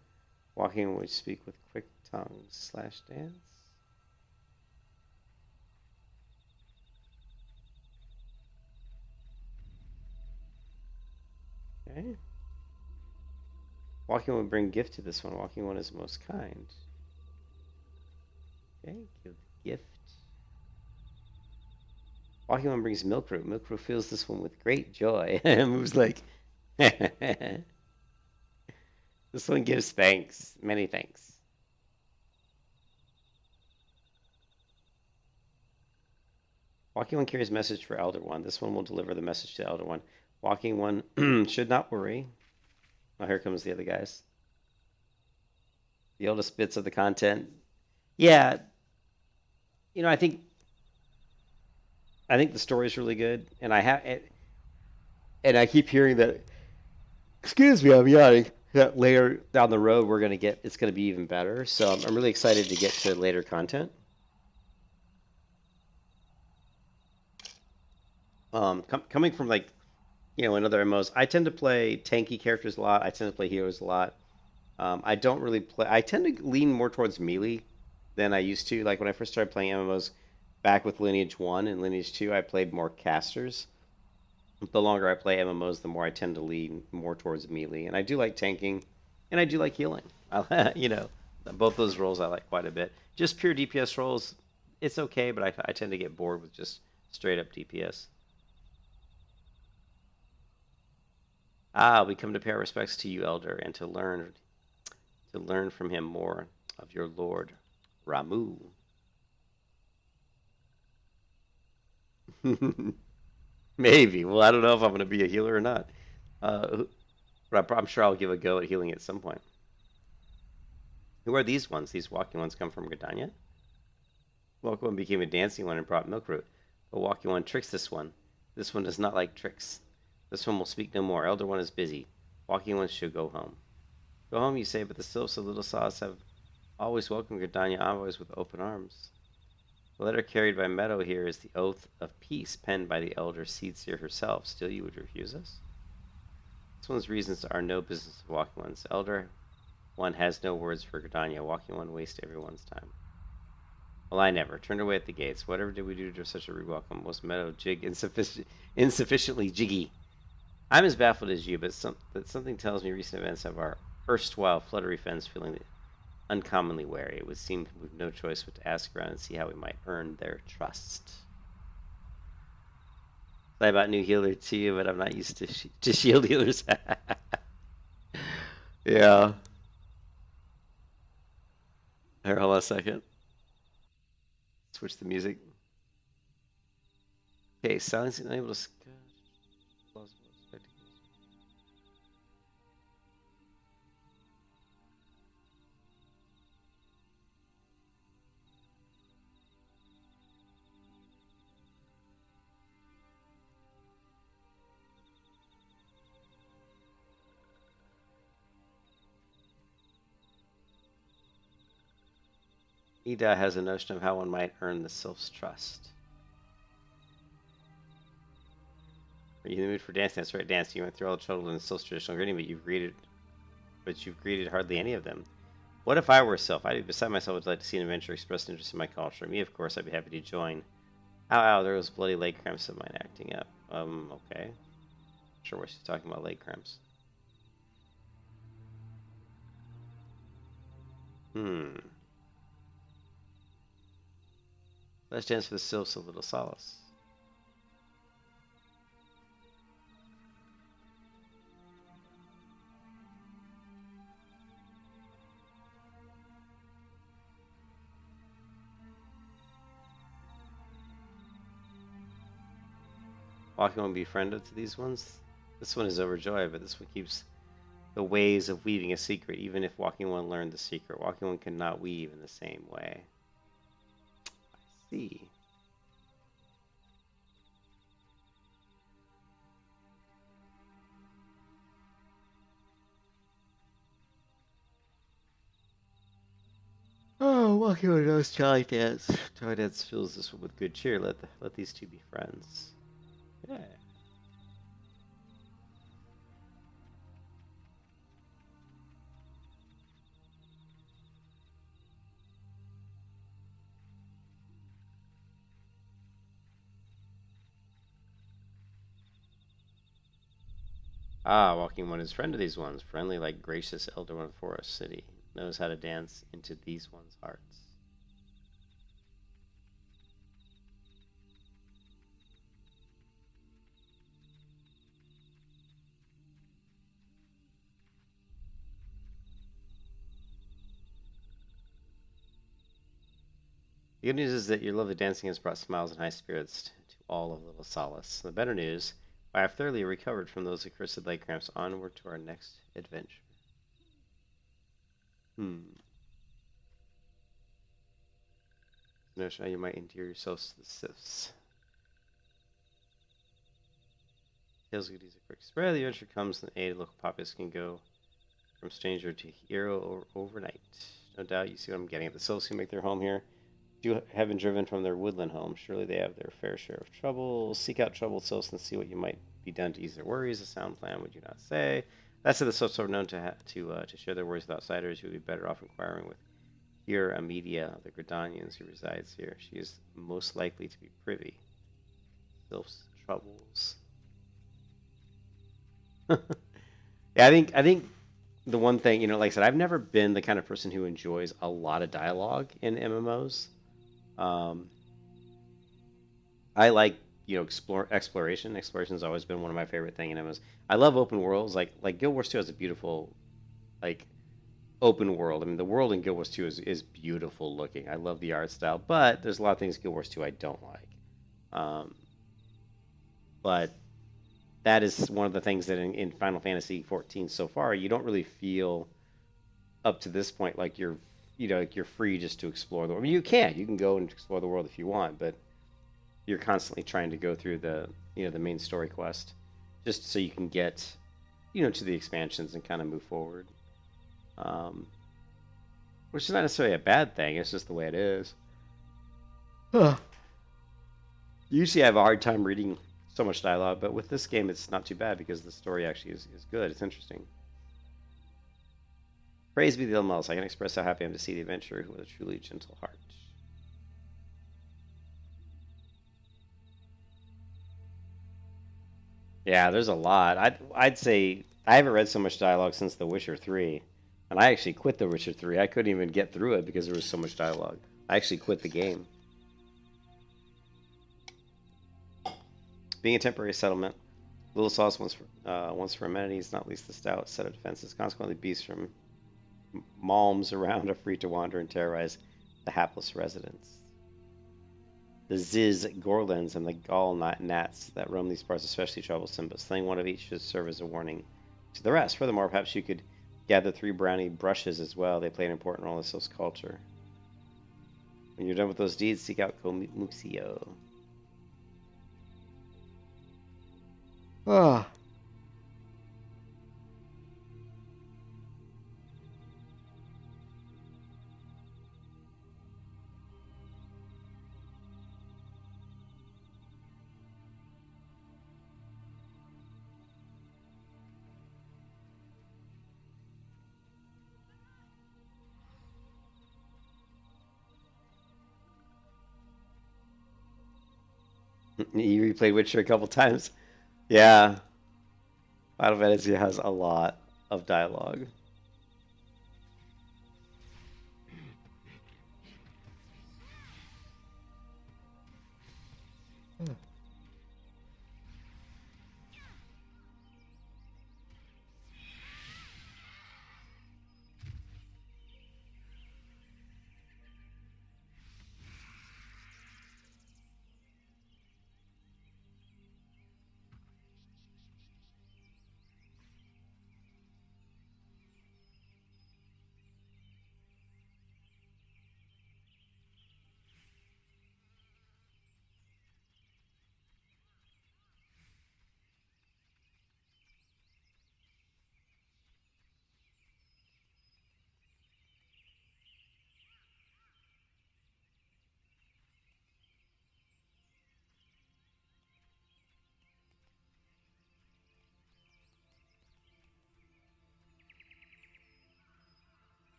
walking one would speak with quick tongues / dance. Okay. Walking one would bring gift to this one. Walking one is most kind. Okay, give gift. Walking one brings milk root. Milk root fills this one with great joy. Moves like. This one gives thanks. Many thanks. Walking one carries message for Elder One. This one will deliver the message to Elder One. Walking one should not worry. Oh, here comes the other guys. The oldest bits of the content. Yeah. I think the story is really good, and I keep hearing that. Excuse me, I'm yawning. That later down the road it's gonna be even better. So I'm really excited to get to later content. Coming from another MMOs, I tend to play tanky characters a lot. I tend to play heroes a lot. I don't really play. I tend to lean more towards melee than I used to. Like when I first started playing MMOs back with Lineage 1 and Lineage 2, I played more casters. The longer I play MMOs, the more I tend to lean more towards melee. And I do like tanking, and I do like healing. Both those roles I like quite a bit. Just pure DPS roles, it's okay, but I tend to get bored with just straight up DPS. Ah, we come to pay our respects to you, Elder, and to learn from him more of your Lord, Ramu. Maybe. Well, I don't know if I'm going to be a healer or not. But I'm sure I'll give a go at healing at some point. Who are these ones? These walking ones come from Gridania? Walking one became a dancing one and brought Milkroot. But walking one tricks this one. This one does not like tricks. This one will speak no more. Elder one is busy. Walking one should go home. Go home, you say, but the sylphs of Little Saws have always welcomed Gridania envoys with open arms. The letter carried by Meadow here is the oath of peace penned by the elder Seedseer herself. Still, you would refuse us? This one's reasons are no business of Walking One's. Elder one has no words for Gridania. Walking One wastes everyone's time. Well, I never. Turned away at the gates. Whatever did we do to such a re-welcome? Was Meadow Jig insufficiently jiggy? I'm as baffled as you, but something tells me recent events have our erstwhile fluttery friends feeling uncommonly wary. It would seem we've no choice but to ask around and see how we might earn their trust. Sorry about new healer to you, but I'm not used to shield healers. Yeah. Here, hold on a second. Switch the music. Okay, silence unable to. Ida has a notion of how one might earn the sylph's trust. Are you in the mood for dance? That's right, dance. You went through all the trouble in the sylph's traditional greeting, but you've greeted hardly any of them. What if I were a sylph? I'd be beside myself. Would like to see an adventure, express interest in my culture. Me, of course, I'd be happy to join. Ow, there was bloody leg cramps of mine acting up. Okay. Not sure what she's talking about, leg cramps. Let's dance for the sylphs of Little Solace. Walking won't be friended to these ones. This one is overjoyed, but this one keeps the ways of weaving a secret, even if Walking One learned the secret. Walking One cannot weave in the same way. I see. Oh, Walking One knows Jolly Dance. Jolly Dance fills this one with good cheer. Let these two be friends. Yeah. Ah, Walking One is friend to these ones. Friendly like gracious Elder One Forest City. Knows how to dance into these ones' hearts. The good news is that your love of dancing has brought smiles and high spirits to all of Little Solace. The better news, I have thoroughly recovered from those accursed leg cramps. Onward to our next adventure. Notion how you might endear yourselves to the sylphs. Tales of Goodies a quick spread. The adventure comes and aid local populace can go from stranger to hero overnight. No doubt you see what I'm getting at. The sylphs who make their home here have been driven from their woodland home. Surely they have their fair share of trouble. Seek out troubled sylphs and see what you might be done to ease their worries. A sound plan, would you not say? That said, the sylphs are known to share their worries with outsiders. You would be better off inquiring with here Amedia, the Gridanians who resides here. She is most likely to be privy. Sylphs' troubles. Yeah, I think the one thing, like I said, I've never been the kind of person who enjoys a lot of dialogue in MMOs. I like exploration. Exploration's always been one of my favorite thing in MMOs. I love open worlds. Like Guild Wars 2 has a beautiful like open world. I mean, the world in Guild Wars 2 is beautiful looking. I love the art style, but there's a lot of things in Guild Wars 2 I don't like. Um, but that is one of the things that in Final Fantasy XIV so far, you don't really feel up to this point like like you're free just to explore the world. I mean, you can go and explore the world if you want, but you're constantly trying to go through the main story quest just so you can get to the expansions and kind of move forward. Which is not necessarily a bad thing. It's just the way it is. Usually I have a hard time reading so much dialogue, but with this game it's not too bad because the story actually is good. It's interesting. Praise be the Elmels. I can express how happy I am to see the adventurer with a truly gentle heart. Yeah, there's a lot. I'd say I haven't read so much dialogue since The Witcher 3. And I actually quit The Witcher 3. I couldn't even get through it because there was so much dialogue. I actually quit the game. Being a temporary settlement, little sauce once for amenities, not least the stout set of defenses. Consequently, beasts from malms around are free to wander and terrorize the hapless residents. The Ziz Gorlins and the Gall Gnats that roam these parts especially troublesome, but slaying one of each should serve as a warning to the rest. Furthermore, perhaps you could gather 3 brownie brushes as well. They play an important role in Sylph's culture. When you're done with those deeds, seek out Komuxio. Ah. You replayed Witcher a couple times. Yeah. Final Fantasy has a lot of dialogue.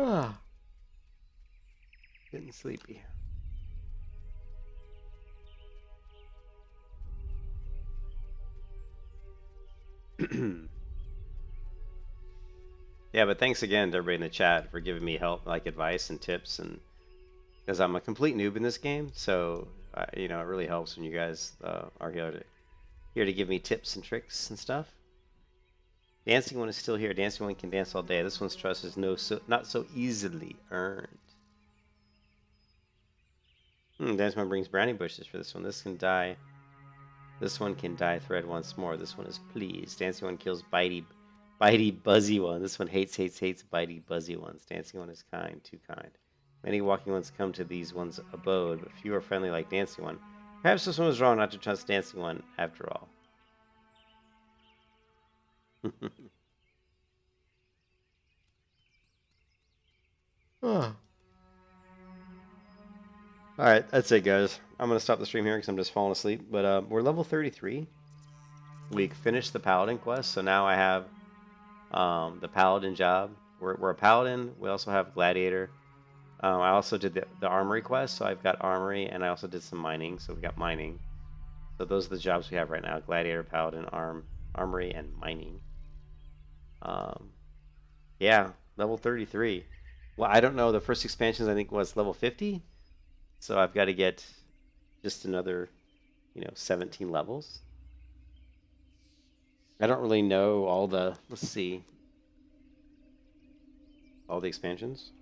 Ah. Getting sleepy. Yeah, but thanks again to everybody in the chat for giving me help, like advice and tips, and because I'm a complete noob in this game, so it really helps when you guys are here to give me tips and tricks and stuff. Dancing One is still here. Dancing One can dance all day. This one's trust is not so easily earned. Dancing One brings brownie bushes for this one. This can die. This one can die thread once more. This one is pleased. Dancing One kills bitey, buzzy one. This one hates bitey, buzzy ones. Dancing One is kind, too kind. Many walking ones come to these ones' abode, but few are friendly like Dancing One. Perhaps this one was wrong not to trust Dancing One after all. Oh. Alright, that's it, guys. I'm going to stop the stream here because I'm just falling asleep. But we're level 33. We finished the Paladin quest, so now I have the Paladin job. We're a Paladin. We also have Gladiator. I also did the Armory quest, so I've got Armory, and I also did some mining, so we got mining. So those are the jobs we have right now: Gladiator, Paladin, Armory, and mining. Yeah, level 33. Well, I don't know. The first expansions, I think, was level 50. So I've got to get just another, 17 levels. I don't really know all the, let's see, all the expansions.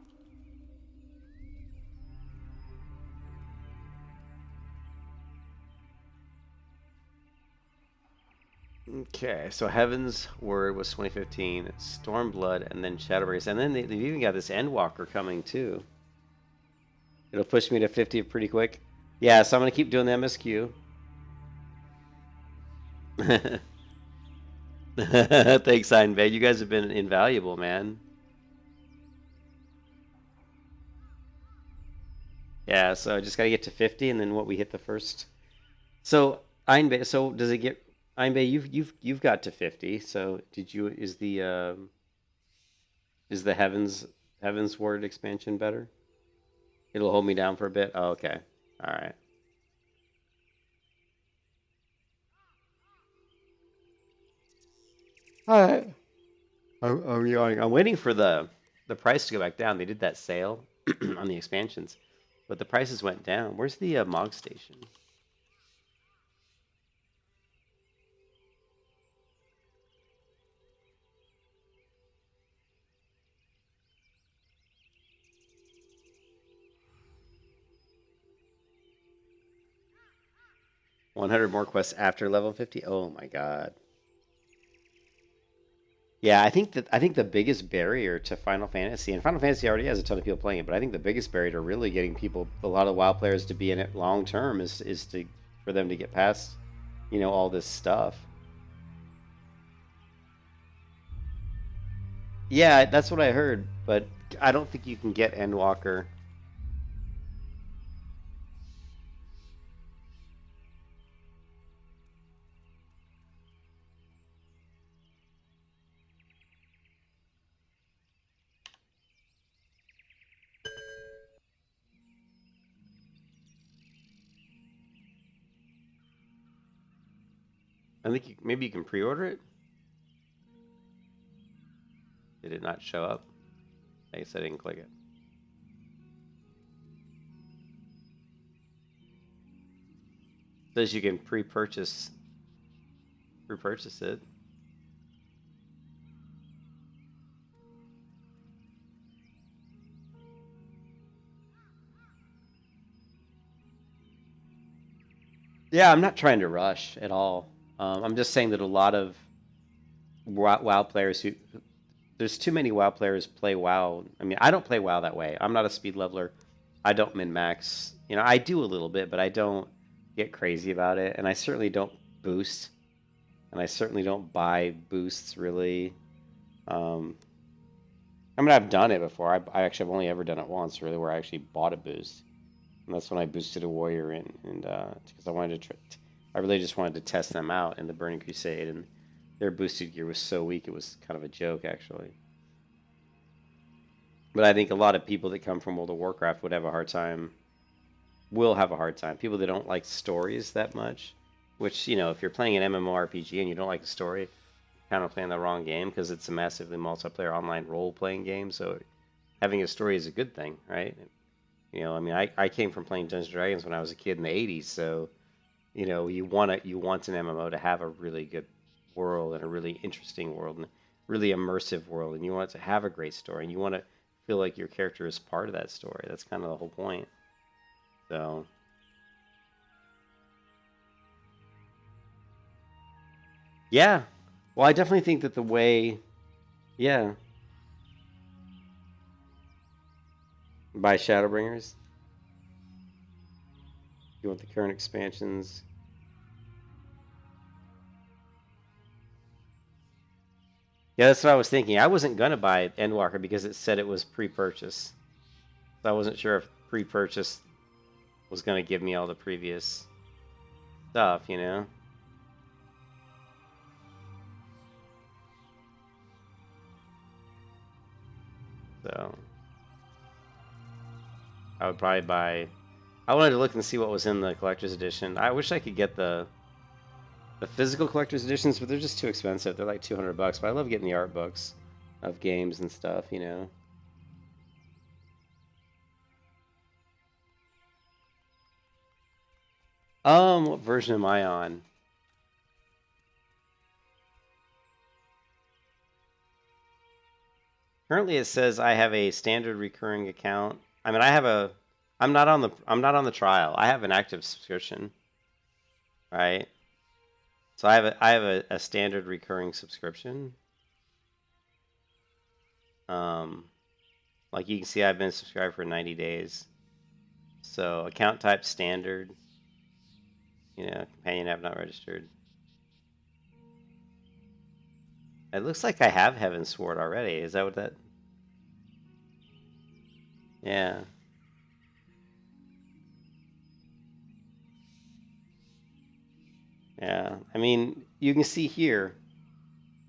Okay, so Heaven's Word was 2015, Stormblood, and then Shadowbreakers. And then they've even got this Endwalker coming, too. It'll push me to 50 pretty quick. Yeah, so I'm going to keep doing the MSQ. Thanks, Ironbay. You guys have been invaluable, man. Yeah, so I just got to get to 50, and then what we hit the first. So, Ironbay, so does it get... Ironbay, you've got to 50, so did you... Is the Heaven's Word expansion better? It'll hold me down for a bit? Oh, okay. Alright. Alright. I'm waiting for the price to go back down. They did that sale on the expansions, but the prices went down. Where's the Mog Station? $100 more quests after level 50? Oh my god. Yeah, I think the biggest barrier to Final Fantasy, and Final Fantasy already has a ton of people playing it, but I think the biggest barrier to really getting people, a lot of WoW players, to be in it long term is for them to get past, all this stuff. Yeah, that's what I heard, but I don't think you can get Endwalker. I think maybe you can pre-order it. Did it not show up? I guess I didn't click it. Says you can pre-purchase it. Yeah, I'm not trying to rush at all. I'm just saying that a lot of WoW players there's too many WoW players play WoW. I mean, I don't play WoW that way. I'm not a speed leveler. I don't min-max. I do a little bit, but I don't get crazy about it. And I certainly don't boost. And I certainly don't buy boosts, really. I mean, I've done it before. I actually have only ever done it once, really, where I actually bought a boost. And that's when I boosted a warrior in, and because I wanted to, I really just wanted to test them out in the Burning Crusade, and their boosted gear was so weak it was kind of a joke, actually. But I think a lot of people that come from World of Warcraft would have a hard time. Will have a hard time. People that don't like stories that much, which if you're playing an MMORPG and you don't like the story, you're kind of playing the wrong game because it's a massively multiplayer online role-playing game. So having a story is a good thing, right? I mean, I came from playing Dungeons & Dragons when I was a kid in the 80s, so, you want an MMO to have a really good world and a really interesting world. And really immersive world, and you want it to have a great story, and you want to feel like your character is part of that story. That's kind of the whole point. So, yeah. Well, I definitely think that the way, yeah, by Shadowbringers. You want the current expansions. Yeah, that's what I was thinking. I wasn't gonna buy Endwalker because it said it was pre-purchase, so I wasn't sure if pre-purchase was gonna give me all the previous stuff, you know. So I would probably buy. I wanted to look and see what was in the collector's edition. I wish I could get the physical collector's editions, but they're just too expensive. They're like $200. But I love getting the art books of games and stuff, you know. What version am I on? Currently, it says I have a standard recurring account. I mean, I'm not on the trial. I have an active subscription, right? So I have a standard recurring subscription. Like you can see, I've been subscribed for 90 days. So account type standard. You know, companion app not registered. It looks like I have Heaven's Sword already. Is that what that? Yeah. Yeah. I mean, you can see here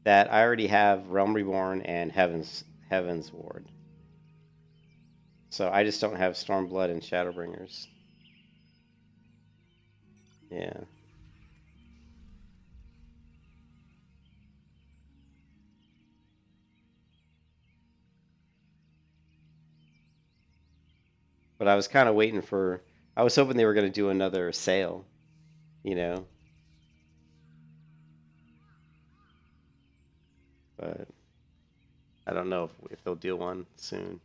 that I already have Realm Reborn and Heaven's Ward. So I just don't have Stormblood and Shadowbringers. Yeah. But I was kind of waiting for. I was hoping they were going to do another sale, you know. But I don't know if they'll do one soon.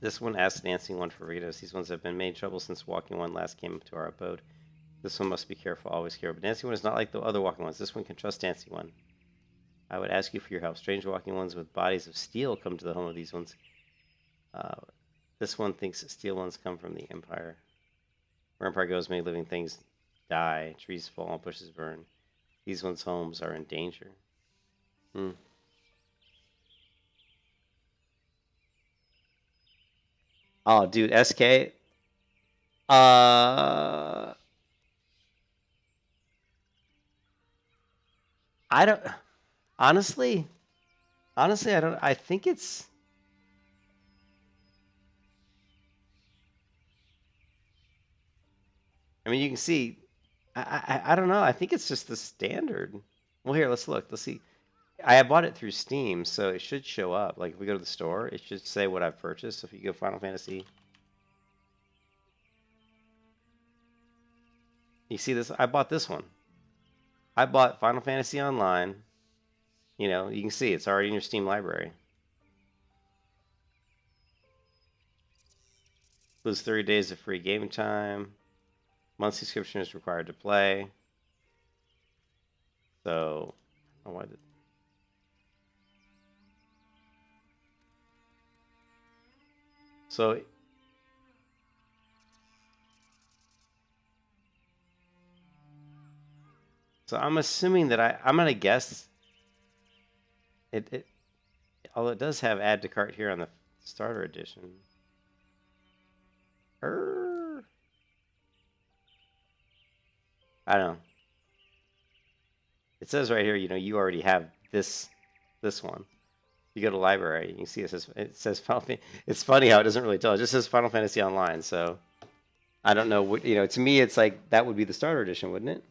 This one asks Dancing One for Ritos. These ones have been made trouble since Walking One last came to our abode. This one must be careful, always careful. But Dancing One is not like the other Walking Ones. This one can trust Dancing One. I would ask you for your help. Strange Walking Ones with bodies of steel come to the home of these ones. This one thinks steel ones come from the Empire. Where Empire goes, many living things die. Trees fall and bushes burn. These ones' homes are in danger. Oh, dude, SK. I don't. Honestly, I don't. I think it's. I mean, you can see. I don't know. I think it's just the standard. Well, here, let's look. Let's see. I bought it through Steam, so it should show up. Like if we go to the store, it should say what I've purchased. So if you go Final Fantasy, you see this? I bought this one. I bought Final Fantasy Online. You know, you can see it's already in your Steam library. Lose 30 days of free game time. Monthly subscription is required to play. So, I don't know why did. So I'm assuming that I'm gonna guess it although it does have add to cart here on the starter edition. I don't know. It says right here, you know, you already have this one. You go to library, you can see it says Final Fantasy. It's funny how it doesn't really tell. It just says Final Fantasy Online. So I don't know what, you know. To me, it's like that would be the starter edition, wouldn't it?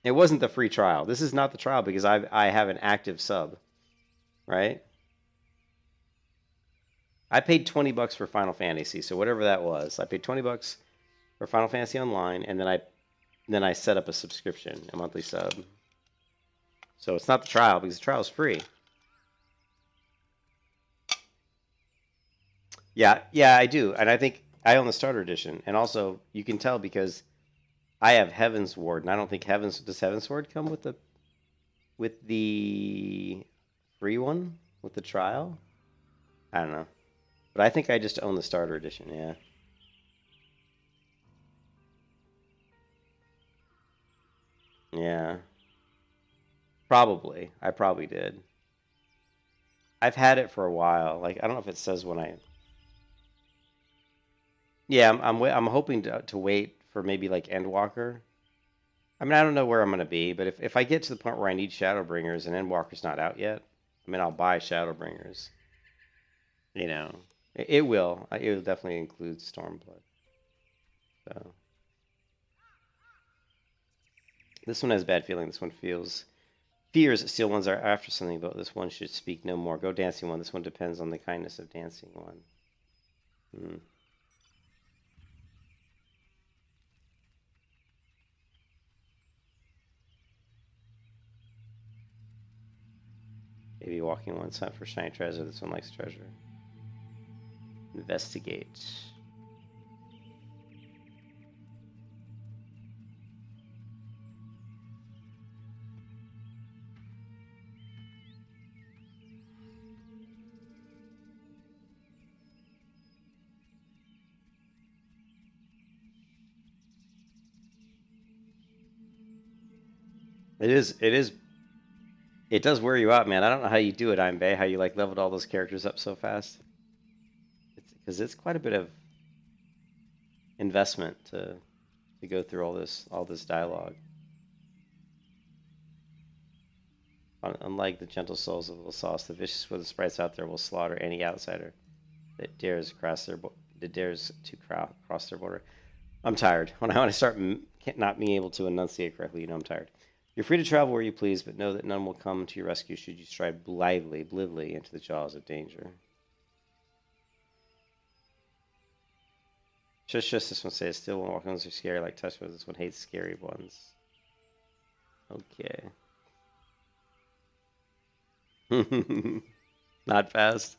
It wasn't the free trial. This is not the trial because I have an active sub, right? I paid $20 for Final Fantasy, so whatever that was, I paid $20 for Final Fantasy Online, and then I then I set up a subscription, a monthly sub. So it's not the trial, because the trial is free. Yeah, I do. And I think I own the starter edition. And also, you can tell because I have Heaven's Ward, and I don't think does Heaven's Ward come with the free one? With the trial? I don't know. But I think I just own the starter edition, yeah. Yeah. Probably. I probably did. I've had it for a while. Like, I don't know if it says when I... Yeah, I'm hoping to wait for maybe like Endwalker. I mean, I don't know where I'm going to be, but if I get to the point where I need Shadowbringers and Endwalker's not out yet, I mean, I'll buy Shadowbringers. You know, it will. It will definitely include Stormblood. So this one has bad feeling. This one fears steel ones are after something, but this one should speak no more. Go dancing one. This one depends on the kindness of dancing one. Maybe walking one's hunt for shiny treasure. This one likes treasure. Investigate. It does wear you out, man. I don't know how you do it, Imbe, how you like leveled all those characters up so fast. Because it's quite a bit of investment to go through all this dialogue. Unlike the gentle souls of Lasauce, the vicious with the sprites out there will slaughter any outsider that dares cross their border. I'm tired. When I start not being able to enunciate correctly, I'm tired. You're free to travel where you please, but know that none will come to your rescue should you stride blithely into the jaws of danger. Just this one says, still won't walk ones are scary like Touchwood. This one hates scary ones. Okay. Not fast.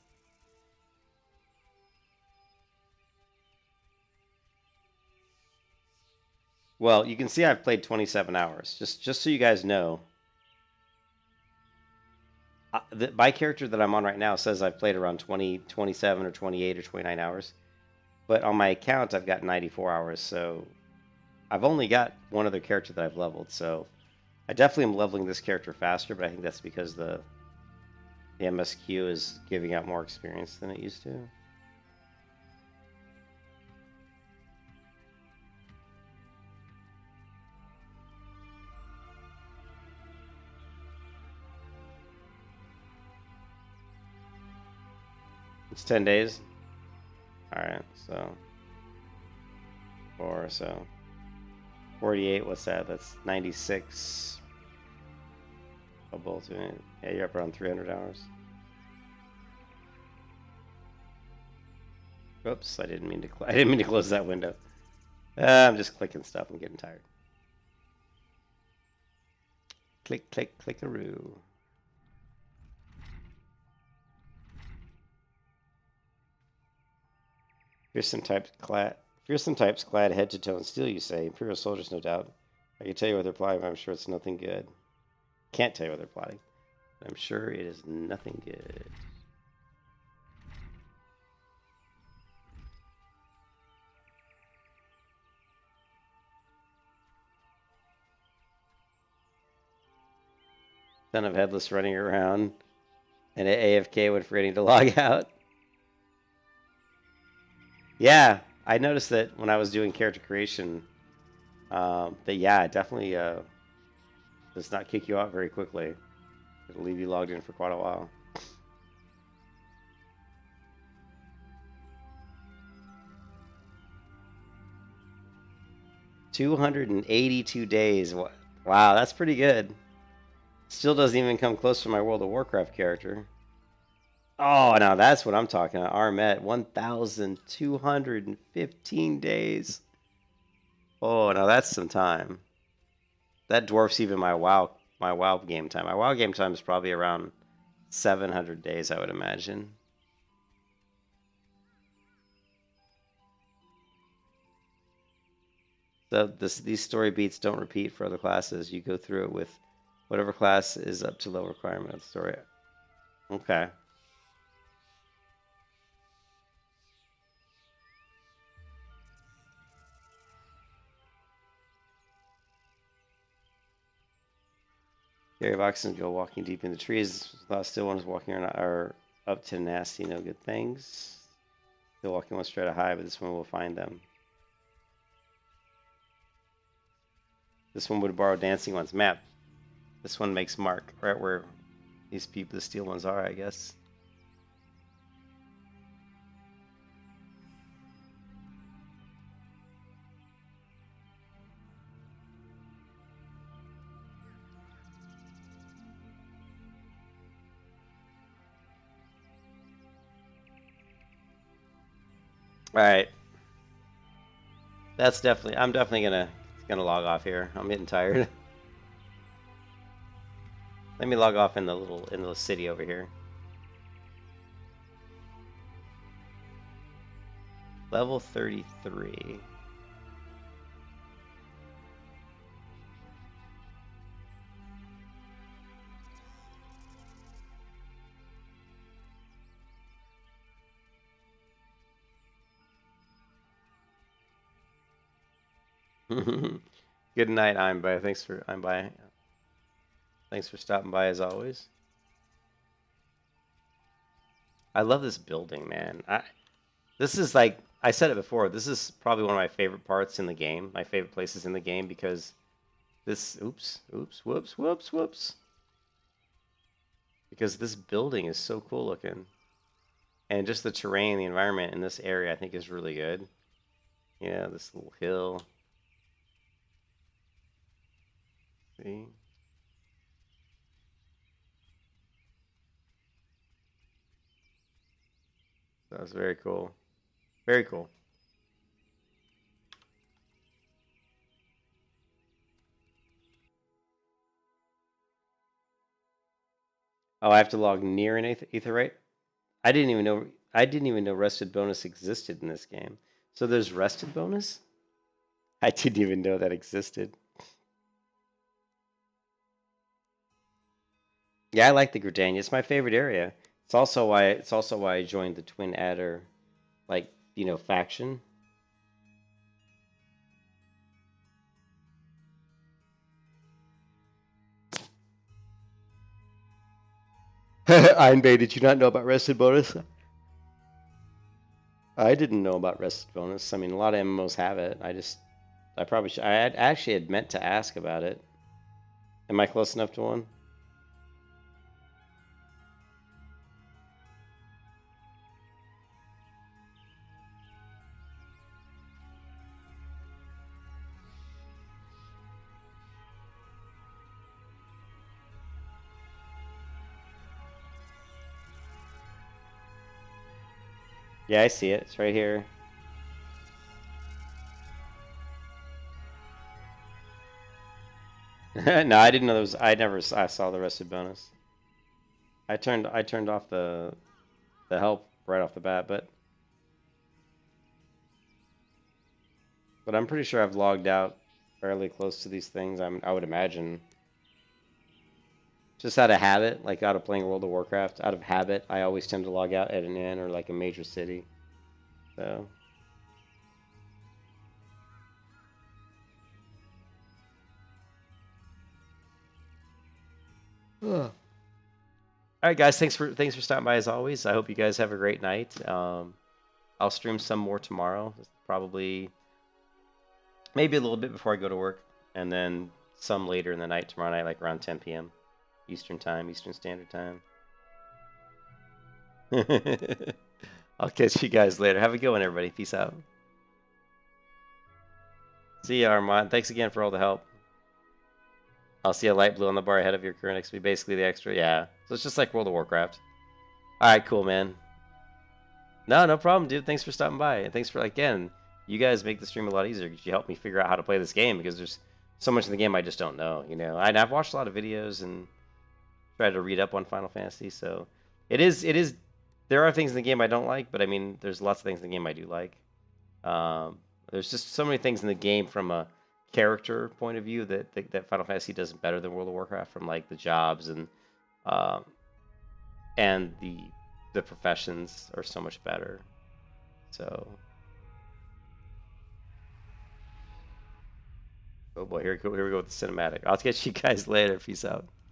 Well, you can see I've played 27 hours. Just so you guys know. My character that I'm on right now says I've played around 27 or 28 or 29 hours. But on my account, I've got 94 hours. So I've only got one other character that I've leveled. So I definitely am leveling this character faster, but I think that's because the MSQ is giving out more experience than it used to. It's 10 days. Alright, so 4, so 48, what's that? That's 96. Yeah, you're up around 300 hours. Oops, I didn't mean to close that window. I'm just clicking stuff. I'm getting tired. Click, click, clickaroo. Fearsome types clad head to toe in steel, you say. Imperial soldiers, no doubt. I can tell you what they're plotting, but I'm sure it's nothing good. Can't tell you what they're plotting, but I'm sure it is nothing good. Son of Headless running around, and at AFK when forgetting to log out. Yeah, I noticed that when I was doing character creation, it definitely does not kick you out very quickly. It'll leave you logged in for quite a while. $282 days. Wow, that's pretty good. Still doesn't even come close to my World of Warcraft character. Oh, now that's what I'm talking about. Armet, 1,215 days. Oh, now that's some time. That dwarfs even my WoW game time. My WoW game time is probably around 700 days, I would imagine. So these story beats don't repeat for other classes. You go through it with whatever class is up to low requirement of the story. Okay. Gary Voxen go walking deep in the trees. Thought still ones walking are up to nasty, no good things. Still walking one straight high, but this one will find them. This one would borrow dancing one's map. This one makes mark right where these people, the steel ones, are, I guess. All right. That's definitely. I'm definitely gonna log off here. I'm getting tired. Let me log off in the city over here. Level 33. Good night, I'm by. Thanks for stopping by as always. I love this building, man. This is like I said it before. This is probably one of my favorite parts in the game. My favorite places in the game because this. Whoops. Because this building is so cool looking, and just the terrain, the environment in this area, I think is really good. Yeah, this little hill. See? That was very cool. Very cool. Oh, I have to log near an Aetherite? I didn't even know rested bonus existed in this game. So there's rested bonus? I didn't even know that existed. Yeah, I like the Gridania. It's my favorite area. It's also why I joined the Twin Adder, like, faction. Einbay, did you not know about rested bonus? I didn't know about rested bonus. I mean, a lot of MMOs have it. I probably should. I actually had meant to ask about it. Am I close enough to one? Yeah, I see it. It's right here. No, I didn't know there was. I saw the rested bonus. I turned off the help right off the bat, but I'm pretty sure I've logged out fairly close to these things. I would imagine. Just out of habit, like out of playing World of Warcraft, out of habit, I always tend to log out at an inn or like a major city. So. All right, guys. Thanks for stopping by as always. I hope you guys have a great night. I'll stream some more tomorrow, probably maybe a little bit before I go to work, and then some later in the night tomorrow night, like around 10 p.m. Eastern Standard Time. I'll catch you guys later. Have a good one, everybody. Peace out. See ya, Armand. Thanks again for all the help. I'll see a light blue on the bar ahead of your current XP. Basically the extra. Yeah. So it's just like World of Warcraft. All right, cool, man. No problem, dude. Thanks for stopping by. And thanks for, again, you guys make the stream a lot easier because you help me figure out how to play this game because there's so much in the game I just don't know. You know, I've watched a lot of videos and tried to read up on Final Fantasy, so it is. There are things in the game I don't like, but I mean, there's lots of things in the game I do like. There's just so many things in the game from a character point of view that Final Fantasy does better than World of Warcraft, from like the jobs um, and the professions are so much better. So, oh boy, here we go with the cinematic. I'll catch you guys later. Peace out.